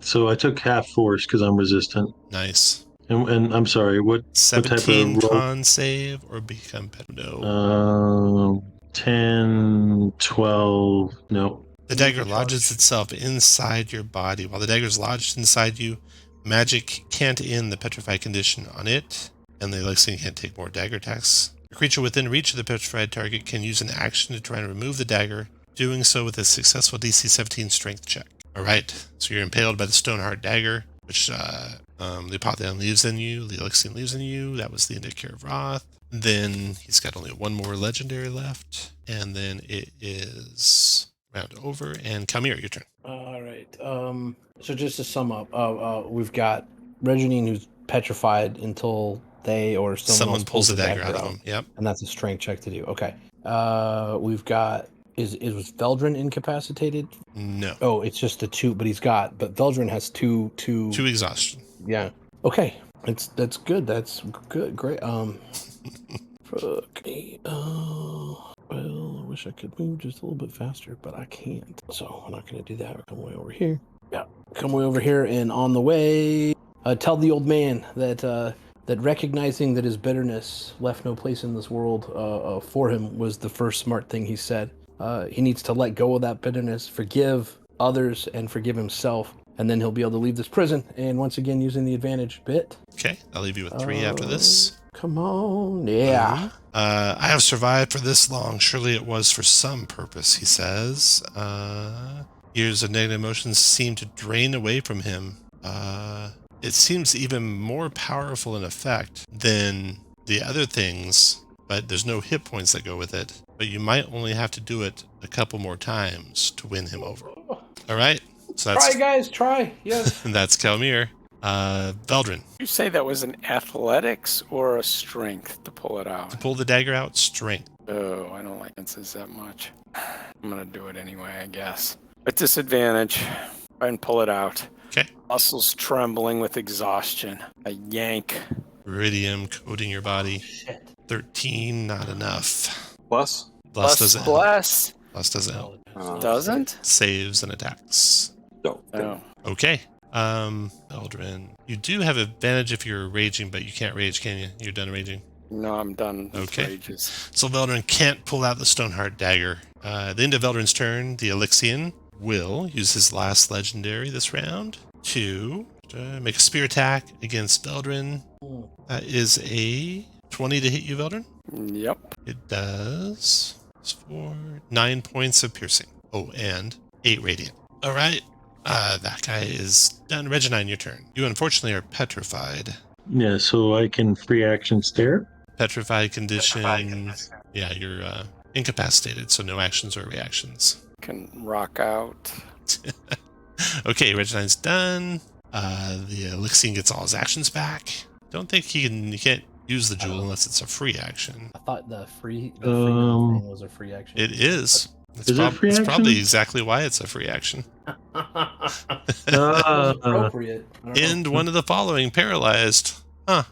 So I took half force because I'm resistant. Nice. And I'm sorry, what type 17 of roll? con save or become petrified. No. 10, 12, no. The dagger lodges itself inside your body. While the dagger is lodged inside you, magic can't end the petrified condition on it, and the Alexian can't take more dagger attacks. A creature within reach of the petrified target can use an action to try and remove the dagger, doing so with a successful DC 17 strength check. Alright, so you're impaled by the Stoneheart dagger, which the Apotheon leaves in you, the Alexian leaves in you. That was the Indicator of Wrath. Then he's got only one more legendary left, and then it is round over, and Kamir, your turn. All right. So just to sum up, we've got Reginine who's petrified until they or someone else pulls the dagger out of him. Yep. And that's a strength check to do. Okay. We've got was Eldren incapacitated? No. Oh, it's just the two, but Eldren has two exhaustion. Yeah. Okay. That's good. That's good. Great. Fuck me. Well, I wish I could move just a little bit faster, but I can't. So I'm not going to do that. We'll come way over here. Yeah. Come way over here, and on the way, tell the old man that recognizing that his bitterness left no place in this world for him was the first smart thing he said. He needs to let go of that bitterness, forgive others, and forgive himself, and then he'll be able to leave this prison. And once again, using the advantage bit. Okay, I'll leave you with 3 after this. Come on, yeah. I have survived for this long. Surely it was for some purpose, he says. Years of negative emotions seem to drain away from him. It seems even more powerful in effect than the other things, but there's no hit points that go with it. But you might only have to do it a couple more times to win him over. All right? So that's, try, guys, try. Yes. And that's Kalmir. Veldrin. You say that was an athletics or a strength to pull it out? To pull the dagger out, strength. Oh, I don't like fences that much. I'm going to do it anyway, I guess. At disadvantage, try and pull it out. Okay. Muscles trembling with exhaustion. A yank. Iridium coating your body. Shit. 13, not enough. Plus? Plus doesn't help. Plus. Plus doesn't help. Doesn't? Saves and attacks. No. Oh. Okay. Eldren. You do have advantage if you're raging, but you can't rage, can you? You're done raging. No, I'm done with Okay. rages. So Veldrin can't pull out the Stoneheart dagger. At the end of Veldrin's turn, the Alexian will use his last legendary this round to make a spear attack against Veldrin. That is a 20 to hit you, Veldrin. Yep. It does. It's 9 points of piercing. Oh, and 8 radiant. All right. That guy is done. Reginine, your turn. You unfortunately are petrified. Yeah, so I can free action stare. Petrified condition. Yeah, you're incapacitated, so no actions or reactions. Can rock out. Okay, Reginine's done. The Alexian gets all his actions back. Don't think he can't use the jewel unless it's a free action. I thought the free thing was a free action. It is. Is it a free It's action? probably exactly why it's a free action. Appropriate. I don't know. End one of the following: paralyzed. Oh,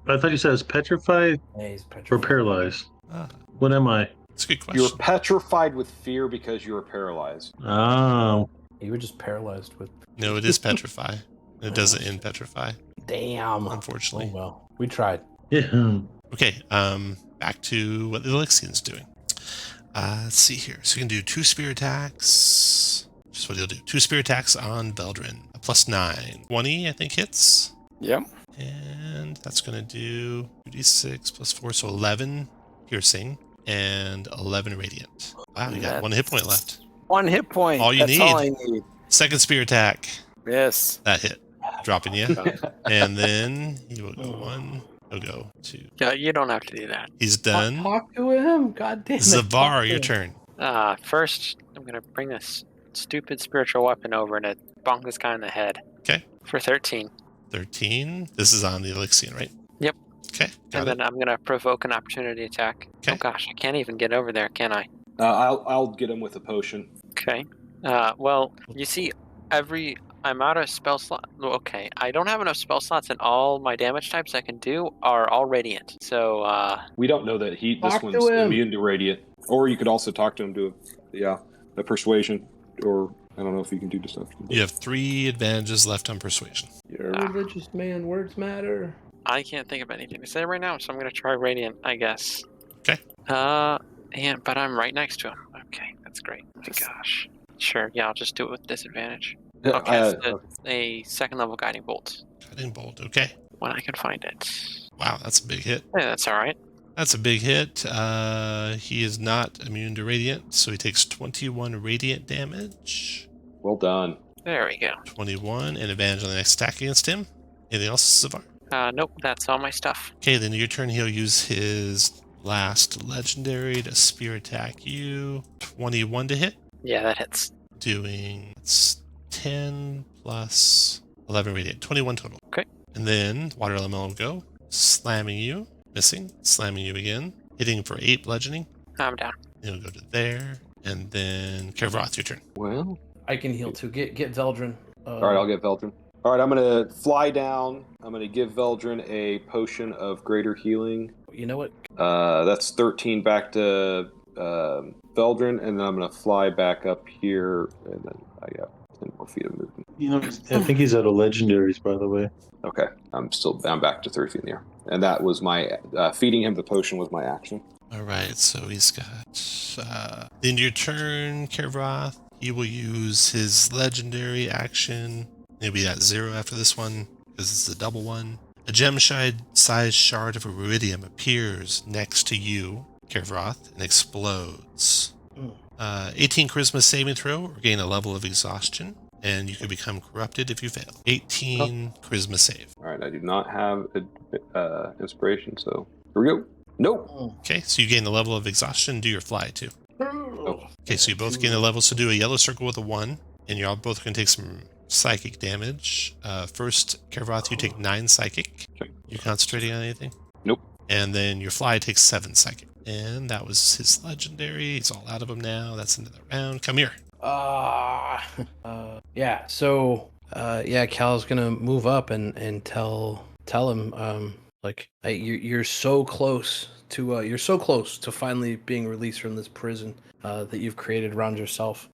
I thought you said it's petrified Yeah, he's or petrified. paralyzed. Ah, What am I? that's a good You're question. petrified with fear because you are paralyzed. Oh, You were just paralyzed with. No, it is petrify. It doesn't end petrify, Damn. unfortunately. Oh well, we tried. yeah. Okay, back to what the Alexian's doing. Let's see here. So you can do 2 spear attacks. Just what he'll do. 2 spear attacks on Veldrin. A +9. 20, I think, hits. Yep. And that's going to do 2d6 plus 4, so 11 piercing and 11 radiant. Wow, you got 1 hit point left. 1 hit point. All you That's need. all I need. Second spear attack. Yes. That hit. Dropping you. And then he will go 1. He'll go 2. Yeah, you don't have to do that. He's done. Talk to him. God damn it. Talk Zavar, to your him. turn. First, I'm going to bring this stupid spiritual weapon over and bonk this guy in the head. Okay. For 13. 13. This is on the Alexian, right? Yep. Okay. Got And it. then I'm going to provoke an opportunity attack. Okay. Oh gosh, I can't even get over there, can I? I'll get him with a potion. Okay. Well, you see, every I'm out of spell slot. Okay, I don't have enough spell slots, and all my damage types I can do are all radiant. So, We don't know that this Talk to one's him. immune to radiant. Or you could also talk to him to a persuasion, or I don't know if you can do deception. You have 3 advantages left on persuasion. You're a religious man. Words matter. I can't think of anything to say right now, so I'm gonna try radiant, I guess. Okay. But I'm right next to him. Okay, that's great. Oh my gosh. Sure, yeah, I'll just do it with disadvantage. I'll cast a second level guiding bolt Guiding bolt. Okay. when I can find it. Wow, that's a big hit. Yeah, that's all right. That's a big hit. He is not immune to radiant, so he takes 21 radiant damage. Well done. There we go. 21 and advantage on the next attack against him. Anything else, Savar? Nope, that's all my stuff. Okay, then your turn. He'll use his last legendary to spear attack you. 21 to hit. Yeah, that hits. Doing 10 plus 11 radiant. 21 total. Okay. And then water elemental will go. Slamming you. Missing. Slamming you again. Hitting for 8 bludgeoning. I'm down. It'll go to there. And then Kervroth, your turn. Well, I can heal too. Get Veldrin. all right, I'll get Veldrin. All right, I'm going to fly down. I'm going to give Veldrin a potion of greater healing. You know what? That's 13 back to Veldrin, and then I'm going to fly back up here, and then I got 10 more feet of movement. You know, I think he's out of legendaries, by the way. Okay, I'm back to 30 feet in the air. And that was my, feeding him the potion was my action. All right, so he's got... End your turn, Kervroth. He will use his legendary action. He'll be at 0 after this one, because it's a double one. A gem-sized shard of iridium appears next to you, Kervroth, and explodes. 18 charisma saving throw, or gain a level of exhaustion, and you can become corrupted if you fail. 18 charisma save. All right, I do not have inspiration, so here we go. Nope. Okay, so you gain a level of exhaustion. Do your fly, too. Okay, so you both gain a level, so do a yellow circle with a 1, and you're all both going to take some psychic damage. First, Kervroth, you take 9 psychic. Okay. You concentrating on anything? Nope. And then your fly takes 7 psychic. And that was his legendary. He's all out of them now. That's another round. Come here. Yeah. So, Cal's gonna move up and tell him, you're so close to finally being released from this prison that you've created around yourself.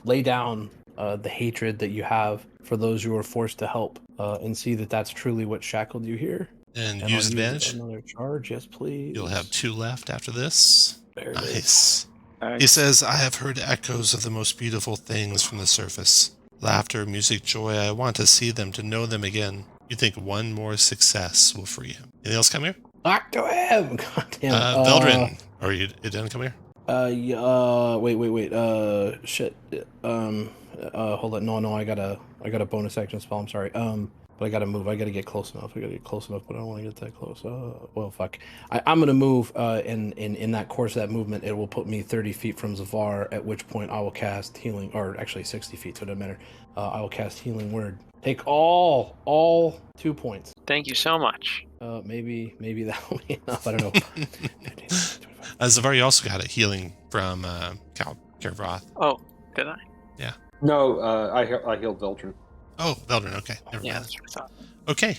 Lay down the hatred that you have for those you were forced to help, and see that that's truly what shackled you here. And I'll use advantage. Another charge, yes, please. You'll have 2 left after this. There it is. Nice. He says, I have heard echoes of the most beautiful things from the surface. Laughter, music, joy. I want to see them, to know them again. You think one more success will free him. Anything else come here? Talk to him! God damn it. Veldrin. Or you didn't come here? Wait. Shit. Hold on. No, I got a bonus action spell. I'm sorry. But I gotta move. I gotta get close enough. But I don't want to get that close. Well, fuck. I'm gonna move. In that course of that movement, it will put me 30 feet from Zavar. At which point, I will cast healing, or actually 60 feet. So it doesn't matter. I will cast healing word. Take all 2 points. Thank you so much. Maybe that will be enough. I don't know. 15, Zavar, you also got a healing from Kervroth. Oh, did I? Yeah. No, I healed Veldrin. Oh, Veldrin. Okay. Never Yeah, mind. that's what I thought. Okay.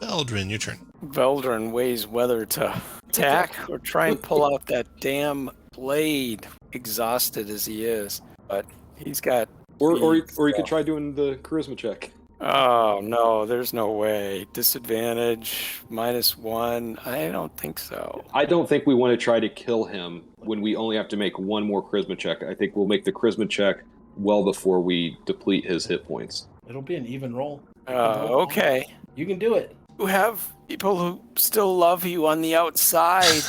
Veldrin, your turn. Veldrin weighs whether to attack or try and pull out that damn blade, exhausted as he is. But he's got... Or you could try doing the charisma check. Oh, no, there's no way. Disadvantage, -1. I don't think so. I don't think we want to try to kill him when we only have to make one more charisma check. I think we'll make the charisma check well before we deplete his hit points. It'll be an even roll. Okay. You can do it. You have people who still love you on the outside.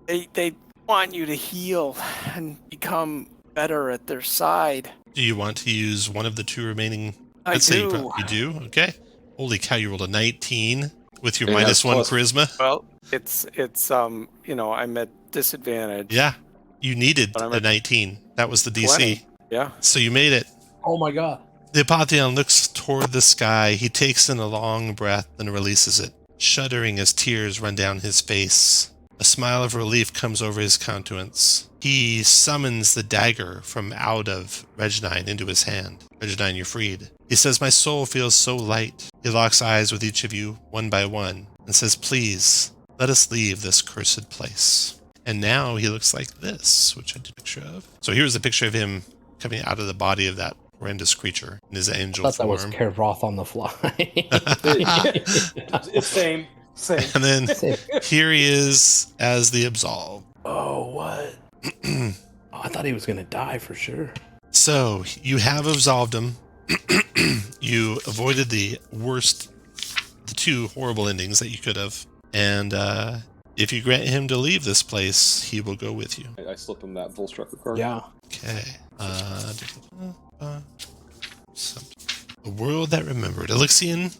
They want you to heal and become better at their side. Do you want to use one of the 2 remaining? I do. You do? Okay. Holy cow, you rolled a 19 with your It has -1 plus- charisma. Well, it's I'm at disadvantage. Yeah. You needed But I'm a at 19. That was the DC. 20. Yeah. So you made it. Oh my god. The Apotheon looks toward the sky. He takes in a long breath and releases it, shuddering as tears run down his face. A smile of relief comes over his countenance. He summons the dagger from out of Reginine into his hand. Reginine, you're freed. He says, my soul feels so light. He locks eyes with each of you, one by one, and says, please, let us leave this cursed place. And now he looks like this, which I did a picture of. So here's a picture of him coming out of the body of that horrendous creature in his angel I thought form. that was Kervoth on the fly. It's same. And then here he is as the absolved. Oh, what? Oh, I thought he was going to die for sure. So you have absolved him. You avoided the two horrible endings that you could have. And if you grant him to leave this place, he will go with you. I slip him that Volstrucker card. Yeah. Okay. A world that remembered. Elixion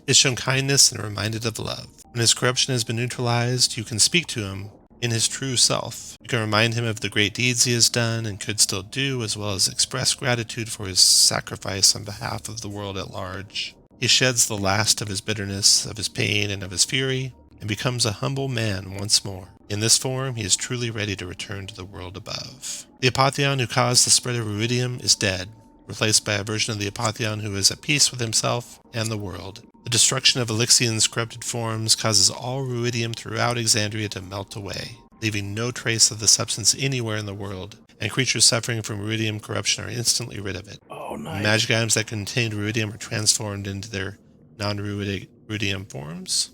is shown kindness and reminded of love. When his corruption has been neutralized, you can speak to him in his true self. You can remind him of the great deeds he has done and could still do, as well as express gratitude for his sacrifice on behalf of the world at large. He sheds the last of his bitterness, of his pain, and of his fury, and becomes a humble man once more. In this form, he is truly ready to return to the world above. The Apotheon who caused the spread of Ruidium is dead, replaced by a version of the Apotheon who is at peace with himself and the world. The destruction of Elixion's corrupted forms causes all Ruidium throughout Exandria to melt away, leaving no trace of the substance anywhere in the world, and creatures suffering from Ruidium corruption are instantly rid of it. Oh, nice. Magic items that contained Ruidium are transformed into their non-Ruidium forms.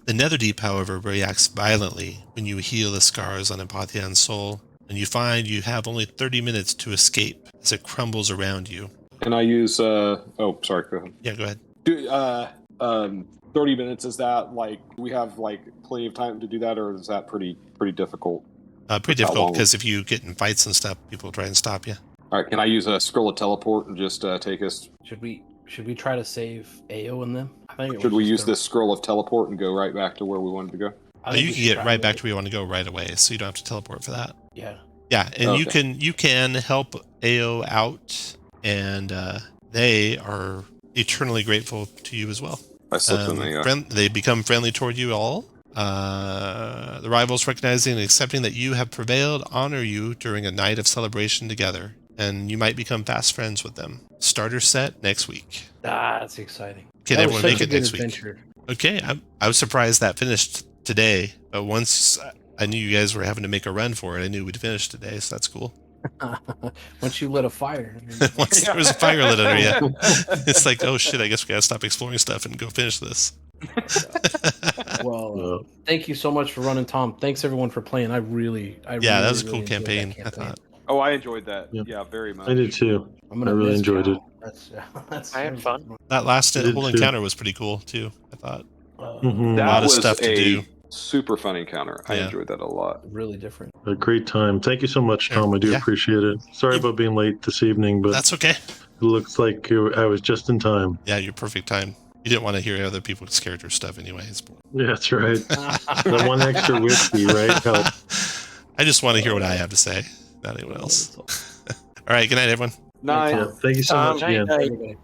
The Netherdeep, however, reacts violently when you heal the scars on Apotheon's soul, and you find you have only 30 minutes to escape as it crumbles around you. And I use sorry, go ahead. Yeah, go ahead. 30 minutes, is that like we have like plenty of time to do that, or is that pretty difficult? Pretty difficult because if you get in fights and stuff, people try and stop you. All right, can I use a scroll of teleport and just take us? Should we try to save Ao and them? I think Should we use this scroll of teleport and go right back to where we wanted to go? You can get right back to where you want to go right away, so you don't have to teleport for that. Yeah. Yeah, and Okay. you can help Ao out, and they are eternally grateful to you as well. I slipped in the. They become friendly toward you all. The rivals, recognizing and accepting that you have prevailed, honor you during a night of celebration together, and you might become fast friends with them. Starter set next week. That's exciting. Can That was everyone such make a it good next adventure. week? Okay, I was surprised that finished today, but once I knew you guys were having to make a run for it, I knew we'd finish today, so that's cool. Once you lit a fire. Once there was a fire lit under you, it's like, oh shit, I guess we gotta stop exploring stuff and go finish this. Well, thank you so much for running, Tom. Thanks everyone for playing. That was a really cool enjoyed that campaign, I thought. Oh, I enjoyed that. Yep. Yeah, very much. I did too. I'm gonna I really miss enjoyed Cal. it. That's I had fun. That last I did whole too. encounter was pretty cool too, I thought. Mhm. That lot of was stuff to a do. super fun encounter. I Yeah. enjoyed that a lot. really different. A great time. Thank you so much, Tom. I do Yeah. appreciate it. Sorry about being late this evening, but That's okay. it looks like I was just in time. Yeah, you're perfect time. You didn't want to hear other people's character stuff anyways. Yeah, that's right. That one extra whiskey, right? Help. I just want to hear what I have to say, not anyone else. All right, good night, everyone. Nine. Yeah, thank you so much Night, again. night. Everybody.